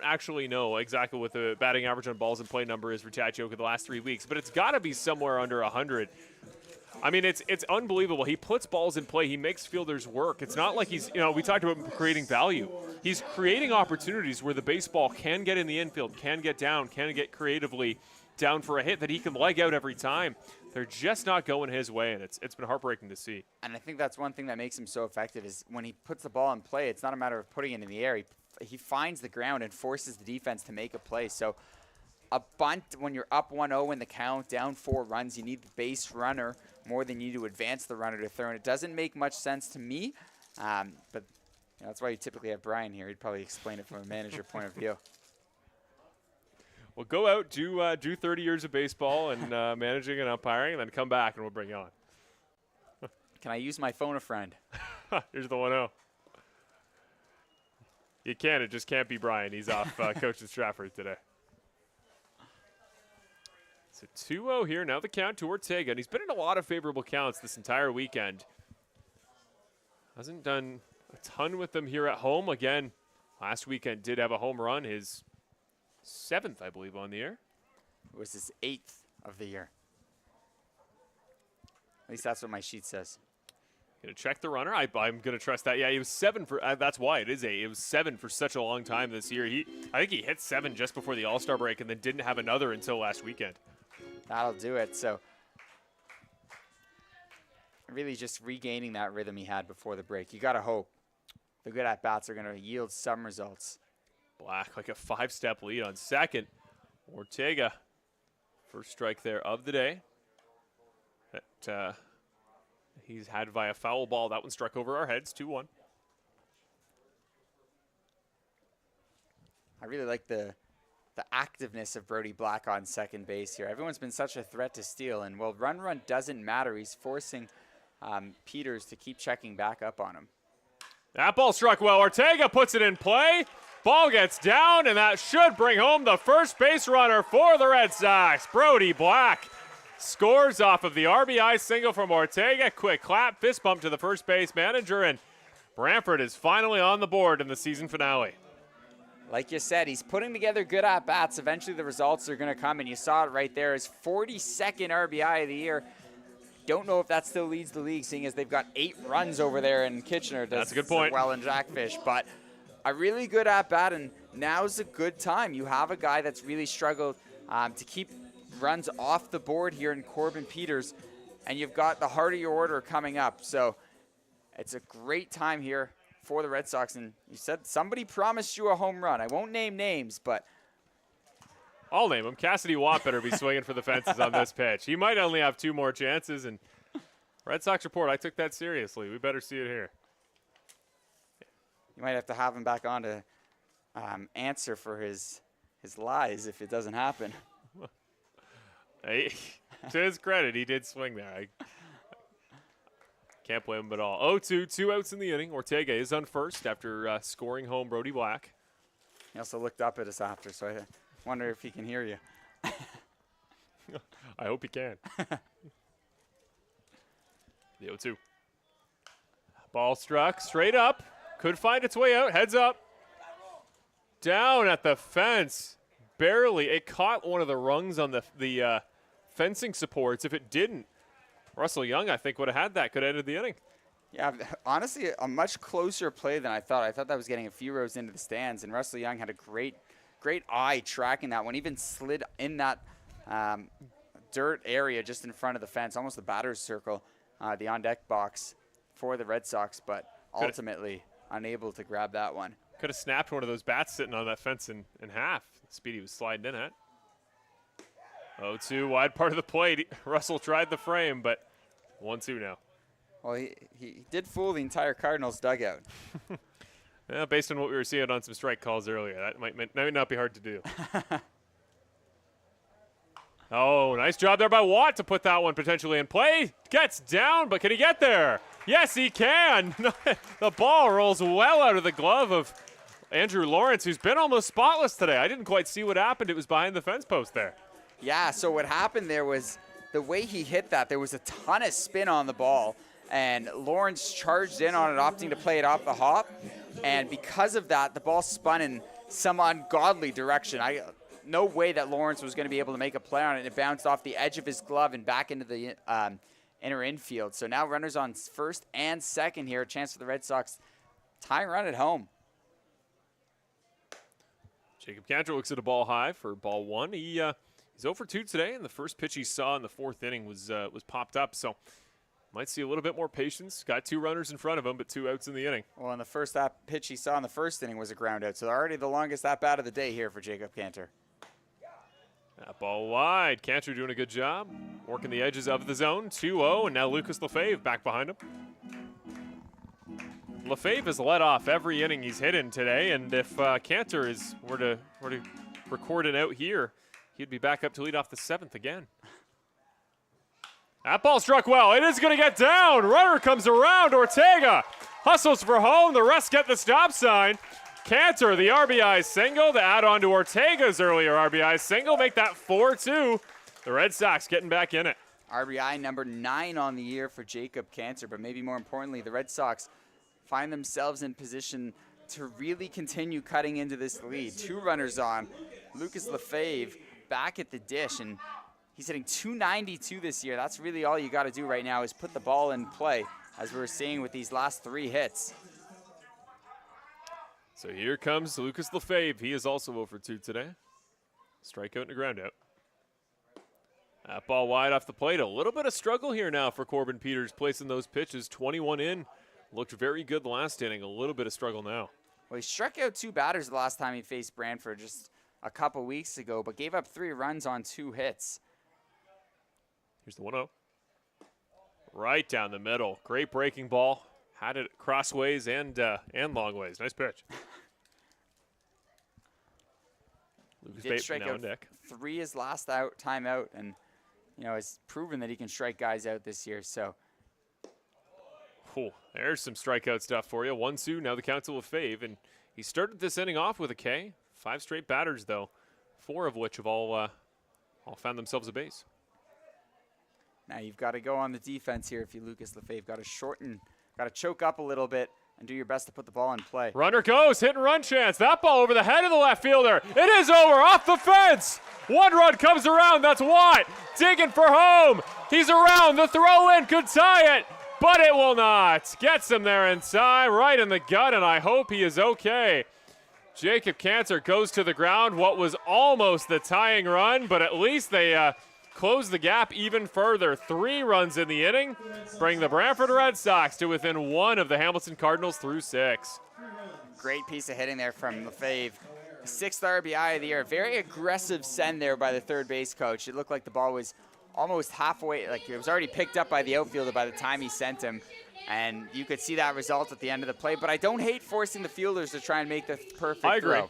S1: actually know exactly what the batting average on balls in play number is for Tachioka the last 3 weeks, but it's got to be somewhere under 100. I mean, it's unbelievable. He puts balls in play. He makes fielders work. It's not like he's, we talked about creating value. He's creating opportunities where the baseball can get in the infield, can get down, can get creatively down for a hit that he can leg out every time. They're just not going his way, and it's been heartbreaking to see.
S2: And I think that's one thing that makes him so effective is when he puts the ball in play, it's not a matter of putting it in the air. He finds the ground and forces the defense to make a play. So a bunt when you're up 1-0 in the count, down 4 runs, you need the base runner more than you do to advance the runner to third. It doesn't make much sense to me, but that's why you typically have Brian here. He'd probably explain it from a manager point of view.
S1: Well, go out, do 30 years of baseball and managing and umpiring, and then come back and we'll bring you on.
S2: Can I use my phone a friend?
S1: Here's the 1-0. You can. It just can't be Brian. He's off coach at Stratford today. So 2-0 here. Now the count to Ortega. And he's been in a lot of favorable counts this entire weekend. Hasn't done a ton with them here at home. Again, last weekend did have a home run. His 7th, I believe, on the year.
S2: It was his 8th of the year. At least that's what my sheet says.
S1: Gonna check the runner. I'm gonna trust that. Yeah, he was 7 for. That's why it is a. It was 7 for such a long time this year. I think he hit 7 just before the All-Star break, and then didn't have another until last weekend.
S2: That'll do it. So really just regaining that rhythm he had before the break. You gotta hope the good at-bats are gonna yield some results.
S1: Black like a 5-step lead on second. Ortega, first strike there of the day. That he's had via foul ball. That one struck over our heads, 2-1.
S2: I really like the activeness of Brody Black on second base here. Everyone's been such a threat to steal, and well, run doesn't matter. He's forcing Peters to keep checking back up on him.
S1: That ball struck well. Ortega puts it in play. Ball gets down, and that should bring home the first base runner for the Red Sox. Brody Black scores off of the RBI single from Ortega. Quick clap, fist bump to the first base manager, and Brantford is finally on the board in the season finale.
S2: Like you said, he's putting together good at-bats. Eventually the results are going to come, and you saw it right there. His 42nd RBI of the year. Don't know if that still leads the league, seeing as they've got 8 runs over there in Kitchener.
S1: That's a good point.
S2: Well in Jackfish, but a really good at-bat, and now's a good time. You have a guy that's really struggled to keep runs off the board here in Corbin Peters, and you've got the heart of your order coming up. So it's a great time here for the Red Sox, and you said somebody promised you a home run. I won't name names, but
S1: I'll name him. Cassidy Watt better be swinging for the fences on this pitch. He might only have 2 more chances, and Red Sox Report, I took that seriously. We better see it here.
S2: You might have to have him back on to answer for his lies if it doesn't happen.
S1: Hey, to his credit, he did swing there. I can't blame him at all. 0-2, 2 outs in the inning. Ortega is on first after scoring home Brody Black.
S2: He also looked up at us after, so I wonder if he can hear you.
S1: I hope he can. The 0-2. Ball struck straight up. Could find its way out. Heads up. Down at the fence. Barely. It caught one of the rungs on the fencing supports. If it didn't, Russell Young, I think, would have had that. Could have ended the inning.
S2: Yeah, honestly, a much closer play than I thought. I thought that was getting a few rows into the stands, and Russell Young had a great eye tracking that one. Even slid in that dirt area just in front of the fence, almost the batter's circle, the on-deck box for the Red Sox, but ultimately unable to grab that one.
S1: Could have snapped one of those bats sitting on that fence in half. Speedy was sliding in at. 0-2, wide part of the plate. Russell tried the frame, but 1-2 now.
S2: Well, he did fool the entire Cardinals dugout.
S1: Yeah, based on what we were seeing on some strike calls earlier, that might not be hard to do. Oh, nice job there by Watt to put that one potentially in play. Gets down, but can he get there? Yes, he can. The ball rolls well out of the glove of Andrew Lawrence, who's been almost spotless today. I didn't quite see what happened. It was behind the fence post there.
S2: Yeah, so what happened there was the way he hit that, there was a ton of spin on the ball, and Lawrence charged in on it, opting to play it off the hop. And because of that, the ball spun in some ungodly direction. No way that Lawrence was going to be able to make a play on it. It bounced off the edge of his glove and back into the inner infield. So now runners on first and second here. A chance for the Red Sox tying run at home.
S1: Jacob Cantor looks at a ball high for ball 1. He's 0 for 2 today, and the first pitch he saw in the 4th inning was popped up. So might see a little bit more patience. Got 2 runners in front of him, but 2 outs in the inning.
S2: Well, and the first pitch he saw in the 1st inning was a ground out. So already the longest at-bat of the day here for Jacob Cantor.
S1: That ball wide. Cantor doing a good job. Working the edges of the zone. 2-0, and now Lucas Lefebvre back behind him. Lefebvre has led off every inning he's hit in today, and if Cantor were to record an out here, he'd be back up to lead off the 7th again. That ball struck well. It is going to get down. Runner comes around. Ortega hustles for home. The rest get the stop sign. Cantor, the RBI single to add on to Ortega's earlier RBI single. Make that 4-2. The Red Sox getting back in it.
S2: RBI number 9 on the year for Jacob Cantor, but maybe more importantly, the Red Sox find themselves in position to really continue cutting into this lead. 2 runners on. Lucas Lefebvre back at the dish, and he's hitting .292 this year. That's really all you got to do right now is put the ball in play. as we were seeing with these last 3 hits.
S1: So here comes Lucas Lefebvre. He is also 0 for 2 today. Strikeout and a ground out. That ball wide off the plate. A little bit of struggle here now for Corbin Peters placing those pitches. 21 in. Looked very good last inning. A little bit of struggle now.
S2: Well, he struck out 2 batters the last time he faced Brantford just a couple weeks ago, but gave up 3 runs on 2 hits.
S1: Here's the 1-0. Right down the middle. Great breaking ball. Had it crossways and long ways. Nice pitch. Lucas
S2: Did strike
S1: Bateman now
S2: out
S1: on deck.
S2: 3 his last time out, and has proven that he can strike guys out this year. So
S1: There's some strikeout stuff for you. 1-2, now the count to Lefebvre, and he started this inning off with a K. 5 straight batters, though, 4 of which have all found themselves a base.
S2: now you've got to go on the defense here if you Lucas Lefebvre. Got to shorten, got to choke up a little bit and do your best to put the ball in play.
S1: Runner goes, hit and run chance. That ball over the head of the left fielder. It is over, off the fence. 1 run comes around, that's Watt. Digging for home. He's around, the throw in could tie it, but it will not. Gets him there inside, right in the gut, and I hope he is okay. Jacob Cantor goes to the ground. What was almost the tying run, but at least they close the gap even further. 3 runs in the inning, bring the Brantford Red Sox to within 1 of the Hamilton Cardinals through 6.
S2: Great piece of hitting there from Lefebvre. 6th RBI of the year. Very aggressive send there by the third base coach. It looked like the ball was almost halfway, like it was already picked up by the outfielder by the time he sent him. And you could see that result at the end of the play. But I don't hate forcing the fielders to try and make the perfect throw.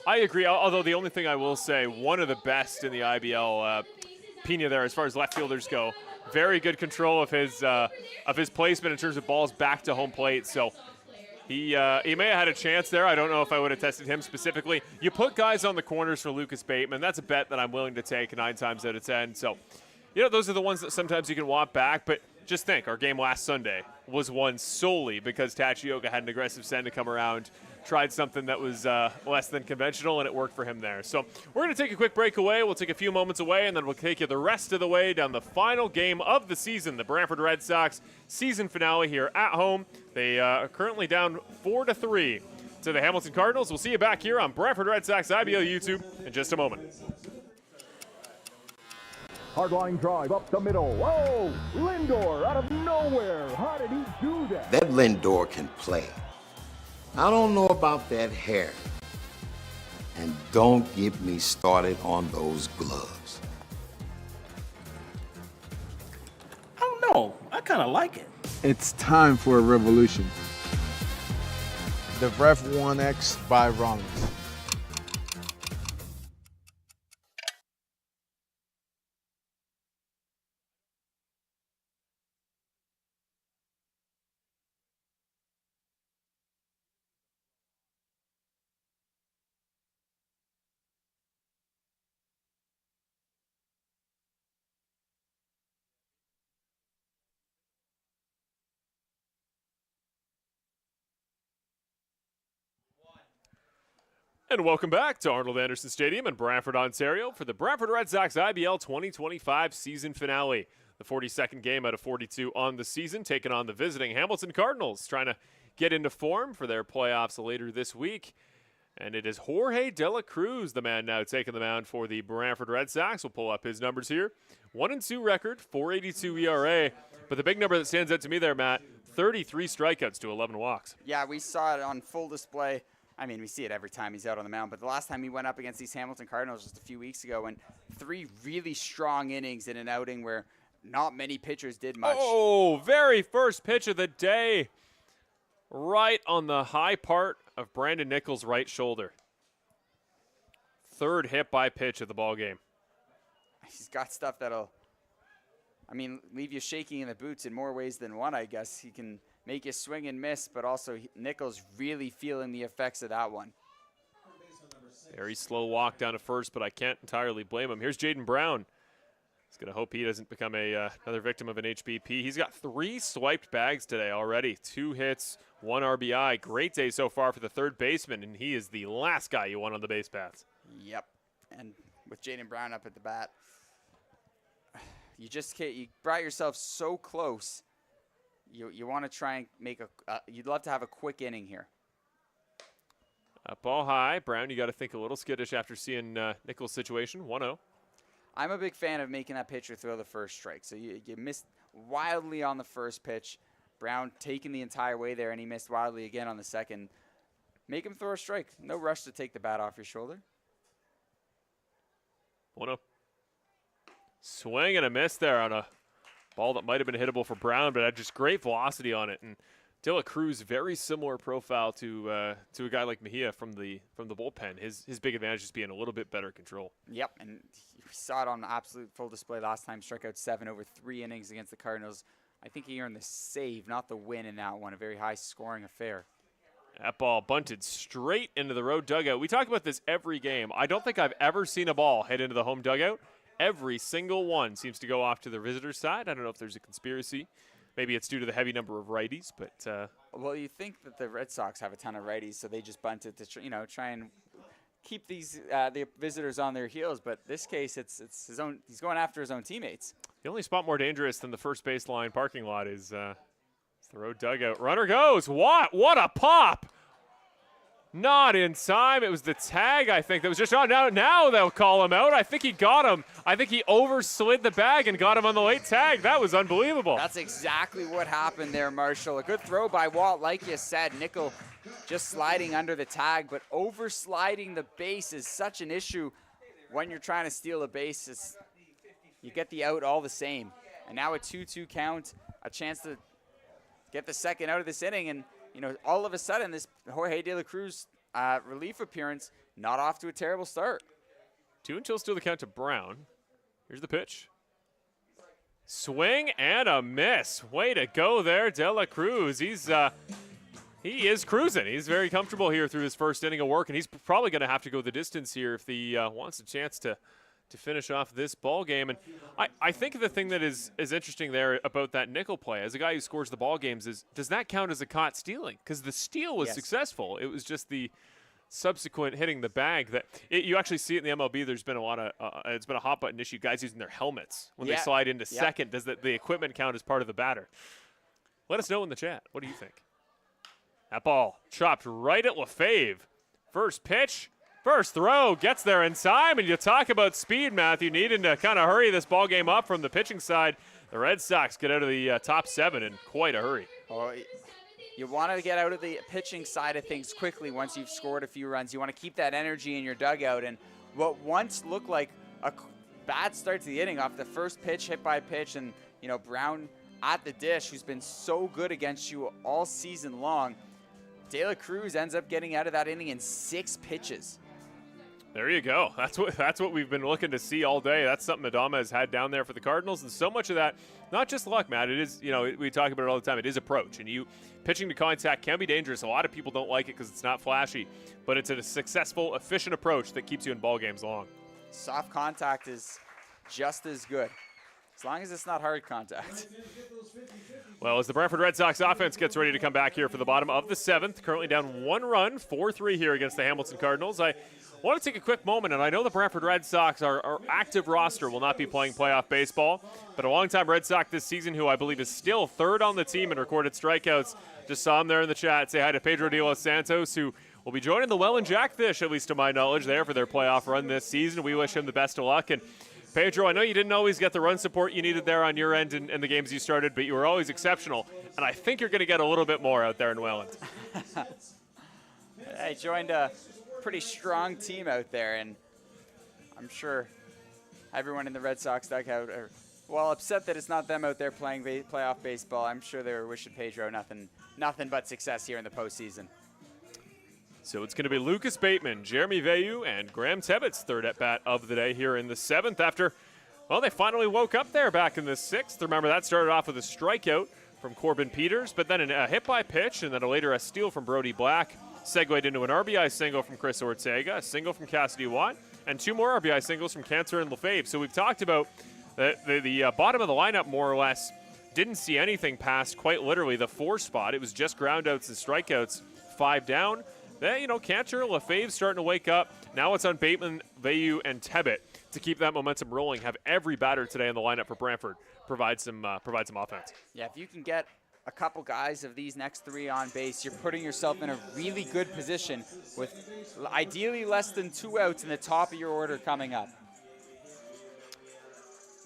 S1: I agree, although the only thing I will say, one of the best in the IBL, Pena there as far as left fielders go. Very good control of his placement in terms of balls back to home plate. So he may have had a chance there. I don't know if I would have tested him specifically. You put guys on the corners for Lucas Bateman. That's a bet that I'm willing to take 9 times out of 10. So, those are the ones that sometimes you can want back. But just think, our game last Sunday was won solely because Tachioka had an aggressive send to come around, tried something that was less than conventional, and it worked for him there. So we're going to take a quick break away. We'll take a few moments away, and then we'll take you the rest of the way down the final game of the season, the Brantford Red Sox season finale here at home. They are currently down 4-3 to the Hamilton Cardinals. We'll see you back here on Brantford Red Sox IBL YouTube in just a moment.
S3: Hard line drive up the middle. Whoa! Lindor out of nowhere. How did he do that?
S4: That Lindor can play. I don't know about that hair. And don't get me started on those gloves.
S5: I don't know. I kind of like it.
S6: It's time for a revolution. The Ref 1X by Ronald.
S1: And welcome back to Arnold Anderson Stadium in Brantford, Ontario for the Brantford Red Sox IBL 2025 season finale. The 42nd game out of 42 on the season, taking on the visiting Hamilton Cardinals, trying to get into form for their playoffs later this week. And it is Jorge De La Cruz, the man now taking the mound for the Brantford Red Sox. We'll pull up his numbers here. 1-2 record, 4.82 ERA. But the big number that stands out to me there, Matt, 33 strikeouts to 11 walks.
S2: Yeah, we saw it on full display. I mean, we see it every time he's out on the mound, but the last time he went up against these Hamilton Cardinals just a few weeks ago, and 3 really strong innings in an outing where not many pitchers did much.
S1: Oh, very first pitch of the day. Right on the high part of Brandon Nichols' right shoulder. 3rd hit by pitch of the ball game.
S2: He's got stuff that'll, leave you shaking in the boots in more ways than one, I guess. He can make you swing and miss, but also Nichols really feeling the effects of that one.
S1: Very slow walk down to first, but I can't entirely blame him. Here's Jaden Brown. He's going to hope he doesn't become another victim of an HBP. He's got 3 swiped bags today already. 2 hits, 1 RBI. Great day so far for the third baseman, and he is the last guy you want on the base paths.
S2: Yep, and with Jaden Brown up at the bat, you just can't. You brought yourself so close. you want to try and make you'd love to have a quick inning here.
S1: Ball high. Brown, you got to think a little skittish after seeing Nichols' situation. 1-0.
S2: I'm a big fan of making that pitcher throw the first strike. So you missed wildly on the first pitch. Brown taking the entire way there, and he missed wildly again on the second. Make him throw a strike. No rush to take the bat off your shoulder.
S1: 1-0. Swing and a miss there on a ball that might have been hittable for Brown, but had just great velocity on it. And De La Cruz, very similar profile to a guy like Mejia from the bullpen. His big advantage is being a little bit better control.
S2: Yep, and we saw it on absolute full display last time. Struck out 7 over 3 innings against the Cardinals. I think he earned the save, not the win in that one. A very high-scoring affair.
S1: That ball bunted straight into the road dugout. We talk about this every game. I don't think I've ever seen a ball hit into the home dugout. Every single one seems to go off to the visitor's side. I don't know if there's a conspiracy. Maybe it's due to the heavy number of righties, but
S2: well, you think that the Red Sox have a ton of righties, so they just bunted to try and keep these the visitors on their heels. But this case, it's his own. He's going after his own teammates.
S1: The only spot more dangerous than the first baseline parking lot is the road dugout. Runner goes. What a pop! Not in time. It was the tag, I think, that was just on. Now they'll call him out. I think he got him. I think he overslid the bag and got him on the late tag. That was unbelievable.
S2: That's exactly what happened there, Marshall. A good throw by Walt, like you said. Nickel just sliding under the tag, but oversliding the base is such an issue when you're trying to steal a base. You get the out all the same. And now a 2-2 count, a chance to get the second out of this inning, and all of a sudden, this Jorge De La Cruz relief appearance not off to a terrible start.
S1: 2-2 still the count to Brown. Here's the pitch. Swing and a miss. Way to go there, De La Cruz. He is cruising. He's very comfortable here through his first inning of work, and he's probably going to have to go the distance here if he wants a chance to finish off this ball game. And I think the thing that is interesting there about that nickel play, as a guy who scores the ball games, is does that count as a caught stealing? Because the steal was successful. It was just the subsequent hitting the bag that you actually see it in the MLB. There's been a lot of it's been a hot button issue. Guys using their helmets when they slide into second. Does the equipment count as part of the batter? Let us know in the chat. What do you think? That ball chopped right at LaFave. First pitch. First throw gets there in time, and you talk about speed, Matthew, needing to kind of hurry this ball game up from the pitching side. The Red Sox get out of the top 7 in quite a hurry.
S2: Oh, you want to get out of the pitching side of things quickly once you've scored a few runs. You want to keep that energy in your dugout, and what once looked like a bad start to the inning off the first pitch, hit by pitch, and Brown at the dish, who's been so good against you all season long. De La Cruz ends up getting out of that inning in 6 pitches.
S1: There you go. That's what we've been looking to see all day. That's something Adama has had down there for the Cardinals, and so much of that, not just luck, Matt. It is, we talk about it all the time. It is approach, and pitching to contact can be dangerous. A lot of people don't like it because it's not flashy, but it's a successful, efficient approach that keeps you in ball games long.
S2: Soft contact is just as good, as long as it's not hard contact.
S1: Well, as the Brantford Red Sox offense gets ready to come back here for the bottom of the 7th, currently down 1 run, 4-3 here against the Hamilton Cardinals. I want to take a quick moment, and I know the Brantford Red Sox, our active roster, will not be playing playoff baseball, but a longtime Red Sox this season who I believe is still 3rd on the team in recorded strikeouts. Just saw him there in the chat. Say hi to Pedro de los Santos, who will be joining the Well and Jackfish, at least to my knowledge, there for their playoff run this season. We wish him the best of luck. And Pedro, I know you didn't always get the run support you needed there on your end in the games you started, but you were always exceptional, and I think you're going to get a little bit more out there in Welland.
S2: I joined a pretty strong team out there, and I'm sure everyone in the Red Sox dugout are upset that it's not them out there playing playoff baseball. I'm sure they were wishing Pedro nothing but success here in the postseason.
S1: So it's going to be Lucas Bateman, Jeremy Veilleux, and Graham Tebbett's 3rd at-bat of the day here in the 7th after, they finally woke up there back in the 6th. Remember, that started off with a strikeout from Corbin Peters, but then a hit by pitch, and then later a steal from Brody Black, segued into an RBI single from Chris Ortega, a single from Cassidy Watt, and 2 more RBI singles from Cantor and LaFave. So we've talked about the bottom of the lineup more or less didn't see anything past quite literally the 4 spot. It was just groundouts and strikeouts, 5 down. Then, Cantor, LaFave starting to wake up. Now it's on Bateman, Veilleux, and Tebbett to keep that momentum rolling. Have every batter today in the lineup for Brantford provide some offense.
S2: Yeah, if you can get a couple guys of these next 3 on base, you're putting yourself in a really good position with ideally less than 2 outs in the top of your order coming up.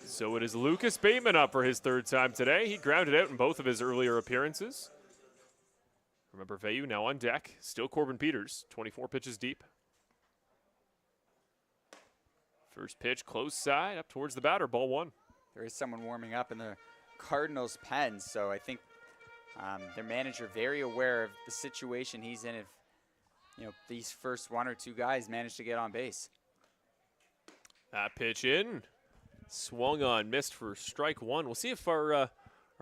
S1: So it is Lucas Bateman up for his 3rd time today. He grounded out in both of his earlier appearances. Remember, Veyu now on deck. Still Corbin Peters, 24 pitches deep. First pitch, close side, up towards the batter, ball 1.
S2: There is someone warming up in the Cardinals' pen, so I think their manager very aware of the situation he's in if, you know, these first 1 or 2 guys manage to get on base.
S1: That pitch in. Swung on, missed for strike 1. We'll see if our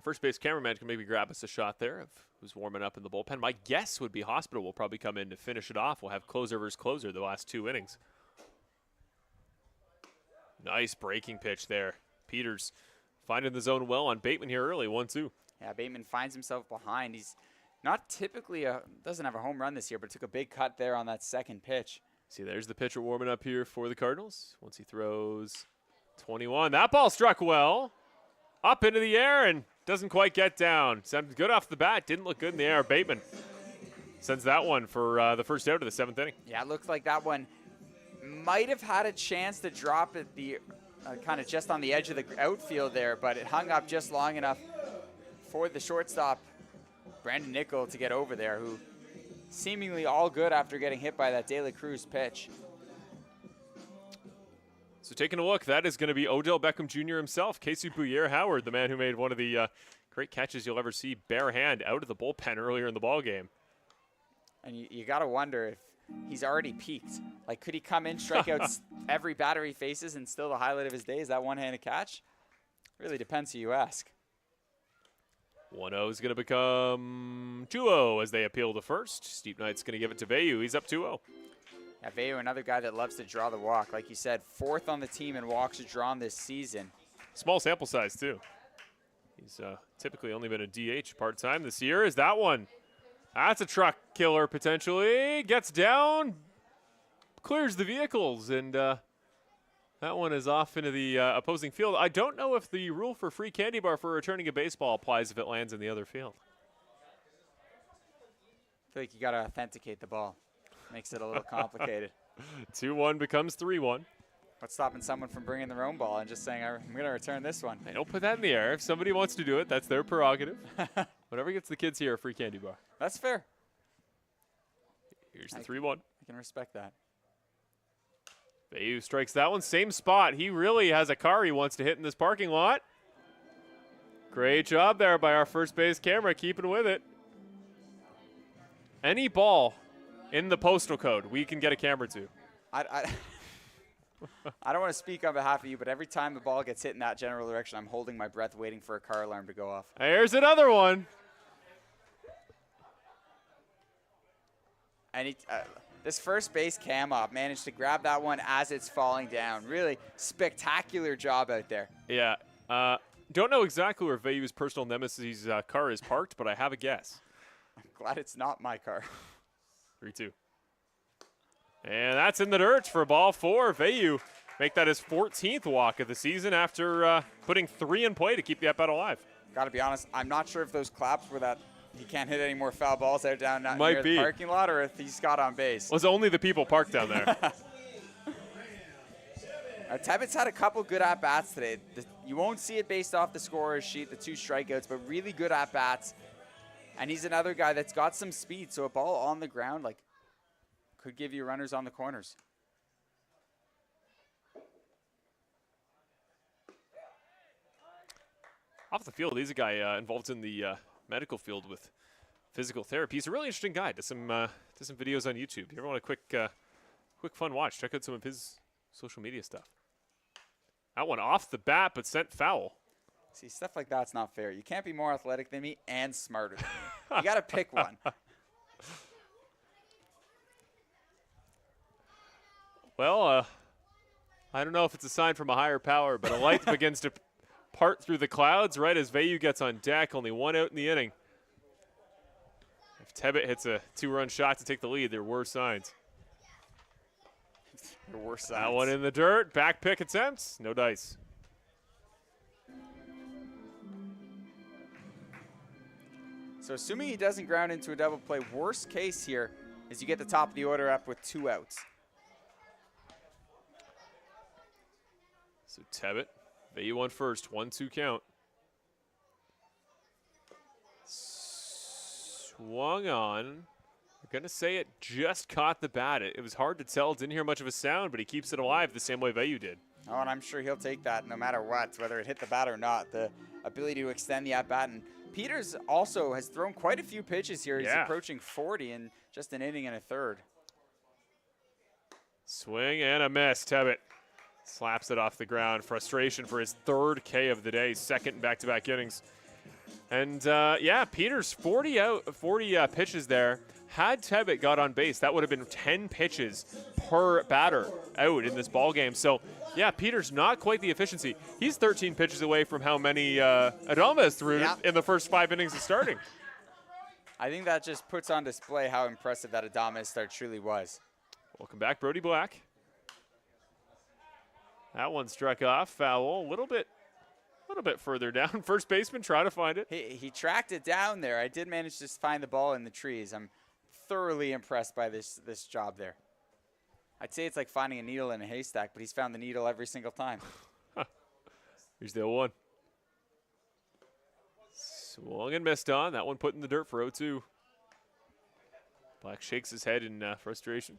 S1: first base cameraman can maybe grab us a shot there of who's warming up in the bullpen. My guess would be Hospital will probably come in to finish it off. We'll have closer versus closer the last 2 innings. Nice breaking pitch there. Peters finding the zone well on Bateman here early, 1-2.
S2: Yeah, Bateman finds himself behind. He's not typically doesn't have a home run this year, but took a big cut there on that second pitch.
S1: See, there's the pitcher warming up here for the Cardinals. Once he throws 21. That ball struck well. Up into the air and doesn't quite get down. Sounded good off the bat. Didn't look good in the air. Bateman sends that one for the first out of the 7th inning.
S2: Yeah, it looked like that one might have had a chance to drop at the kind of just on the edge of the outfield there, but it hung up just long enough for the shortstop, Brandon Nickel, to get over there, who seemingly all good after getting hit by that De La Cruz pitch.
S1: So taking a look, that is going to be Odell Beckham Jr. himself, Casey Bouyer-Howard, the man who made one of the great catches you'll ever see bare hand out of the bullpen earlier in the ball game.
S2: And you got to wonder if he's already peaked. Like, could he come in, strike out every batter he faces, and still the highlight of his day is that one-handed catch? Really depends who you ask.
S1: 1-0 is going to become 2-0 as they appeal to first. Steve Knight's going to give it to Veyu. He's up 2-0.
S2: Yeah, Veyu, another guy that loves to draw the walk. Like you said, 4th on the team in walks drawn this season.
S1: Small sample size, too. He's typically only been a DH part-time this year. Is that one? That's a truck killer, potentially. Gets down, clears the vehicles, and that one is off into the opposing field. I don't know if the rule for free candy bar for returning a baseball applies if it lands in the other field.
S2: I feel like you got to authenticate the ball. Makes it a little complicated.
S1: 2-1 becomes 3-1.
S2: What's stopping someone from bringing their own ball and just saying, I'm going to return this one?
S1: They don't put that in the air. If somebody wants to do it, that's their prerogative. Whatever gets the kids here a free candy bar.
S2: That's fair.
S1: Here's the 3-1.
S2: I can respect that.
S1: Veyu strikes that one. Same spot. He really has a car he wants to hit in this parking lot. Great job there by our first base camera, keeping with it. Any ball in the postal code we can get a camera to.
S2: I don't want to speak on behalf of you, but every time the ball gets hit in that general direction, I'm holding my breath waiting for a car alarm to go off.
S1: Here's another one.
S2: And this first base cam op managed to grab that one as it's falling down. Really spectacular job out there.
S1: Yeah. Don't know exactly where Veyu's personal nemesis' car is parked, but I have a guess.
S2: I'm glad it's not my car.
S1: 3-2. And that's in the dirt for ball 4. Veyu make that his 14th walk of the season after putting 3 in play to keep the at-bat alive.
S2: Got to be honest, I'm not sure if those claps were that he can't hit any more foul balls out down
S1: Might
S2: near
S1: be
S2: the parking lot, or if he's got on base.
S1: Was only the people parked down there.
S2: Tebbets had a couple good at-bats today. You won't see it based off the scorer's sheet, the 2 strikeouts, but really good at-bats. And he's another guy that's got some speed, so a ball on the ground like could give you runners on the corners.
S1: Off the field, he's a guy involved in the medical field with physical therapy. He's a really interesting guy. Does some videos on YouTube. If you ever want a quick fun watch, check out some of his social media stuff. That one off the bat, but sent foul.
S2: See, stuff like that's not fair. You can't be more athletic than me and smarter than me. You got to pick one.
S1: Well, I don't know if it's a sign from a higher power, but a light begins to part through the clouds right as Veyu gets on deck. Only 1 out in the inning. If Tebbett hits a 2-run shot to take the lead, there were signs.
S2: There were signs.
S1: That one in the dirt. Back pick attempts. No dice.
S2: So assuming he doesn't ground into a double play, worst case here is you get the top of the order up with 2 outs.
S1: So Tebbett, Veyu on first, 1-2 count. Swung on. I'm going to say it just caught the bat. It was hard to tell. Didn't hear much of a sound, but he keeps it alive the same way Veyu did.
S2: Oh, and I'm sure he'll take that no matter what, whether it hit the bat or not. The ability to extend the at-bat. And Peters also has thrown quite a few pitches here. He's approaching 40 in just an inning and a third.
S1: Swing and a miss. Tebbett slaps it off the ground. Frustration for his 3rd K of the day, 2nd in back-to-back innings. And, yeah, Peters 40 pitches there. Had Tebbett got on base, that would have been 10 pitches per batter out in this ball game. So, yeah, Peters not quite the efficiency. He's 13 pitches away from how many Adama has threw in the first 5 innings of starting.
S2: I think that just puts on display how impressive that Adama start truly was.
S1: Welcome back, Brody Black. That one struck off, foul, a little bit further down. First baseman trying to find it.
S2: He tracked it down there. I did manage to find the ball in the trees. I'm thoroughly impressed by this job there. I'd say it's like finding a needle in a haystack, but he's found the needle every single time.
S1: Here's the 0-1. Swung and missed on. That one put in the dirt for 0-2. Black shakes his head in frustration.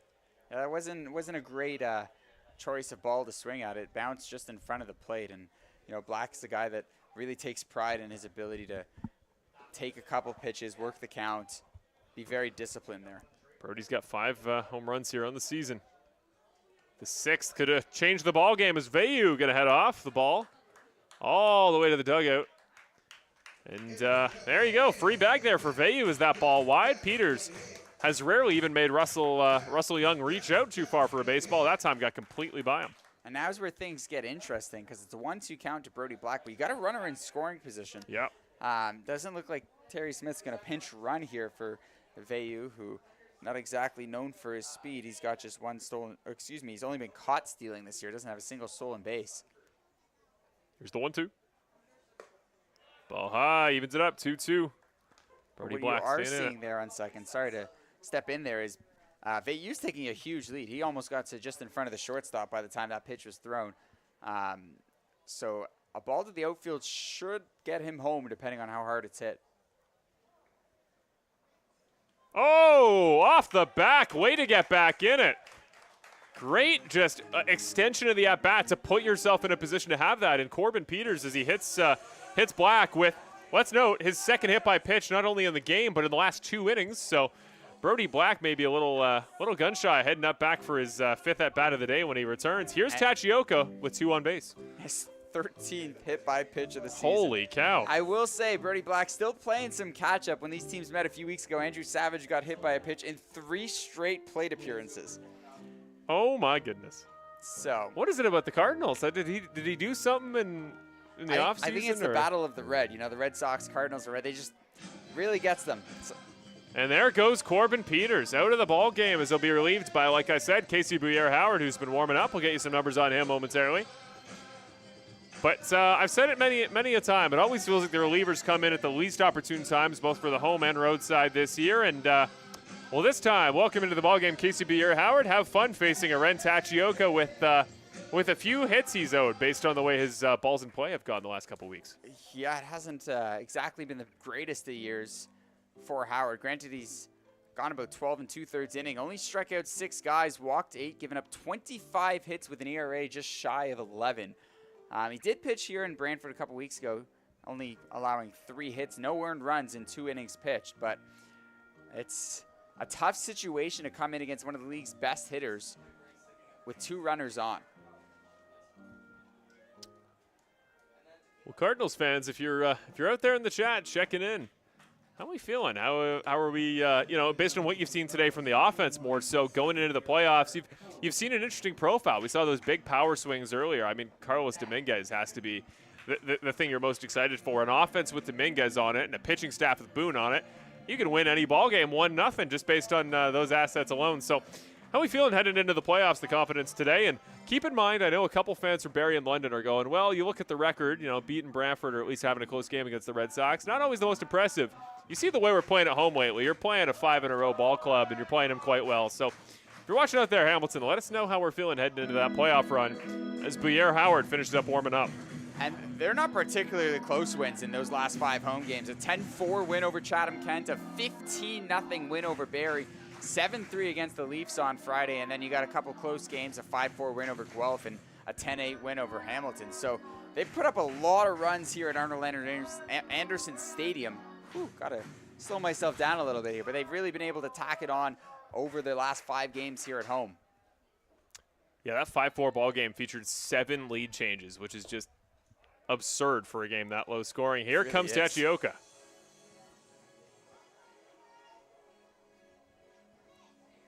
S2: Yeah, that wasn't a great choice of ball to swing at. It bounced just in front of the plate, and you know, Black's the guy that really takes pride in his ability to take a couple pitches, work the count, be very disciplined there.
S1: Brody's got 5 home runs here on the season. The 6th could have changed the ball game as Veyu going to head off the ball all the way to the dugout. And there you go, free bag there for Veyu as that ball wide. Peters has rarely even made Russell Young reach out too far for a baseball. That time got completely by him.
S2: And now's where things get interesting because it's a 1-2 count to Brody Black, but you got a runner in scoring position.
S1: Yeah.
S2: Doesn't look like Terry Smith's going to pinch run here for Veyu, who not exactly known for his speed. He's got just one stolen, or excuse me, he's only been caught stealing this year. Doesn't have a single stolen base.
S1: Here's the 1-2. Ball high, evens it up, 2-2. Brody Black
S2: what you are
S1: staying in
S2: seeing there on second, sorry to step in there, is Veyu's taking a huge lead. He almost got to just in front of the shortstop by the time that pitch was thrown. So a ball to the outfield should get him home depending on how hard it's hit.
S1: Oh, off the back. Way to get back in it. Great just extension of the at-bat to put yourself in a position to have that. And Corbin Peters, as he hits Black with, let's note, his 2nd hit by pitch, not only in the game, but in the last 2 innings. So Brody Black may be a little gun shy, heading up back for his 5th at-bat of the day when he returns. Here's Tachioka with 2 on base.
S2: His 13th hit by pitch of the season.
S1: Holy cow.
S2: I will say, Brody Black still playing some catch-up. When these teams met a few weeks ago, Andrew Savage got hit by a pitch in 3 straight plate appearances.
S1: Oh, my goodness.
S2: So
S1: what is it about the Cardinals? Did he do something in the offseason?
S2: I think it's the battle of the red. You know, the Red Sox, Cardinals, the red. They just really gets them. So,
S1: and there goes Corbin Peters out of the ball game as he'll be relieved by, like I said, Casey Bouyer-Howard, who's been warming up. We'll get you some numbers on him momentarily. But I've said it many a time. It always feels like the relievers come in at the least opportune times, both for the home and road side this year. And, well, this time, welcome into the ballgame, Casey Bouyer-Howard. Have fun facing a Ren Tachioka with a few hits he's owed based on the way his balls in play have gone the last couple weeks.
S2: Yeah, it hasn't exactly been the greatest of years for Howard. Granted, he's gone about 12 2/3 inning, only struck out 6 guys, walked 8, given up 25 hits with an ERA just shy of 11. He did pitch here in Brantford a couple weeks ago, only allowing 3 hits, no earned runs in 2 innings pitched. But it's a tough situation to come in against one of the league's best hitters with 2 runners on.
S1: Well, Cardinals fans, if you're out there in the chat checking in, how are we feeling? How are we? Based on what you've seen today from the offense, more so going into the playoffs, you've seen an interesting profile. We saw those big power swings earlier. I mean, Carlos Dominguez has to be the thing you're most excited for. An offense with Dominguez on it and a pitching staff with Boone on it, you can win any ball game 1-0 just based on those assets alone. So, how are we feeling heading into the playoffs? The confidence today, and keep in mind, I know a couple fans from Barrie and London are going, well, you look at the record, beating Brantford or at least having a close game against the Red Sox, not always the most impressive. you see the way we're playing at home lately. You're playing a 5-in-a-row ball club, and you're playing them quite well. So if you're watching out there, Hamilton, let us know how we're feeling heading into that playoff run as Buyer Howard finishes up warming up.
S2: And they're not particularly close wins in those last 5 home games. A 10-4 win over Chatham-Kent, a 15-0 win over Barrie, 7-3 against the Leafs on Friday, and then you got a couple close games, a 5-4 win over Guelph and a 10-8 win over Hamilton. So they put up a lot of runs here at Arnold Anderson Stadium. Whew, gotta slow myself down a little bit here, but they've really been able to tack it on over their last 5 games here at home.
S1: Yeah, that 5-4 ball game featured 7 lead changes, which is just absurd for a game that low scoring. Here really comes Tachioka.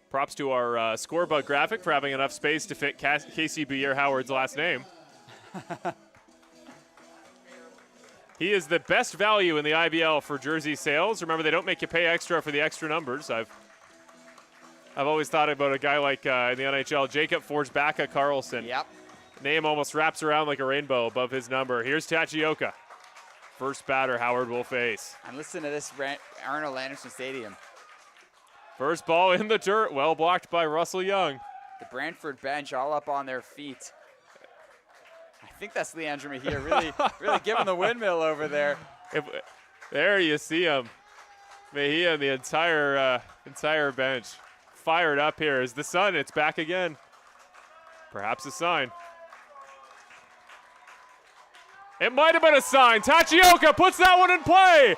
S1: Props to our scoreboard graphic for having enough space to fit Casey Buyer Howard's last name. He is the best value in the IBL for jersey sales. Remember, they don't make you pay extra for the extra numbers. I've always thought about a guy like in the NHL, Jacob Forsbacka Carlson.
S2: Yep.
S1: Name almost wraps around like a rainbow above his number. Here's Tachioka. First batter Howard will face.
S2: And listen to this Arnold Anderson Stadium.
S1: First ball in the dirt, well blocked by Russell Young.
S2: The Brantford bench all up on their feet. I think that's Leandro Mejia really giving the windmill over there.
S1: There you see him. Mejia and the entire bench fired up here. Is the sun? It's back again. Perhaps a sign. It might have been a sign. Tachioka puts that one in play.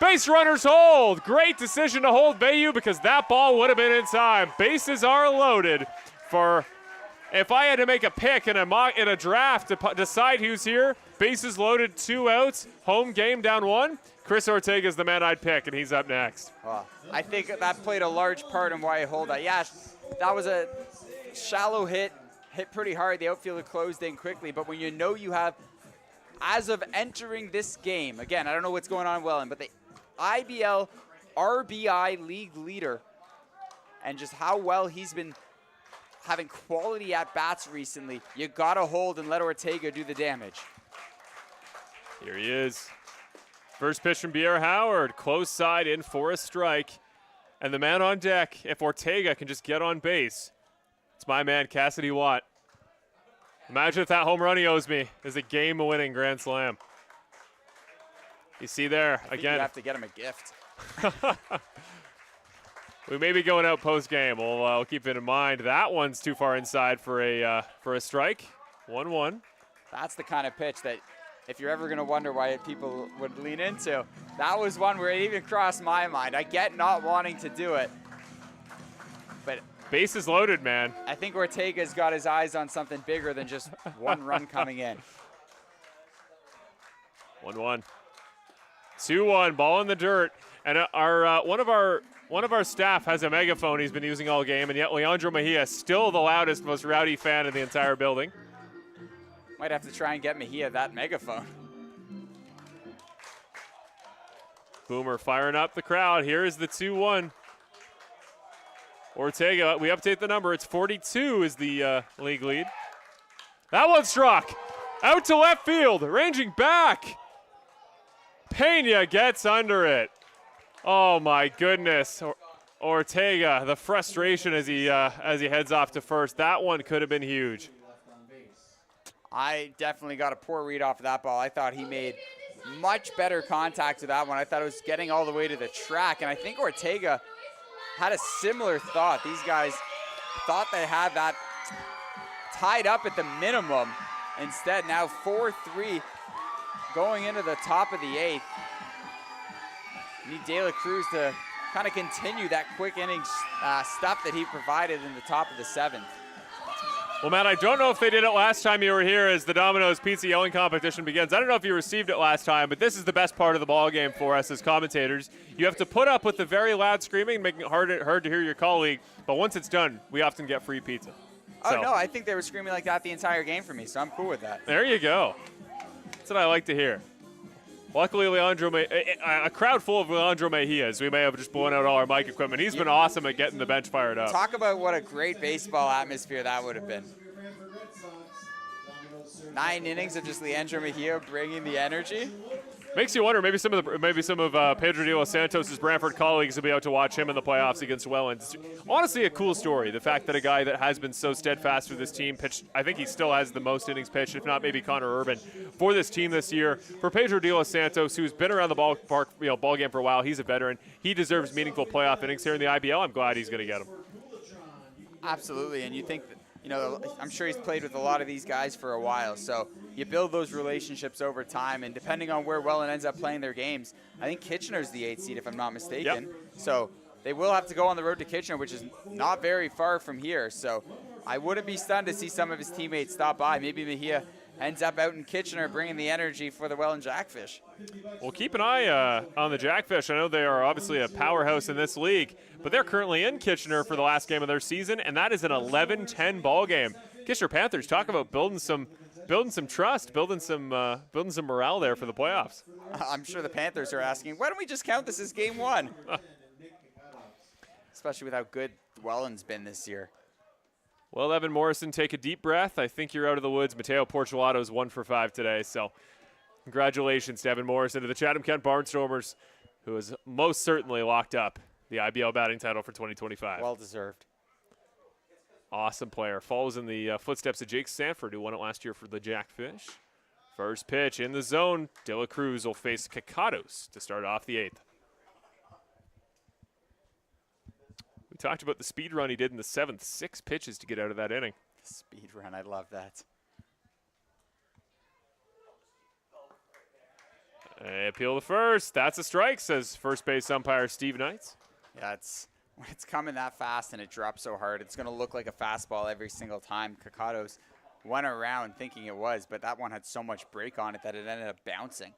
S1: Base runners hold. Great decision to hold Bayou because that ball would have been in time. Bases are loaded for, if I had to make a pick in a draft to decide who's here, bases loaded, 2 outs, home game down 1. Chris Ortega is the man I'd pick, and he's up next.
S2: Well, I think that played a large part in why I hold that. Yeah, that was a shallow hit pretty hard. The outfielder closed in quickly, but when you know you have, as of entering this game, again, I don't know what's going on in Welland, but the IBL RBI league leader, and just how well he's been having quality at-bats recently, you got to hold and let Ortega do the damage.
S1: Here he is. First pitch from Buyer Howard, close side in for a strike. And the man on deck, if Ortega can just get on base, it's my man, Cassidy Watt. Imagine if that home run he owes me is a game-winning grand slam. You see there,
S2: I think
S1: again.
S2: You have to get him a gift.
S1: We may be going out post-game. We'll keep it in mind. That one's too far inside for a strike. 1-1.
S2: That's the kind of pitch that, if you're ever going to wonder why people would lean into, that was one where it even crossed my mind. I get not wanting to do it, but
S1: bases loaded, man.
S2: I think Ortega's got his eyes on something bigger than just one run coming in.
S1: 1-1. 2-1, ball in the dirt. And our one of our staff has a megaphone he's been using all game, and yet Leandro Mejia is still the loudest, most rowdy fan in the entire building.
S2: Might have to try and get Mejia that megaphone.
S1: Boomer firing up the crowd. Here is the 2-1. Ortega, we update the number. It's 42 is the league lead. That one struck. Out to left field, ranging back. Pena gets under it. Oh my goodness. Ortega, the frustration as he heads off to first. That one could have been huge.
S2: I definitely got a poor read off of that ball. I thought he made much better contact to that one. I thought it was getting all the way to the track, and I think Ortega had a similar thought. These guys thought they had that tied up at the minimum. Instead, now 4-3 going into the top of the 8th. Need De La Cruz to kind of continue that quick innings stuff that he provided in the top of the 7th.
S1: Well, Matt, I don't know if they did it last time you were here as the Domino's Pizza Yelling Competition begins. I don't know if you received it last time, but this is the best part of the ball game for us as commentators. You have to put up with the very loud screaming, making it hard to hear your colleague, but once it's done, we often get free pizza.
S2: Oh, no, I think they were screaming like that the entire game for me, so I'm cool with that.
S1: There you go. That's what I like to hear. Luckily, a crowd full of Leandro Mejias. We may have just blown out all our mic equipment. He's been awesome at getting the bench fired up.
S2: Talk about what a great baseball atmosphere that would have been. 9 innings of just Leandro Mejia bringing the energy.
S1: Makes you wonder. Maybe some of Pedro de los Santos' Brantford colleagues will be out to watch him in the playoffs against Welland. Honestly, a cool story. The fact that a guy that has been so steadfast for this team pitched. I think he still has the most innings pitched, if not maybe Connor Urban, for this team this year. For Pedro de los Santos, who's been around the ball game for a while, he's a veteran. He deserves meaningful playoff innings here in the IBL. I'm glad he's going to get them.
S2: Absolutely, and you think that, I'm sure he's played with a lot of these guys for a while, so you build those relationships over time, and depending on where Welland ends up playing their games, I think Kitchener's the 8th seed if I'm not mistaken.
S1: Yep.
S2: So they will have to go on the road to Kitchener, which is not very far from here. So I wouldn't be stunned to see some of his teammates stop by. Maybe Mejia ends up out in Kitchener bringing the energy for the Welland Jackfish.
S1: Well, keep an eye on the Jackfish. I know they are obviously a powerhouse in this league, but they're currently in Kitchener for the last game of their season, and that is an 11-10 ball game. Kitchener Panthers, talk about building some trust, building some morale there for the playoffs.
S2: I'm sure the Panthers are asking, why don't we just count this as game 1? Especially with how good Welland's been this year.
S1: Well, Evan Morrison, take a deep breath. I think you're out of the woods. Mateo Porcelato's 1 for 5 today, so congratulations to Evan Morrison, to the Chatham-Kent Barnstormers, who has most certainly locked up the IBL batting title for 2025.
S2: Well deserved.
S1: Awesome player. Follows in the footsteps of Jake Sanford, who won it last year for the Jackfish. First pitch in the zone. De La Cruz will face Cacados to start off the 8th. We talked about the speed run he did in the 7th. 6 pitches to get out of that inning.
S2: Speed run, I love that.
S1: Appeal to first. That's a strike, says first base umpire Steve Knights.
S2: Yeah, when it's coming that fast and it drops so hard, it's going to look like a fastball every single time. Cacados went around thinking it was, but that one had so much break on it that it ended up bouncing.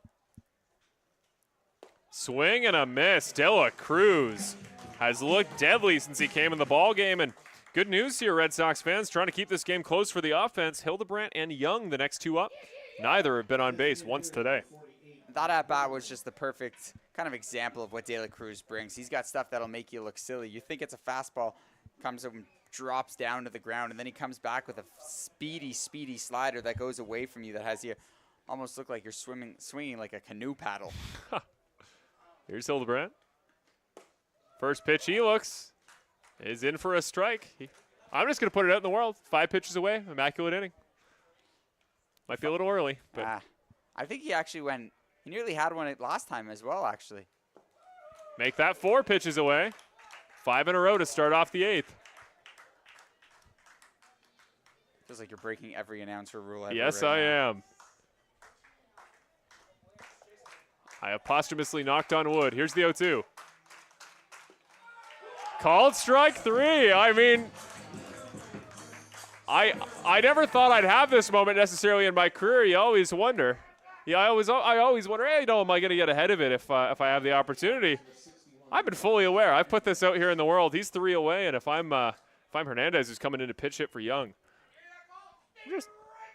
S1: Swing and a miss. De La Cruz has looked deadly since he came in the ball game, and good news here, Red Sox fans, trying to keep this game close for the offense. Hildebrandt and Young, the next 2 up. Neither have been on base once today.
S2: That at-bat was just the perfect kind of example of what De La Cruz brings. He's got stuff that'll make you look silly. You think it's a fastball, comes up and drops down to the ground, and then he comes back with a speedy slider that goes away from you that has you almost look like you're swinging like a canoe paddle.
S1: Here's Hildebrandt. First pitch he looks is in for a strike. I'm just going to put it out in the world. 5 pitches away, immaculate inning. Might be a little early, but
S2: I think he actually went. He nearly had one last time as well, actually.
S1: Make that 4 pitches away. 5 in a row to start off the 8th.
S2: Feels like you're breaking every announcer rule ever.
S1: Yes,
S2: right
S1: I
S2: now.
S1: am. I have posthumously knocked on wood. Here's the 0-2. Called strike 3. I mean, I never thought I'd have this moment necessarily in my career. You always wonder. Yeah, I always wonder, hey, am I going to get ahead of it if I have the opportunity? I've been fully aware. I've put this out here in the world. He's 3 away, and if I'm Hernandez who's coming in to pitch hit for Young,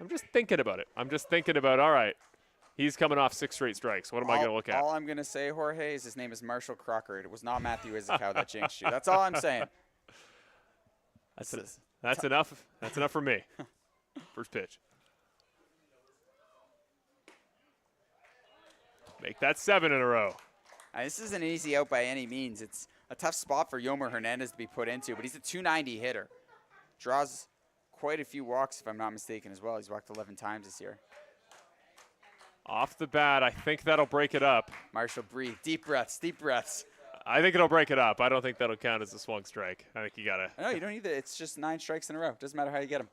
S1: I'm just thinking about it. I'm just thinking about, all right, he's coming off 6 straight strikes. What am I going to look at?
S2: All I'm going to say, Jorge, is his name is Marshall Crocker. It was not Matthew Izakow that jinxed you. That's all I'm saying.
S1: That's enough. That's enough for me. First pitch. Make that 7 in a row.
S2: This isn't an easy out by any means. It's a tough spot for Yomer Hernandez to be put into, but he's a 290 hitter. Draws quite a few walks, if I'm not mistaken, as well. He's walked 11 times this year.
S1: Off the bat, I think that'll break it up.
S2: Marshall, breathe. Deep breaths, deep breaths.
S1: I think it'll break it up. I don't think that'll count as a swung strike. I think you got to.
S2: No, you don't either. It's just 9 strikes in a row. Doesn't matter how you get them.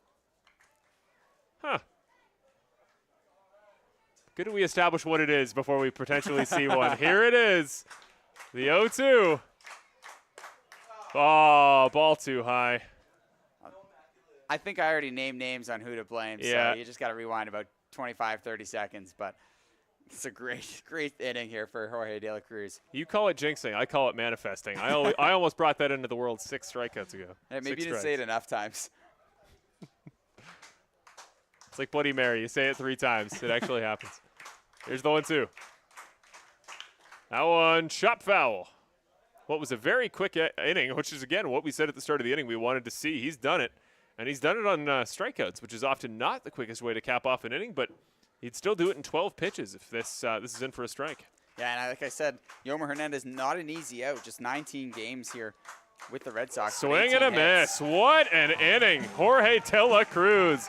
S1: Huh. Good that we establish what it is before we potentially see one. Here it is. The 0-2. Oh, ball too high.
S2: I think I already named names on who to blame,
S1: Yeah.
S2: so you just got to rewind about 25, 30 seconds. But it's a great inning here for Jorge De La Cruz.
S1: You call it jinxing. I call it manifesting. I almost brought that into the world 6 strikeouts ago.
S2: Yeah, maybe
S1: 6
S2: you didn't say it enough times.
S1: It's like Bloody Mary. You say it 3 times. It actually happens. Here's the 1-2. That one, chop foul. What was a very quick inning, which is, again, what we said at the start of the inning we wanted to see. He's done it, and he's done it on strikeouts, which is often not the quickest way to cap off an inning, but He'd still do it in 12 pitches if this is in for a strike.
S2: Yeah, and like I said, Yomer Hernandez, not an easy out. Just 19 games here with the Red Sox.
S1: Swing and a
S2: hits.
S1: miss. What an inning. Jorge De La Cruz,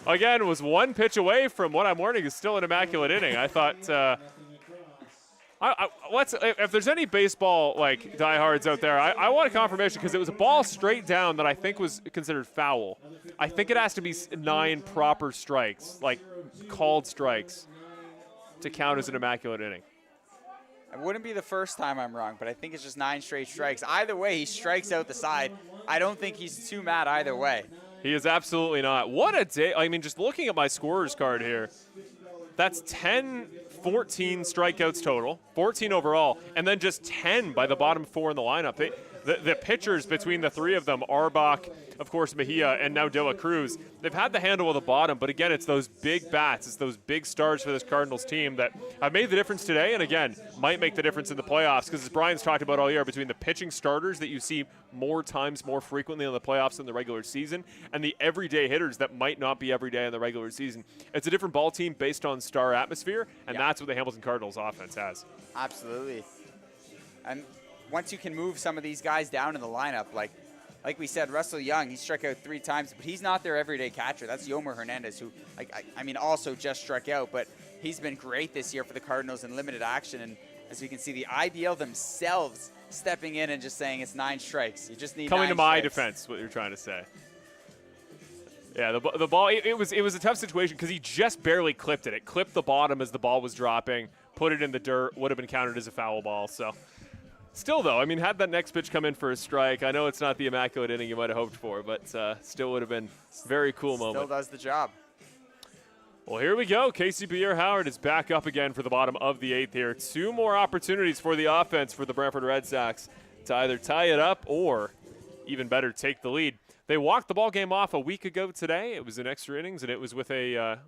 S1: again, was one pitch away from what I'm warning is still an immaculate inning. I thought, if there's any baseball like diehards out there, I want a confirmation because it was a ball straight down that I think was considered foul. I think it has to be 9 proper strikes, like called strikes, to count as an immaculate inning.
S2: It wouldn't be the first time I'm wrong, but I think it's just 9 straight strikes. Either way, he strikes out the side. I don't think he's too mad either way.
S1: He is absolutely not. What a day. I mean, just looking at my scorer's card here, that's 14 strikeouts total, 14 overall, and then just 10 by the bottom 4 in the lineup. The pitchers between the 3 of them, Arbach, of course, Mejia, and now De La Cruz, they've had the handle of the bottom, but again, it's those big bats, it's those big stars for this Cardinals team that have made the difference today, and again, might make the difference in the playoffs, because as Brian's talked about all year, between the pitching starters that you see more times more frequently in the playoffs than the regular season, and the everyday hitters that might not be every day in the regular season, it's a different ball team based on star atmosphere, and that's what the Hamilton Cardinals offense has.
S2: Absolutely. And once you can move some of these guys down in the lineup, like we said, Russell Young, he struck out 3 times, but he's not their everyday catcher. That's Yomer Hernandez, who, also just struck out, but he's been great this year for the Cardinals in limited action. And as we can see, the IBL themselves stepping in and just saying it's 9 strikes. You just need
S1: coming
S2: 9
S1: to my
S2: strikes.
S1: defense, what you're trying to say. Yeah, the ball, it was a tough situation because he just barely clipped it. It clipped the bottom as the ball was dropping, put it in the dirt, would have been counted as a foul ball. So. Still, though, I mean, had that next pitch come in for a strike, I know it's not the immaculate inning you might have hoped for, but still would have been a very cool moment.
S2: Still does the job.
S1: Well, here we go. Casey Pierre-Howard is back up again for the bottom of the 8th here. 2 more opportunities for the offense for the Brantford Red Sox to either tie it up or, even better, take the lead. They walked the ball game off a week ago today. It was in extra innings, and it was with a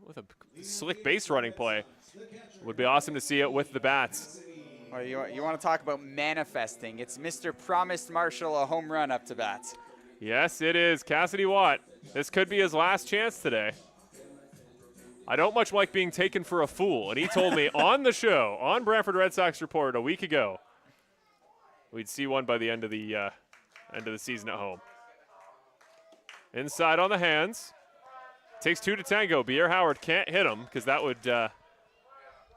S1: slick base running play. It would be awesome to see it with the bats.
S2: Well, you want to talk about manifesting. It's Mr. Promised Marshall a home run up to bat.
S1: Yes, it is. Cassidy Watt. This could be his last chance today. I don't much like being taken for a fool, and he told me on the show, on Brantford Red Sox Report a week ago, we'd see one by the end of the season at home. Inside on the hands. Takes 2 to tango. Pierre-Howard can't hit him because that would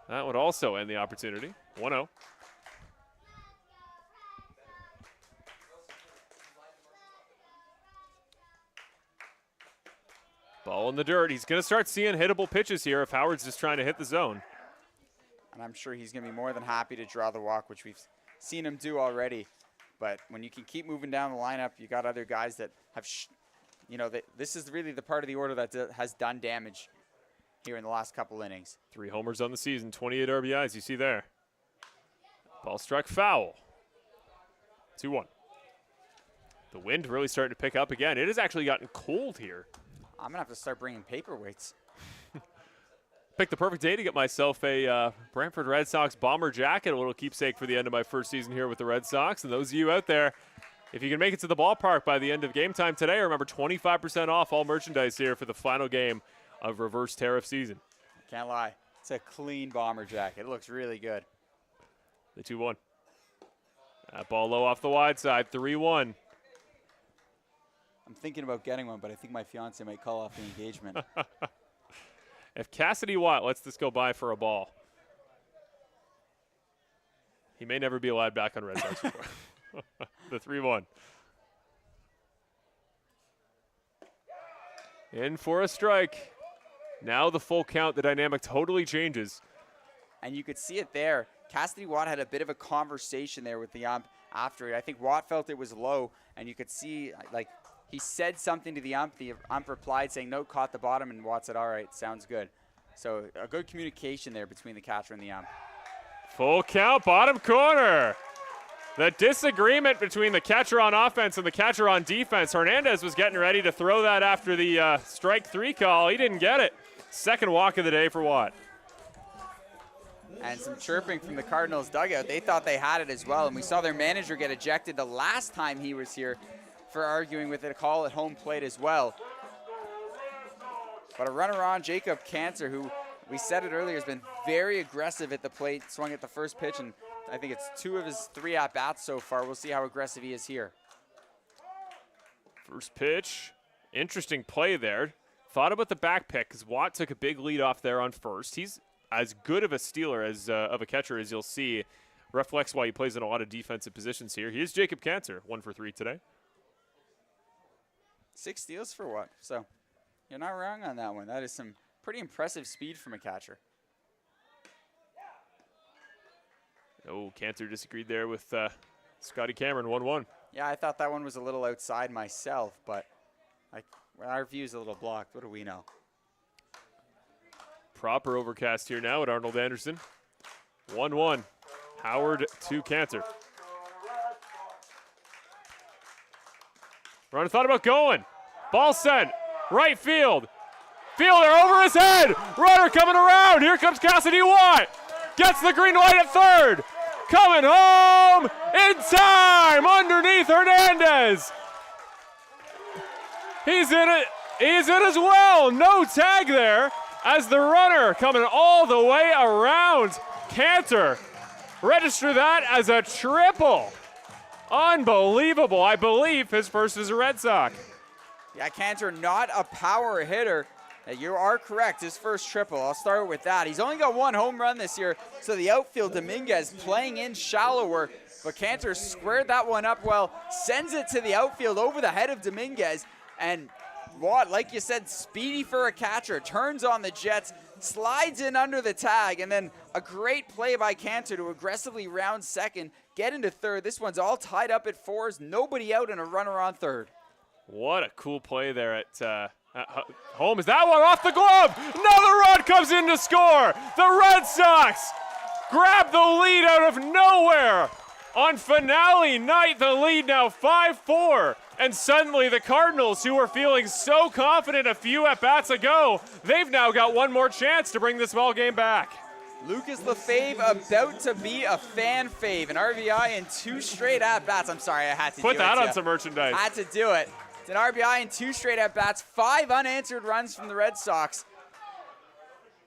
S1: also end the opportunity. 1-0. Ball in the dirt. He's going to start seeing hittable pitches here if Howard's just trying to hit the zone.
S2: And I'm sure he's going to be more than happy to draw the walk, which we've seen him do already. But when you can keep moving down the lineup, you got other guys that have, this is really the part of the order that has done damage here in the last couple innings.
S1: 3 homers on the season, 28 RBIs, you see there. Ball struck foul. 2-1. The wind really starting to pick up again. It has actually gotten cold here.
S2: I'm going to have to start bringing paperweights.
S1: Picked the perfect day to get myself a Brantford Red Sox bomber jacket, a little keepsake for the end of my first season here with the Red Sox. And those of you out there, if you can make it to the ballpark by the end of game time today, remember 25% off all merchandise here for the final game of reverse tariff season.
S2: Can't lie. It's a clean bomber jacket. It looks really good.
S1: The 2-1. That ball low off the wide side, 3-1.
S2: I'm thinking about getting one, but I think my fiance might call off the engagement.
S1: If Cassidy Watt lets this go by for a ball, he may never be allowed back on Red Sox before. The 3-1. In for a strike. Now the full count, the dynamic totally changes.
S2: And you could see it there. Cassidy Watt had a bit of a conversation there with the ump after it. I think Watt felt it was low, and you could see, he said something to the ump. The ump replied saying, no, caught the bottom, and Watt said, all right, sounds good. So a good communication there between the catcher and the ump.
S1: Full count, bottom corner. The disagreement between the catcher on offense and the catcher on defense. Hernandez was getting ready to throw that after the strike 3 call. He didn't get it. Second walk of the day for Watt.
S2: And some chirping from the Cardinals dugout. They thought they had it as well, and we saw their manager get ejected the last time he was here for arguing with a call at home plate as well. But a runner on, Jacob Cancer, who we said it earlier, has been very aggressive at the plate, swung at the first pitch, and I think it's 2 of his 3 at-bats so far. We'll see how aggressive he is here.
S1: First pitch, interesting play there. Thought about the back pick because Watt took a big lead off there on first. He's as good of a stealer as of a catcher as you'll see. Reflects why he plays in a lot of defensive positions here. Here's Jacob Cantor, 1 for 3 today.
S2: 6 steals for Watt, so you're not wrong on that one. That is some pretty impressive speed from a catcher.
S1: Oh, Cantor disagreed there with Scotty Cameron, 1-1.
S2: Yeah, I thought that one was a little outside myself, but our view's a little blocked. What do we know?
S1: Proper overcast here now at Arnold Anderson. 1-1. Howard to Cantor. Runner thought about going. Ball sent. Right field. Fielder over his head. Runner coming around. Here comes Cassidy Watt. Gets the green light at third. Coming home in time underneath Hernandez. He's in it. He's in as well. No tag there as the runner coming all the way around. Cantor register that as a triple. Unbelievable. I believe his first as a Red Sox.
S2: Yeah, Cantor not a power hitter. You are correct, his first triple. I'll start with that. He's only got 1 home run this year, so the outfield, Dominguez playing in shallower, but Cantor squared that one up well, sends it to the outfield over the head of Dominguez, and Watt, like you said, speedy for a catcher, turns on the Jets, slides in under the tag, and then a great play by Cantor to aggressively round second, get into third. This one's all tied up at 4s, nobody out, and a runner on third.
S1: What a cool play there at home. Is that one off the glove? Another run comes in to score. The Red Sox grab the lead out of nowhere. On finale night, the lead now 5-4. And suddenly the Cardinals, who were feeling so confident a few at-bats ago, they've now got one more chance to bring this ball game back.
S2: Lucas Lefebvre about to be a fan fave. An RBI in 2 straight at-bats. I'm sorry, I had to do it.
S1: Put that on some merchandise.
S2: I had to do it. It's an RBI in 2 straight at-bats. 5 unanswered runs from the Red Sox.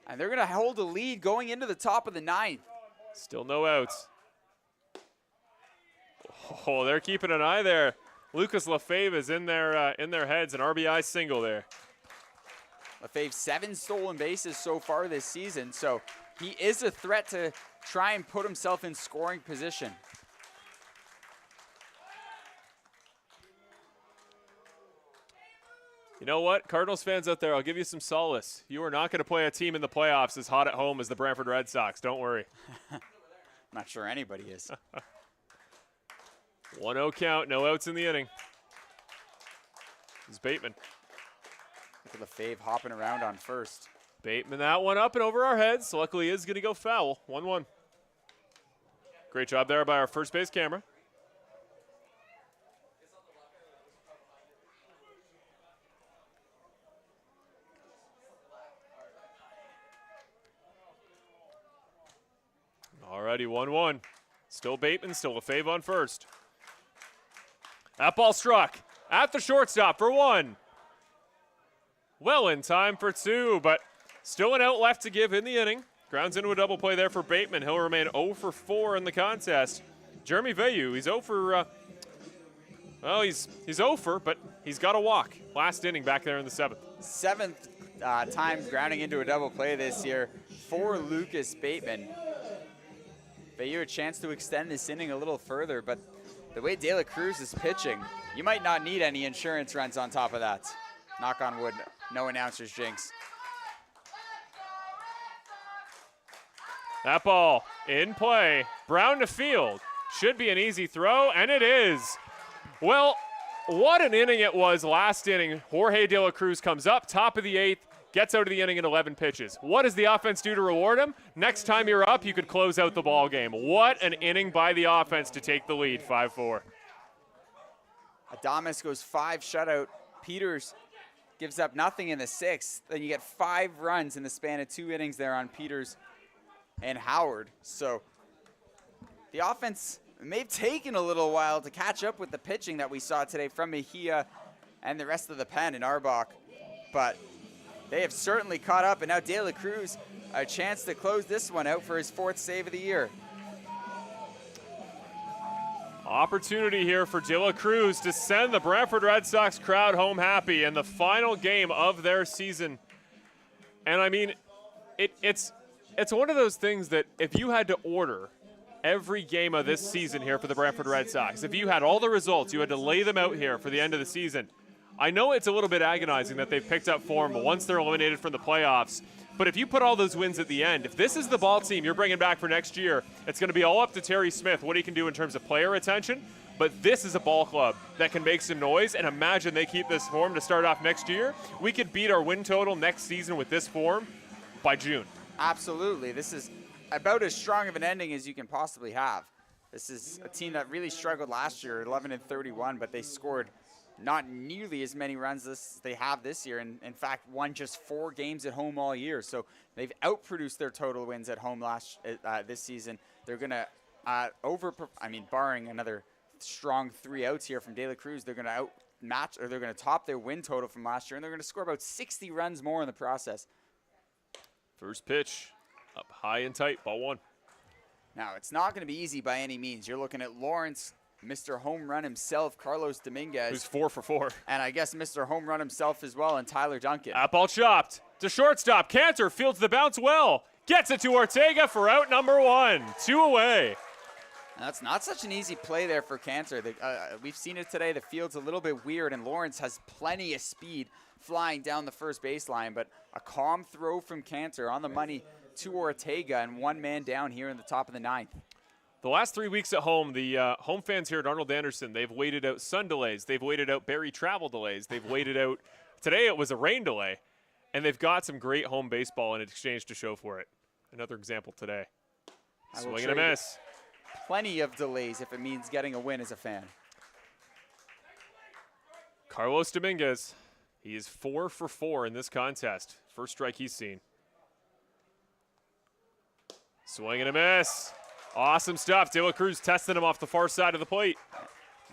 S2: And they're going to hold a lead going into the top of the 9th.
S1: Still no outs. Oh, they're keeping an eye there. Lucas Lefebvre is in their heads. An RBI single there.
S2: Lefebvre 7 stolen bases so far this season, so he is a threat to try and put himself in scoring position.
S1: You know what, Cardinals fans out there, I'll give you some solace. You are not going to play a team in the playoffs as hot at home as the Brantford Red Sox. Don't worry.
S2: Not sure anybody is.
S1: 1-0 count, no outs in the inning. It's Bateman.
S2: Look at Lefebvre hopping around on first.
S1: Bateman that one up and over our heads. Luckily, he is going to go foul. 1-1. Great job there by our first base camera. Alrighty, 1-1. Still Bateman, still Lefebvre on first. That ball struck at the shortstop for 1. Well in time for 2, but still an out left to give in the inning. Grounds into a double play there for Bateman. He'll remain 0 for 4 in the contest. Jeremy Veilleux, he's 0 for, he's 0 for, but he's got a walk. Last inning back there in the 7th.
S2: 7th time grounding into a double play this year for Lucas Bateman. Veilleux a chance to extend this inning a little further, but the way De La Cruz is pitching, you might not need any insurance runs on top of that. Knock on wood, no announcer's jinx.
S1: That ball in play. Brown to field. Should be an easy throw, and it is. Well, what an inning it was last inning. Jorge De La Cruz comes up, top of the 8th, gets out of the inning in 11 pitches. What does the offense do to reward him? Next time you're up, you could close out the ball game. What an inning by the offense to take the lead, 5-4.
S2: Adames goes 5 shutout. Peters gives up nothing in the 6th. Then you get 5 runs in the span of 2 innings there on Peters and Howard. So the offense may have taken a little while to catch up with the pitching that we saw today from Mejia and the rest of the pen in Arbach. But they have certainly caught up, and now De La Cruz, a chance to close this one out for his 4th save of the year.
S1: Opportunity here for De La Cruz to send the Brantford Red Sox crowd home happy in the final game of their season. And I mean, it's one of those things that if you had to order every game of this season here for the Brantford Red Sox, if you had all the results, you had to lay them out here for the end of the season. I know it's a little bit agonizing that they've picked up form once they're eliminated from the playoffs, but if you put all those wins at the end, if this is the ball team you're bringing back for next year, it's going to be all up to Terry Smith, what he can do in terms of player retention. But this is a ball club that can make some noise, and imagine they keep this form to start off next year. We could beat our win total next season with this form by June.
S2: Absolutely. This is about as strong of an ending as you can possibly have. This is a team that really struggled last year, 11-31, but they scored not nearly as many runs as they have this year, and in fact won just 4 games at home all year. So they've outproduced their total wins at home this season. They're going to barring another strong 3 outs here from De La Cruz, they're going to outmatch, or they're going to top their win total from last year, and they're going to score about 60 runs more in the process.
S1: First pitch, up high and tight, ball 1.
S2: Now, it's not going to be easy by any means. You're looking at Lawrence, Mr. Home Run himself, Carlos Dominguez.
S1: Who's 4 for 4.
S2: And I guess Mr. Home Run himself as well, and Tyler Duncan.
S1: That ball chopped to shortstop. Cantor fields the bounce well. Gets it to Ortega for out number 1. 2 away.
S2: Now, that's not such an easy play there for Cantor. We've seen it today. The field's a little bit weird, and Lawrence has plenty of speed flying down the first baseline, but a calm throw from Cantor on the money to Ortega, and 1 man down here in the top of the 9th.
S1: The last 3 weeks at home, the home fans here at Arnold Anderson, they've waited out sun delays. They've waited out Barry travel delays. They've waited out, today it was a rain delay, and they've got some great home baseball in exchange to show for it. Another example today. Swing and a miss.
S2: Plenty of delays if it means getting a win as a fan.
S1: Carlos Dominguez, he is 4 for 4 in this contest. First strike he's seen. Swing and a miss. Awesome stuff. De La Cruz testing him off the far side of the plate.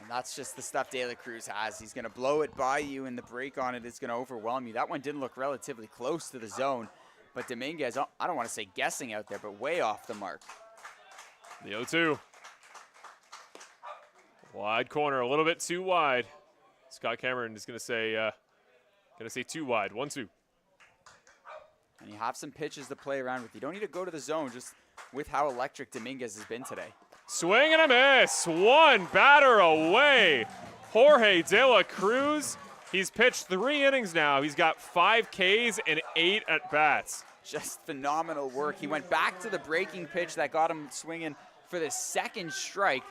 S2: And that's just the stuff De La Cruz has. He's going to blow it by you, and the break on it is going to overwhelm you. That one didn't look relatively close to the zone, but Dominguez, I don't want to say guessing out there, but way off the mark.
S1: The 0-2. Wide corner, a little bit too wide. Scott Cameron is going to say too wide. 1-2.
S2: And you have some pitches to play around with. You don't need to go to the zone, just with how electric Dominguez has been today.
S1: Swing and a miss. 1 batter away. Jorge De La Cruz. He's pitched 3 innings now. He's got 5 Ks and 8 at-bats.
S2: Just phenomenal work. He went back to the breaking pitch that got him swinging for the 2nd strike.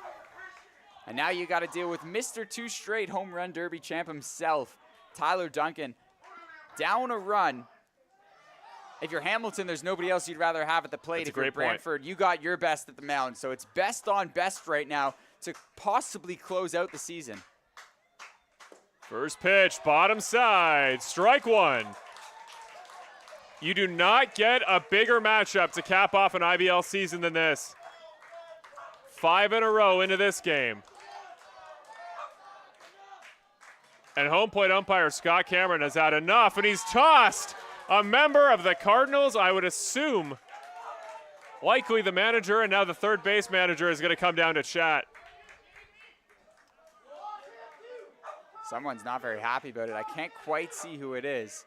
S2: And now you got to deal with Mr. 2 straight home run derby champ himself, Tyler Duncan. Down a run. If you're Hamilton, there's nobody else you'd rather have at the plate. If you're Brantford, you got your best at the mound. So it's best on best right now to possibly close out the season.
S1: First pitch, bottom side, strike 1. You do not get a bigger matchup to cap off an IBL season than this. 5 in a row into this game. And home plate umpire Scott Cameron has had enough, and he's tossed. A member of the Cardinals, I would assume, likely the manager, and now the third base manager is going to come down to chat.
S2: Someone's not very happy about it. I can't quite see who it is.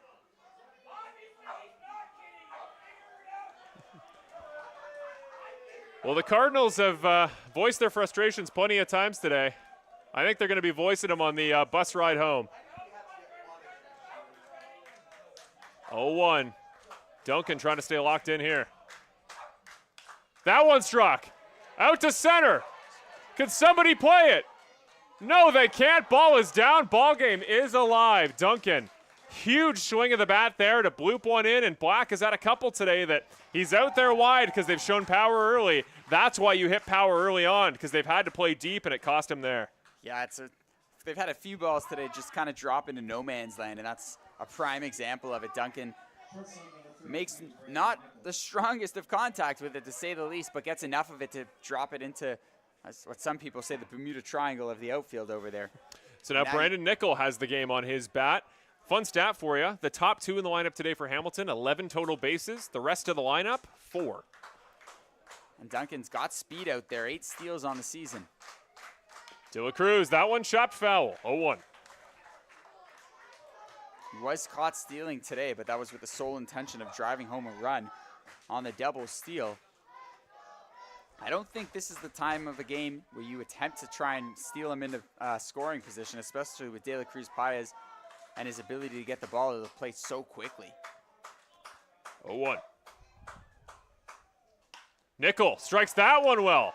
S1: Well, the Cardinals have voiced their frustrations plenty of times today. I think they're going to be voicing them on the bus ride home. 0-1. Duncan trying to stay locked in here. That one struck. Out to center. Can somebody play it? No, they can't. Ball is down. Ball game is alive. Duncan, huge swing of the bat there to bloop one in, and Black has had a couple today that he's out there wide because they've shown power early. That's why you hit power early on, because they've had to play deep, and it cost him there.
S2: Yeah, they've had a few balls today just kind of drop into no man's land, and that's a prime example of it. Duncan makes not the strongest of contact with it, to say the least, but gets enough of it to drop it into what some people say the Bermuda Triangle of the outfield over there.
S1: So now Brandon Nickel has the game on his bat. Fun stat for you. The top 2 in the lineup today for Hamilton, 11 total bases. The rest of the lineup, 4.
S2: And Duncan's got speed out there, 8 steals on the season.
S1: De La Cruz, that one chopped foul, 0-1.
S2: He was caught stealing today, but that was with the sole intention of driving home a run on the double steal. I don't think this is the time of a game where you attempt to try and steal him into scoring position, especially with De La Cruz Paez and his ability to get the ball to the plate so quickly.
S1: 0-1. Nickel strikes that one well.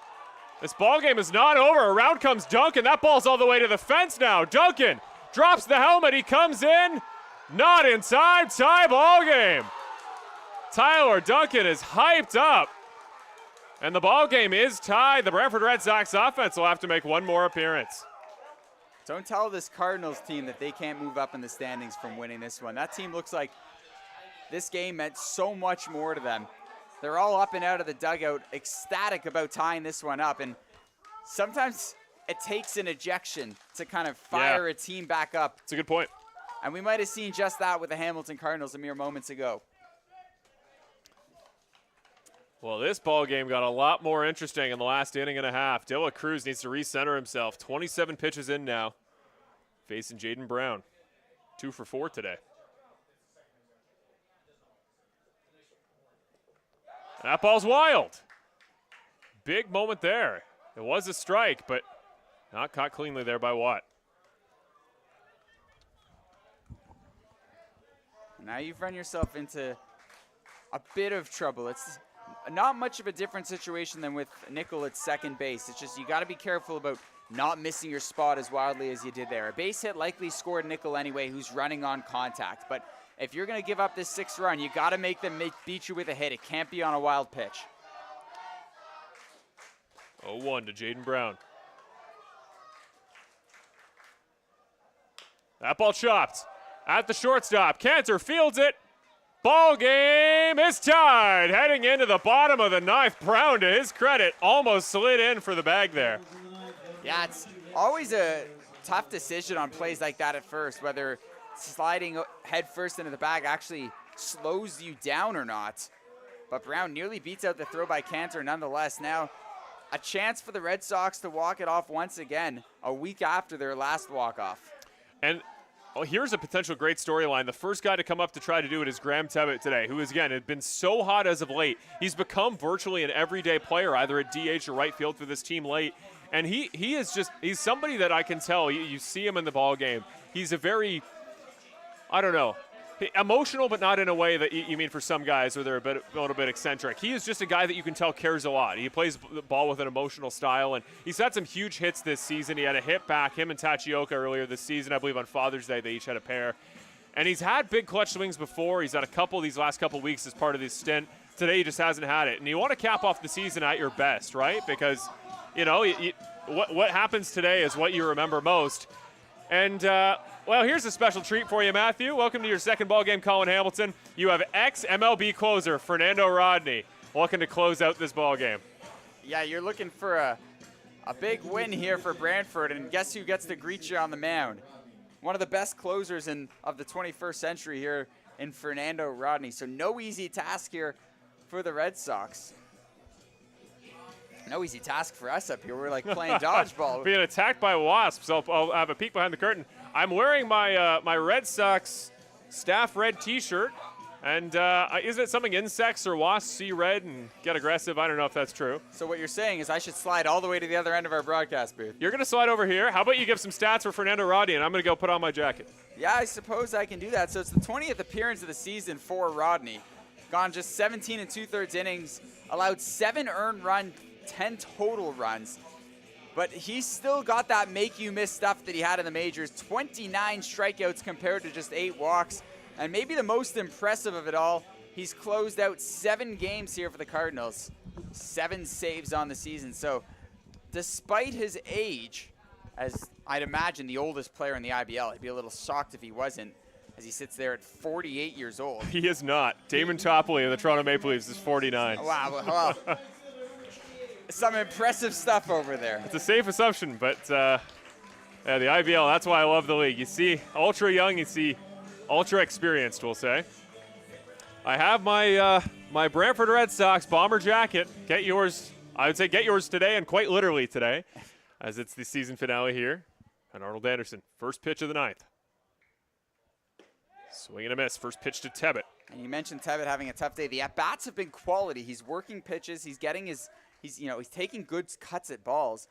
S1: This ball game is not over. Around comes Duncan. That ball's all the way to the fence now. Duncan drops the helmet. He comes in. Not in time. Tie ball game. Tyler Duncan is hyped up. And the ball game is tied. The Brantford Red Sox offense will have to make one more appearance.
S2: Don't tell this Cardinals team that they can't move up in the standings from winning this one. That team looks like this game meant so much more to them. They're all up and out of the dugout, ecstatic about tying this one up. And sometimes it takes an ejection to kind of fire a team back up.
S1: That's a good point.
S2: And we might have seen just that with the Hamilton Cardinals a mere moments ago.
S1: Well, this ball game got a lot more interesting in the last inning and a half. De La Cruz needs to recenter himself. 27 pitches in now, facing Jaden Brown. 2 for 4 today. That ball's wild. Big moment there. It was a strike, but not caught cleanly there by Watt.
S2: Now you've run yourself into a bit of trouble. It's not much of a different situation than with Nickel at second base. It's just you got to be careful about not missing your spot as wildly as you did there. A base hit likely scored Nickel anyway, who's running on contact. But if you're going to give up this 6th run, you got to make them beat you with a hit. It can't be on a wild pitch.
S1: 0-1 to Jaden Brown. That ball chopped at the shortstop. Cantor fields it. Ball game is tied. Heading into the bottom of the 9th. Brown, to his credit, almost slid in for the bag there.
S2: Yeah, it's always a tough decision on plays like that at first, whether sliding head first into the bag actually slows you down or not. But Brown nearly beats out the throw by Cantor nonetheless. Now, a chance for the Red Sox to walk it off once again a week after their last walk-off.
S1: And here's a potential great storyline. The first guy to come up to try to do it is Graham Tebbett today, who, again, had been so hot as of late. He's become virtually an everyday player, either at DH or right field for this team late. And he is just, he's somebody that I can tell, you see him in the ball game. He's a very, I don't know, emotional, but not in a way that you mean for some guys where they're a little bit eccentric. He is just a guy that you can tell cares a lot. He plays the ball with an emotional style, and he's had some huge hits this season. He had a hit back, him and Tachioka earlier this season. I believe on Father's Day they each had a pair. And he's had big clutch swings before. He's had a couple these last couple weeks as part of this stint. Today he just hasn't had it. And you want to cap off the season at your best, right? Because, you know, what happens today is what you remember most. And, well, here's a special treat for you, Matthew. Welcome to your second ball game, Colin Hamilton. You have ex-MLB closer Fernando Rodney looking to close out this ball game.
S2: Yeah, you're looking for a big win here for Brantford, and guess who gets to greet you on the mound? One of the best closers of the 21st century here in Fernando Rodney. So no easy task here for the Red Sox. No easy task for us up here. We're like playing dodgeball.
S1: Being attacked by wasps. I'll have a peek behind the curtain. I'm wearing my my Red Sox staff red T-shirt, and isn't it something insects or wasps see red and get aggressive? I don't know if that's true.
S2: So what you're saying is I should slide all the way to the other end of our broadcast booth.
S1: You're going to slide over here. How about you give some stats for Fernando Rodney, and I'm going to go put on my jacket.
S2: Yeah, I suppose I can do that. So it's the 20th appearance of the season for Rodney. Gone just 17 2/3 innings, allowed 7 earned runs, 10 total runs. But he's still got that make-you-miss stuff that he had in the majors. 29 strikeouts compared to just 8 walks. And maybe the most impressive of it all, he's closed out 7 games here for the Cardinals. 7 saves on the season. So despite his age, as I'd imagine the oldest player in the IBL, I'd be a little shocked if he wasn't, as he sits there at 48 years old.
S1: He is not. Damon Topley of the Toronto Maple Leafs is 49.
S2: Wow. Well, some impressive stuff over there.
S1: It's a safe assumption, but yeah, the IBL, that's why I love the league. You see ultra young, you see ultra experienced, we'll say. I have my my Brantford Red Sox bomber jacket. Get yours. I would say get yours today, and quite literally today, as it's the season finale here. And Arnold Anderson, first pitch of the ninth. Swing and a miss. First pitch to Tebbett.
S2: And you mentioned Tebbett having a tough day. The at-bats have been quality. He's working pitches. He's getting his, he's taking good cuts at balls.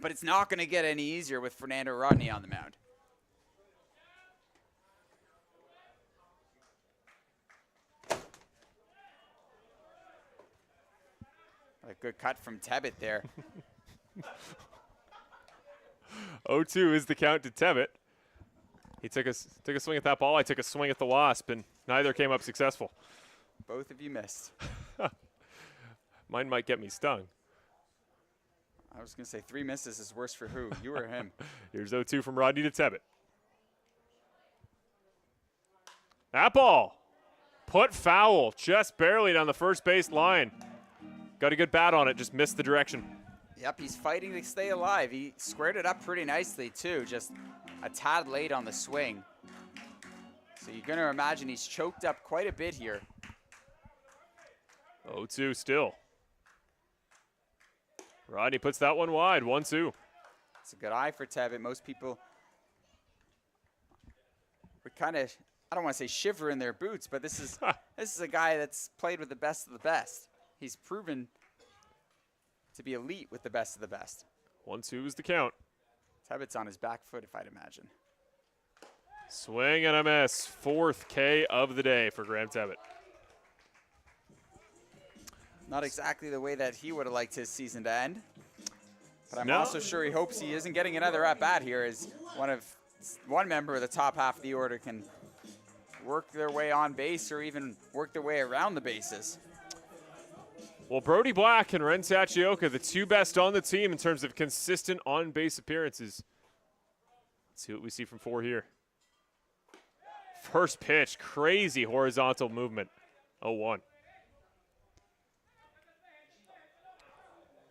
S2: But it's not going to get any easier with Fernando Rodney on the mound. A good cut from Tebbett there.
S1: 0-2 is the count to Tebbett. He took a swing at that ball. I took a swing at the Wasp, and neither came up successful.
S2: Both of you missed.
S1: Mine might get me stung.
S2: I was going to say 3 misses is worse for who? You or him?
S1: Here's 0-2 from Rodney to Tebbett. That ball put foul, just barely down the first base line. Got a good bat on it, just missed the direction.
S2: Yep, he's fighting to stay alive. He squared it up pretty nicely, too, just a tad late on the swing. So you're going to imagine he's choked up quite a bit here.
S1: 0-2 still. Rodney puts that one wide, 1-2.
S2: It's a good eye for Tebbett. Most people would kind of, I don't want to say shiver in their boots, but this is a guy that's played with the best of the best. He's proven to be elite with the best of the best.
S1: 1-2 is the count.
S2: Tebbett's on his back foot, if I'd imagine.
S1: Swing and a miss. 4th K of the day for Graham Tebbett.
S2: Not exactly the way that he would have liked his season to end. But I'm
S1: No.
S2: also sure he hopes he isn't getting another at-bat here, as one member of the top half of the order can work their way on base or even work their way around the bases.
S1: Well, Brody Black and Ren Tachioka, the two best on the team in terms of consistent on-base appearances. Let's see what we see from 4 here. First pitch, crazy horizontal movement. 0-1.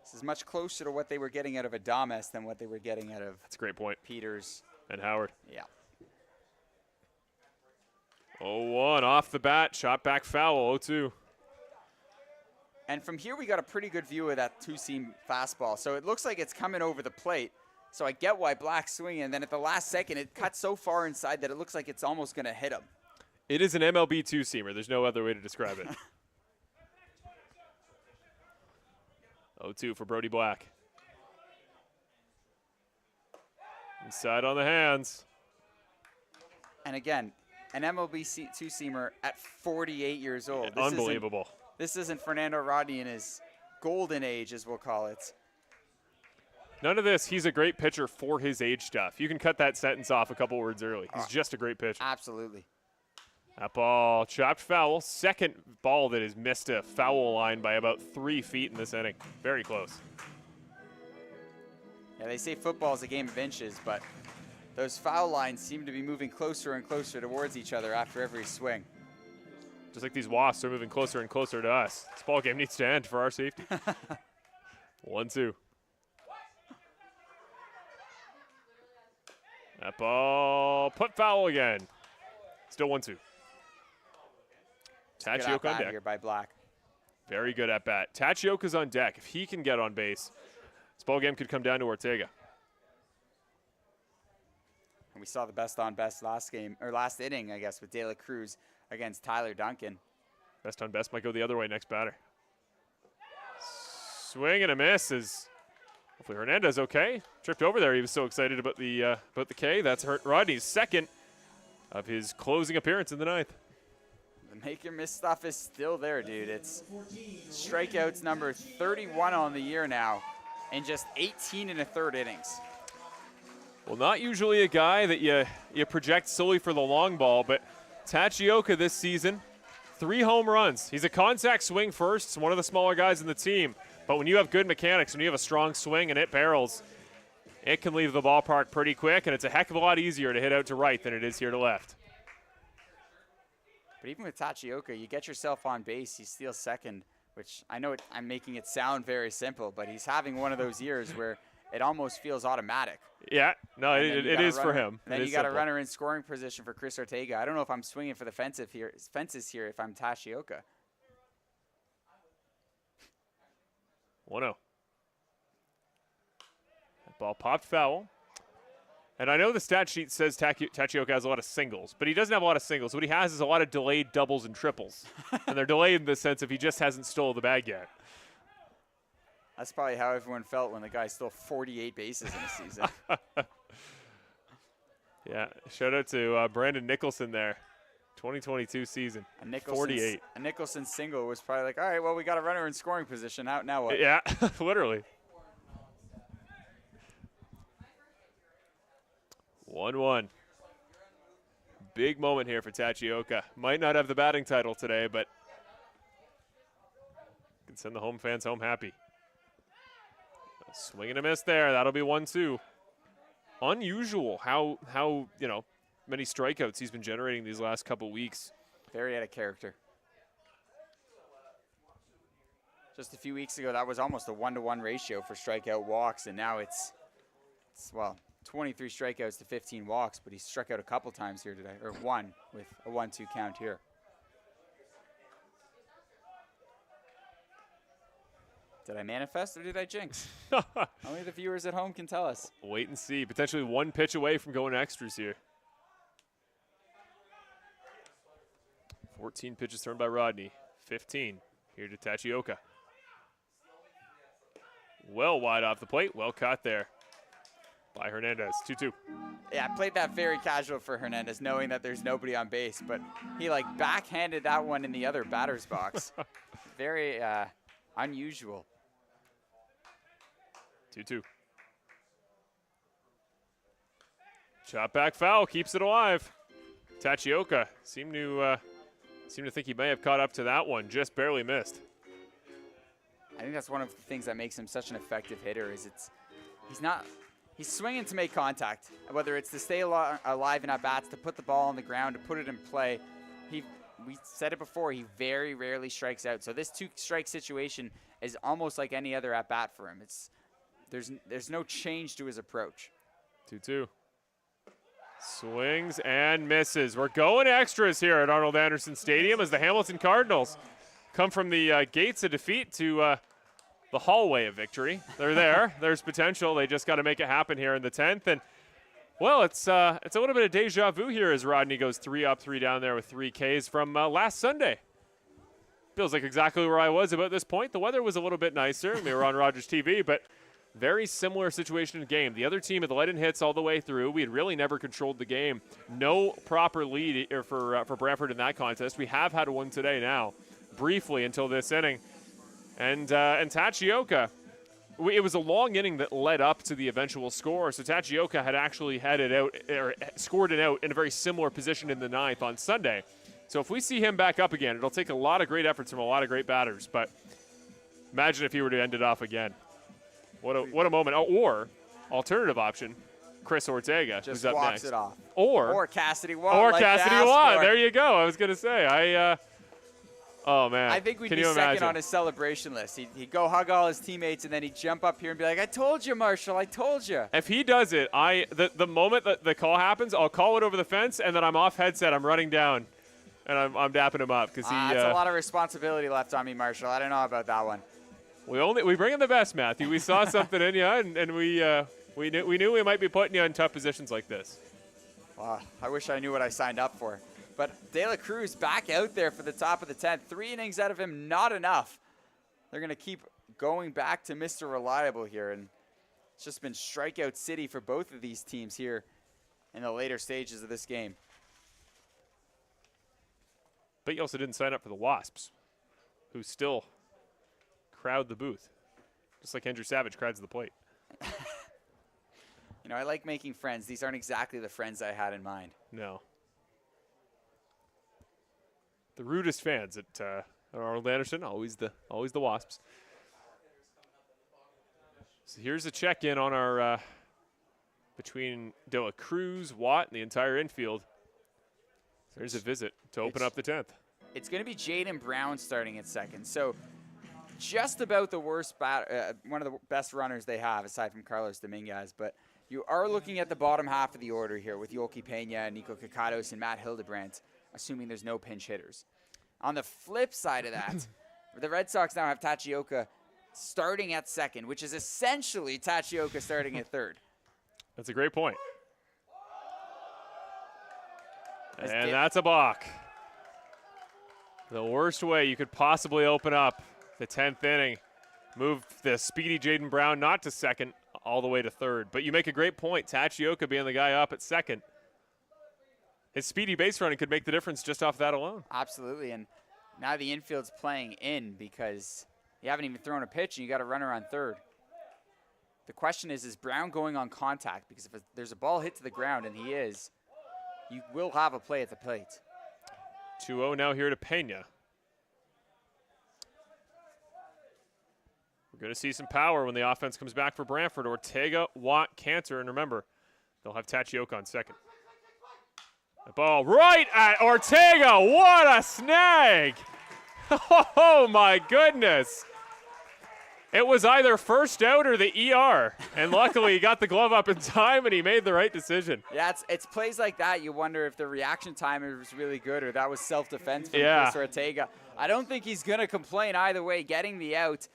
S2: This is much closer to what they were getting out of Adames than what they were getting out of
S1: That's a great point.
S2: Peters.
S1: And Howard.
S2: Yeah.
S1: 0-1 off the bat, shot back foul, 0-2.
S2: And from here, we got a pretty good view of that two-seam fastball. So it looks like it's coming over the plate. So I get why Black's swinging. And then at the last second, it cuts so far inside that it looks like it's almost going to hit him.
S1: It is an MLB two-seamer. There's no other way to describe it. 0-2 for Brody Black. Inside on the hands.
S2: And again, an MLB two-seamer at 48 years old.
S1: Unbelievable.
S2: This isn't Fernando Rodney in his golden age, as we'll call it.
S1: None of this, he's a great pitcher for his age stuff. You can cut that sentence off a couple words early. He's just a great pitcher.
S2: Absolutely.
S1: That ball chopped foul. Second ball that has missed a foul line by about 3 feet in this inning. Very close.
S2: Yeah, they say football is a game of inches, but those foul lines seem to be moving closer and closer towards each other after every swing.
S1: Just like these Wasps are moving closer and closer to us. This ball game needs to end for our safety. 1-2. That ball put foul again. Still 1-2. Tachioka on deck.
S2: Here by Black.
S1: Very good at bat. Tachioka's on deck. If he can get on base, this ball game could come down to Ortega.
S2: And we saw the best on best last inning, I guess, with De La Cruz against Tyler Duncan.
S1: Best on best might go the other way next batter. Swing and a miss is hopefully Hernandez okay. Tripped over there. He was so excited about the K. That's Rodney's second of his closing appearance in the ninth.
S2: The make or miss stuff is still there, dude. It's strikeouts number 31 on the year now in just 18 1/3 innings.
S1: Well, not usually a guy that you project solely for the long ball, but Tachioka this season, 3 home runs. He's a contact swing first. He's one of the smaller guys in the team. But when you have good mechanics, when you have a strong swing and it barrels, it can leave the ballpark pretty quick, and it's a heck of a lot easier to hit out to right than it is here to left.
S2: But even with Tachioka, you get yourself on base, he steals second, which I know I'm making it sound very simple, but he's having one of those years where it almost feels automatic.
S1: Yeah, no, it is for him.
S2: And then you got a runner in scoring position for Chris Ortega. I don't know if I'm swinging for the fences here if I'm Tashioka.
S1: 1-0. That ball popped foul. And I know the stat sheet says Tachioka has a lot of singles, but he doesn't have a lot of singles. What he has is a lot of delayed doubles and triples. And they're delayed in the sense of he just hasn't stole the bag yet.
S2: That's probably how everyone felt when the guy stole 48 bases in a season.
S1: Yeah, shout out to Brandon Nicholson there. 2022 season, 48.
S2: A Nicholson single was probably like, all right, well, we got a runner in scoring position. Now what?
S1: Yeah, literally. 1-1. Big moment here for Tachioka. Might not have the batting title today, but can send the home fans home happy. Swing and a miss there. That'll be 1-2. Unusual how many strikeouts he's been generating these last couple weeks.
S2: Very out of character. Just a few weeks ago, that was almost a 1-to-1 ratio for strikeout walks, and now it's 23 strikeouts to 15 walks, but he struck out a couple times here today, or one with a 1-2 count here. Did I manifest or did I jinx? Only the viewers at home can tell us.
S1: Wait and see. Potentially one pitch away from going extras here. 14 pitches thrown by Rodney. 15 here to Tachioka. Well wide off the plate. Well caught there by Hernandez. 2-2.
S2: Yeah, I played that very casual for Hernandez, knowing that there's nobody on base, but he backhanded that one in the other batter's box. Very unusual.
S1: 2-2. Chop back foul keeps it alive. Tachioka seemed to think he may have caught up to that one. Just barely missed.
S2: I think that's one of the things that makes him such an effective hitter. Is he's swinging to make contact. Whether it's to stay alive in at bats, to put the ball on the ground, to put it in play. We said it before. He very rarely strikes out. So this 2-strike situation is almost like any other at bat for him. There's no change to his approach.
S1: 2-2. Swings and misses. We're going extras here at Arnold Anderson Stadium as the Hamilton Cardinals come from the gates of defeat to the hallway of victory. They're there. There's potential. They just got to make it happen here in the 10th. And, well, it's a little bit of deja vu here as Rodney goes 3 up, 3 down there with 3 Ks from last Sunday. Feels like exactly where I was about this point. The weather was a little bit nicer. We were on Rogers TV, but very similar situation in the game. The other team had led in hits all the way through. We had really never controlled the game. No proper lead for Brantford in that contest. We have had one today now, briefly until this inning. And Tachioka, it was a long inning that led up to the eventual score. So Tachioka had actually had it out, or scored it out in a very similar position in the 9th on Sunday. So if we see him back up again, it'll take a lot of great efforts from a lot of great batters. But imagine if he were to end it off again. What a moment. Or, alternative option, Chris Ortega,
S2: Just
S1: who's up
S2: walks
S1: next.
S2: it off.
S1: Or
S2: Cassidy Watt.
S1: Or Cassidy Watt. There you go. I was going to say. Oh, man.
S2: I think we'd
S1: Can
S2: be
S1: you
S2: second
S1: imagine?
S2: on his celebration list. He'd go hug all his teammates, and then he'd jump up here and be like, I told you, Marshall. I told you.
S1: If he does it, the moment that the call happens, I'll call it over the fence, and then I'm off headset. I'm running down, and I'm dapping him up. Because
S2: that's a lot of responsibility left on me, Marshall. I don't know about that one.
S1: We bring in the best, Matthew. We saw something in you, and we knew we might be putting you in tough positions like this.
S2: I wish I knew what I signed up for. But De La Cruz back out there for the top of the 10th. 3 innings out of him, not enough. They're going to keep going back to Mr. Reliable here. And it's just been strikeout city for both of these teams here in the later stages of this game.
S1: But you also didn't sign up for the Wasps, who still crowd the booth, just like Andrew Savage crowds the plate.
S2: I like making friends. These aren't exactly the friends I had in mind.
S1: No. The rudest fans at Arnold Anderson, always the Wasps. So here's a check-in on our between De La Cruz, Watt, and the entire infield. There's a visit to open up the 10th.
S2: It's going to be Jaden Brown starting at second. So just about the worst one of the best runners they have, aside from Carlos Dominguez. But you are looking at the bottom half of the order here with Yoki Pena, Nico Kakados, and Matt Hildebrandt, assuming there's no pinch hitters. On the flip side of that, the Red Sox now have Tachioka starting at second, which is essentially Tachioka starting at third.
S1: That's a great point. And that's a balk. The worst way you could possibly open up the 10th inning. Move the speedy Jaden Brown not to second, all the way to third. But you make a great point. Tachioka being the guy up at second. His speedy base running could make the difference just off that alone.
S2: Absolutely, and now the infield's playing in because you haven't even thrown a pitch and you got a runner on third. The question is Brown going on contact? Because if there's a ball hit to the ground, and he is, you will have a play at the plate.
S1: 2-0 now here to Pena. We're going to see some power when the offense comes back for Brantford. Ortega, Watt, Cantor, and remember, they'll have Tachioka on second. The ball right at Ortega. What a snag! Oh, my goodness. It was either first out or the ER, and luckily he got the glove up in time and he made the right decision.
S2: Yeah, it's plays like that you wonder if the reaction time was really good or that was self-defense from Chris Ortega. I don't think he's going to complain either way, getting the out.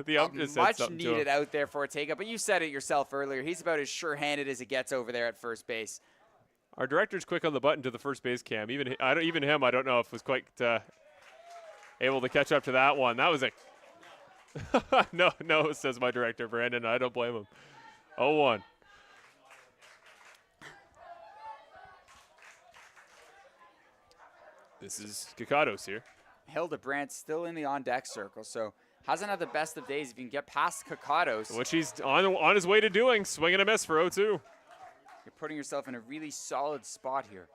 S1: The ump just said
S2: much
S1: something to
S2: needed
S1: him.
S2: out there for Ortega, but you said it yourself earlier. He's about as sure-handed as it gets over there at first base.
S1: Our director's quick on the button to the first base cam. Even him, I don't know if was quite able to catch up to that one. That was a no, says my director, Brandon. I don't blame him. 0-1. This is Kakados here.
S2: Hildebrandt still in the on-deck circle, so hasn't had the best of days. If you can get past Kakados,
S1: Which he's on his way to doing. Swing and a miss for 0-2.
S2: you're putting yourself in a really solid spot here.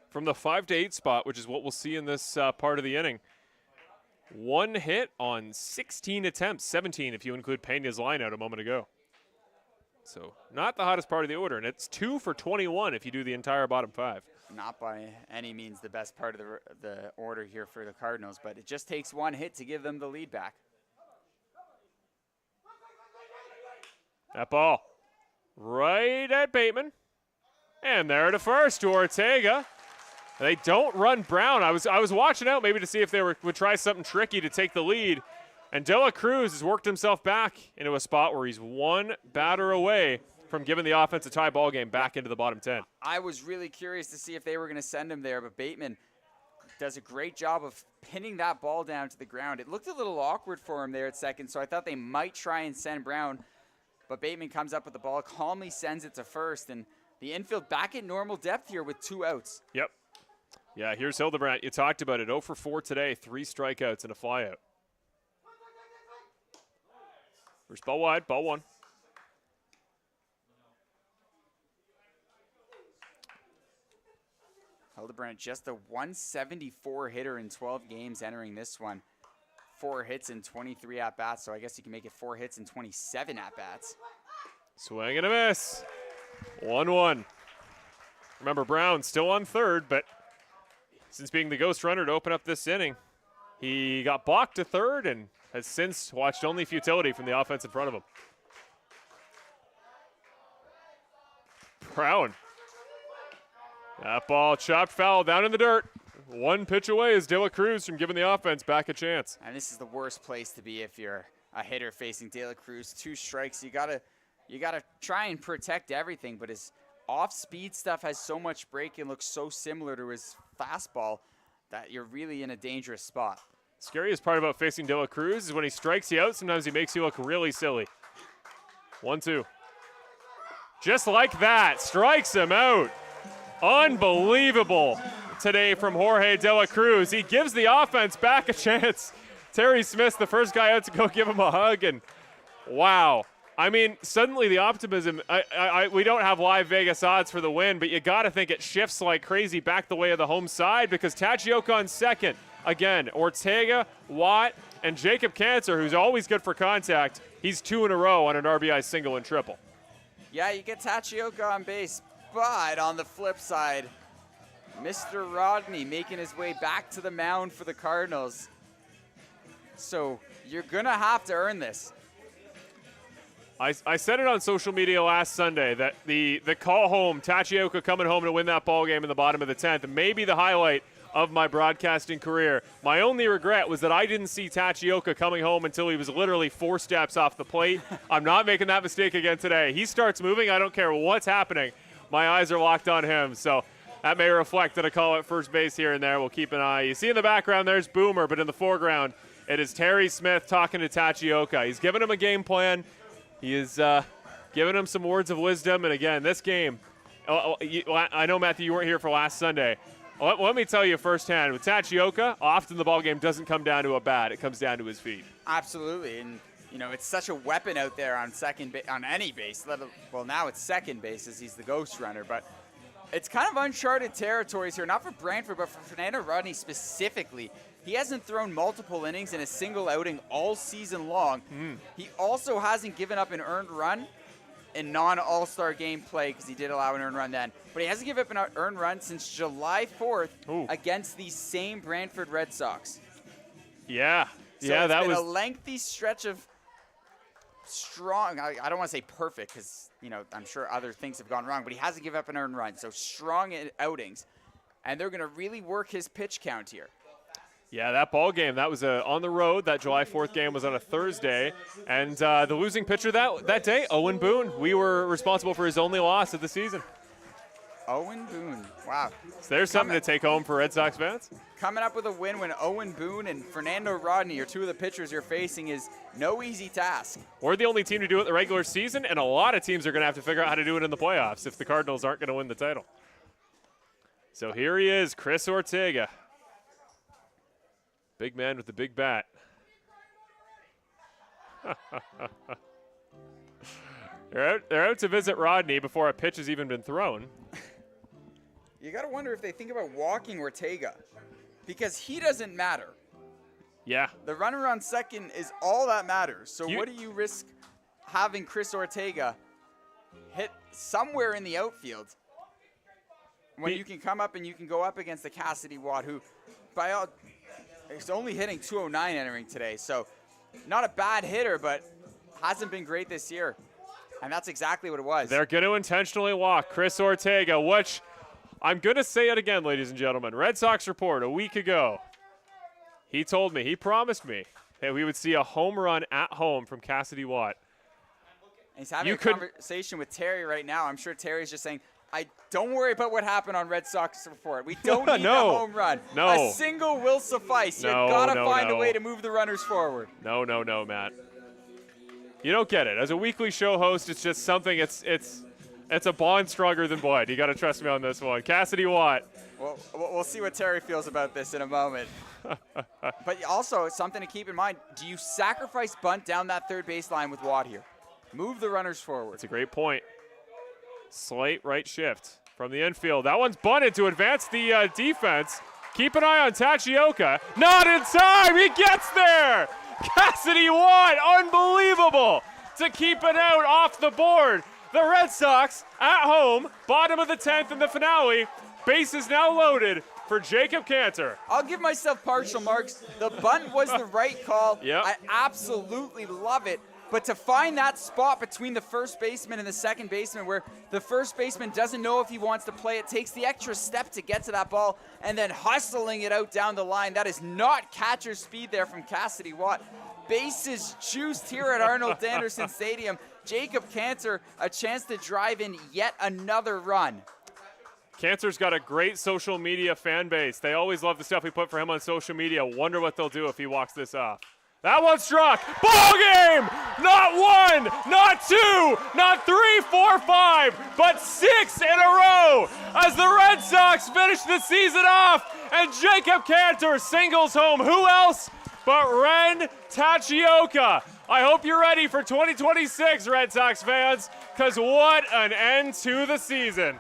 S1: From the 5 to 8 spot, which is what we'll see in this part of the inning. 1 hit on 16 attempts, 17 if you include Pena's line out a moment ago. So not the hottest part of the order, and it's 2 for 21 if you do the entire bottom 5.
S2: Not by any means the best part of the order here for the Cardinals, but it just takes 1 hit to give them the lead back.
S1: That ball right at Bateman. And there to first to Ortega. They don't run Brown. I was watching out maybe to see if they would try something tricky to take the lead. And De La Cruz has worked himself back into a spot where he's 1 batter away from giving the offense a tie ball game back into the bottom 10.
S2: I was really curious to see if they were going to send him there, but Bateman does a great job of pinning that ball down to the ground. It looked a little awkward for him there at second, so I thought they might try and send Brown. But Bateman comes up with the ball, calmly sends it to first, and the infield back at normal depth here with 2 outs.
S1: Yep. Yeah, here's Hildebrandt. You talked about it. 0 for 4 today, 3 strikeouts and a flyout. First ball wide, ball 1.
S2: Hildebrandt just a 174 hitter in 12 games entering this one. 4 hits in 23 at-bats, so I guess you can make it 4 hits in 27 at-bats.
S1: Swing and a miss. 1-1. Remember, Brown still on third, but since being the ghost runner to open up this inning, he got balked to third and has since watched only futility from the offense in front of him. Brown. That ball chopped foul down in the dirt. 1 pitch away is De La Cruz from giving the offense back a chance.
S2: And this is the worst place to be if you're a hitter facing De La Cruz. 2 strikes. You gotta try and protect everything, but his off-speed stuff has so much break and looks so similar to his fastball that you're really in a dangerous spot.
S1: Scariest part about facing De La Cruz is when he strikes you out, sometimes he makes you look really silly. 1-2. Just like that, strikes him out. Unbelievable today from Jorge De La Cruz. He gives the offense back a chance. Terry Smith's the first guy out to go give him a hug, and wow. I mean, suddenly the optimism, we don't have live Vegas odds for the win, but you got to think it shifts like crazy back the way of the home side because Tachioka on second. Again, Ortega, Watt, and Jacob Cantor, who's always good for contact. He's 2 in a row on an RBI single and triple.
S2: Yeah, you get Tachioka on base, but on the flip side, Mr. Rodney making his way back to the mound for the Cardinals. So you're going to have to earn this.
S1: I said it on social media last Sunday that the call home, Tachioka coming home to win that ball game in the bottom of the 10th, may be the highlight of my broadcasting career. My only regret was that I didn't see Tachioka coming home until he was literally 4 steps off the plate. I'm not making that mistake again today. He starts moving. I don't care what's happening. My eyes are locked on him. So that may reflect that a call at first base here and there. We'll keep an eye. You see in the background there's Boomer, but in the foreground it is Terry Smith talking to Tachioka. He's giving him a game plan. He is giving him some words of wisdom. And again, this game, I know, Matthew, you weren't here for last Sunday. Let me tell you firsthand, with Tachioka, often the ball game doesn't come down to a bat. It comes down to his feet.
S2: Absolutely. And, it's such a weapon out there on on any base. Well, now it's second base as he's the ghost runner. But it's kind of uncharted territories here, not for Brantford, but for Fernando Rodney specifically. He hasn't thrown multiple innings in a single outing all season long. He also hasn't given up an earned run in non-All-Star game play because he did allow an earned run then. But he hasn't given up an earned run since July 4th against the same Brantford Red Sox.
S1: Yeah.
S2: So
S1: yeah,
S2: it's
S1: that
S2: been
S1: was
S2: a lengthy stretch of strong, I don't want to say perfect because, I'm sure other things have gone wrong, but he hasn't given up an earned run. So strong outings. And they're going to really work his pitch count here.
S1: Yeah, that ball game, that was on the road. That July 4th game was on a Thursday. And the losing pitcher that day, Owen Boone. We were responsible for his only loss of the season.
S2: Owen Boone. Wow.
S1: So there's something to take home for Red Sox fans.
S2: Coming up with a win when Owen Boone and Fernando Rodney are two of the pitchers you're facing is no easy task.
S1: We're the only team to do it in the regular season, and a lot of teams are going to have to figure out how to do it in the playoffs if the Cardinals aren't going to win the title. So here he is, Chris Ortega. Big man with the big bat. They're out to visit Rodney before a pitch has even been thrown.
S2: You got to wonder if they think about walking Ortega because he doesn't matter.
S1: Yeah.
S2: The runner on second is all that matters. So what do you risk having Chris Ortega hit somewhere in the outfield when you can come up and you can go up against the Cassidy Watt, who he's only hitting 209 entering today. So not a bad hitter, but hasn't been great this year. And that's exactly what it was.
S1: They're going to intentionally walk Chris Ortega, which I'm going to say it again, ladies and gentlemen. Red Sox report a week ago. He promised me that we would see a home run at home from Cassidy Watt.
S2: And he's having a conversation with Terry right now. I'm sure Terry's just saying, don't worry about what happened on Red Sox report. We don't need a home run.
S1: No.
S2: A single will suffice. You've got to find a way to move the runners forward.
S1: No, Matt. You don't get it. As a weekly show host, it's just something, it's a bond stronger than blood. You got to trust me on this one. Cassidy Watt.
S2: Well, we'll see what Terry feels about this in a moment. But also, something to keep in mind, do you sacrifice bunt down that third base line with Watt here? Move the runners forward.
S1: That's a great point. Slight right shift from the infield. That one's bunted to advance the defense. Keep an eye on Tachioka. Not in time. He gets there. Cassidy Watt, unbelievable to keep it out off the board. The Red Sox at home, bottom of the 10th in the finale. Bases now loaded for Jacob Cantor.
S2: I'll give myself partial marks. The bunt was the right call.
S1: Yep.
S2: I absolutely love it. But to find that spot between the first baseman and the second baseman where the first baseman doesn't know if he wants to play it, takes the extra step to get to that ball, and then hustling it out down the line, that is not catcher speed there from Cassidy Watt. Bases juiced here at Arnold Anderson Stadium. Jacob Cantor, a chance to drive in yet another run.
S1: Cantor's got a great social media fan base. They always love the stuff we put for him on social media. Wonder what they'll do if he walks this off. That one struck. Ball game! Not one, not two, not 3, 4, 5, but 6 in a row as the Red Sox finish the season off and Jacob Cantor singles home. Who else but Ren Tachioka? I hope you're ready for 2026, Red Sox fans, because what an end to the season.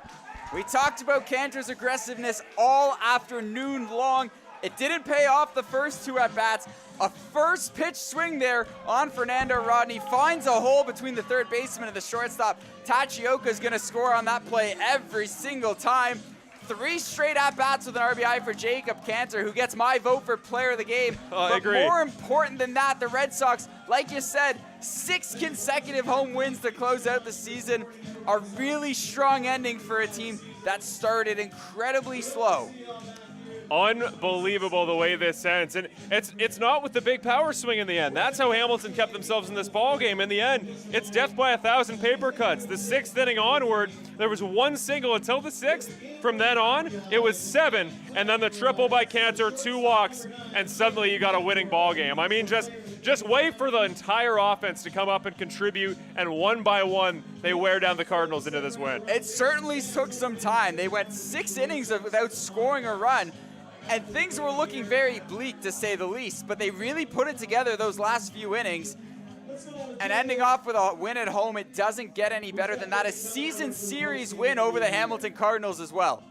S2: We talked about Cantor's aggressiveness all afternoon long. It didn't pay off the first 2 at-bats. A first pitch swing there on Fernando Rodney finds a hole between the third baseman and the shortstop. Tachioka is going to score on that play every single time. 3 straight at-bats with an RBI for Jacob Cantor, who gets my vote for player of the game.
S1: I
S2: But
S1: agree.
S2: more important than that, the Red Sox, like you said, 6 consecutive home wins to close out the season. A really strong ending for a team that started incredibly slow.
S1: Unbelievable the way this ends, and it's not with the big power swing in the end. That's how Hamilton kept themselves in this ball game. In the end, it's death by 1,000 paper cuts. The 6th inning onward, there was 1 single until the 6th. From then on, it was 7, and then the triple by Cantor, 2 walks, and suddenly you got a winning ball game. I mean, just wait for the entire offense to come up and contribute, and one by one, they wear down the Cardinals into this win.
S2: It certainly took some time. They went 6 innings without scoring a run, and things were looking very bleak, to say the least, but they really put it together those last few innings. And ending off with a win at home, it doesn't get any better than that. A season series win over the Hamilton Cardinals as well.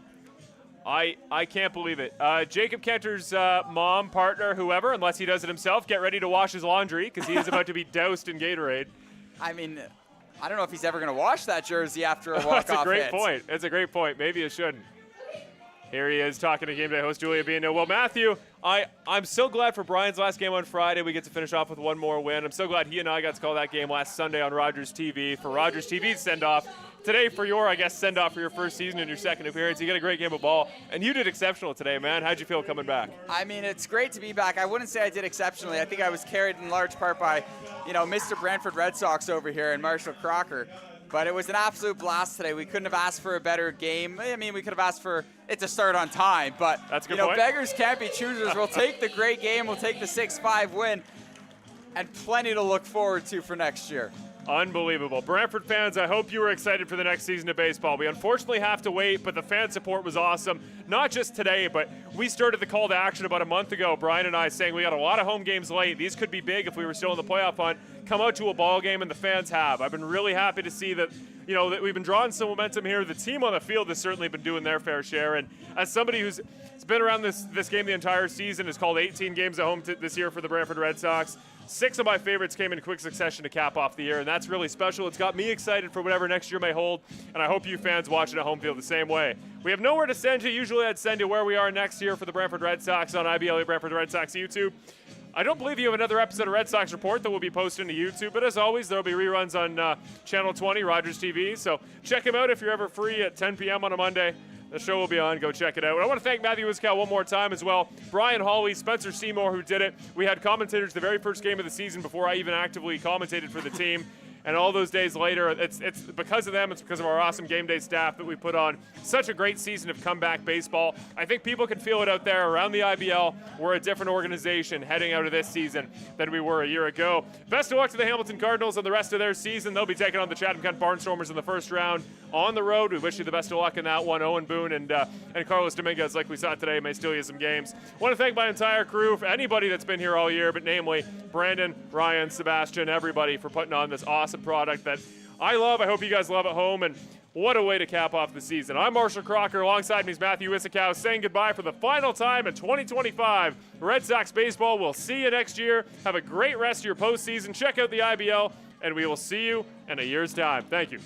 S1: I can't believe it. Jacob Cantor's mom, partner, whoever, unless he does it himself, get ready to wash his laundry because he is about to be doused in Gatorade.
S2: I mean, I don't know if he's ever going to wash that jersey after a walk-off
S1: That's a great
S2: hit.
S1: point. That's a great point. Maybe it shouldn't. Here he is talking to Game Day host Julia Bino. Well, Matthew, I'm so glad for Brian's last game on Friday. We get to finish off with one more win. I'm so glad he and I got to call that game last Sunday on Rogers TV for Rogers TV's send-off. Today for your, I guess, send-off for your first season and your second appearance. You get a great game of ball, and you did exceptional today, man. How'd you feel coming back?
S2: I mean, it's great to be back. I wouldn't say I did exceptionally. I think I was carried in large part by, Mr. Brantford Red Sox over here and Marshall Crocker. But it was an absolute blast today. We couldn't have asked for a better game. I mean, we could have asked for it to start on time. But,
S1: That's a good point.
S2: beggars can't be choosers. We'll take the great game. We'll take the 6-5 win. And plenty to look forward to for next year.
S1: Unbelievable. Brantford fans, I hope you were excited for the next season of baseball. We unfortunately have to wait, but the fan support was awesome. Not just today, but we started the call to action about a month ago, Brian and I, saying we got a lot of home games late. These could be big if we were still in the playoff hunt. Come out to a ball game, and the fans have. I've been really happy to see that, that we've been drawing some momentum here. The team on the field has certainly been doing their fair share. And as somebody who's been around this game the entire season, has called 18 games at home this year for the Brantford Red Sox, 6 of my favorites came in quick succession to cap off the year, and that's really special. It's got me excited for whatever next year may hold, and I hope you fans watching at home feel the same way. We have nowhere to send you. Usually I'd send you where we are next year for the Brantford Red Sox on IBL Brantford Red Sox YouTube. I don't believe you have another episode of Red Sox Report that will be posted to YouTube, but as always, there will be reruns on Channel 20, Rogers TV, so check them out if you're ever free at 10 p.m. on a Monday. The show will be on. Go check it out. And I want to thank Matthew Wiskow one more time as well. Brian Hawley, Spencer Seymour, who did it. We had commentators the very first game of the season before I even actively commentated for the team. And all those days later, it's because of them. It's because of our awesome game day staff that we put on such a great season of comeback baseball. I think people can feel it out there around the IBL. We're a different organization heading out of this season than we were a year ago. Best of luck to the Hamilton Cardinals and the rest of their season. They'll be taking on the Chatham-Kent Barnstormers in the first round on the road. We wish you the best of luck in that one. Owen Boone and Carlos Dominguez, like we saw today, may steal you some games. I want to thank my entire crew, for anybody that's been here all year, but namely Brandon, Ryan, Sebastian, everybody for putting on this awesome product that I love. I hope you guys love at home, and what a way to cap off the season. I'm Marshall Crocker. Alongside me is Matthew Wiskow saying goodbye for the final time in 2025. Red Sox baseball. We'll see you next year. Have a great rest of your postseason. Check out the IBL, and we will see you in a year's time. Thank you.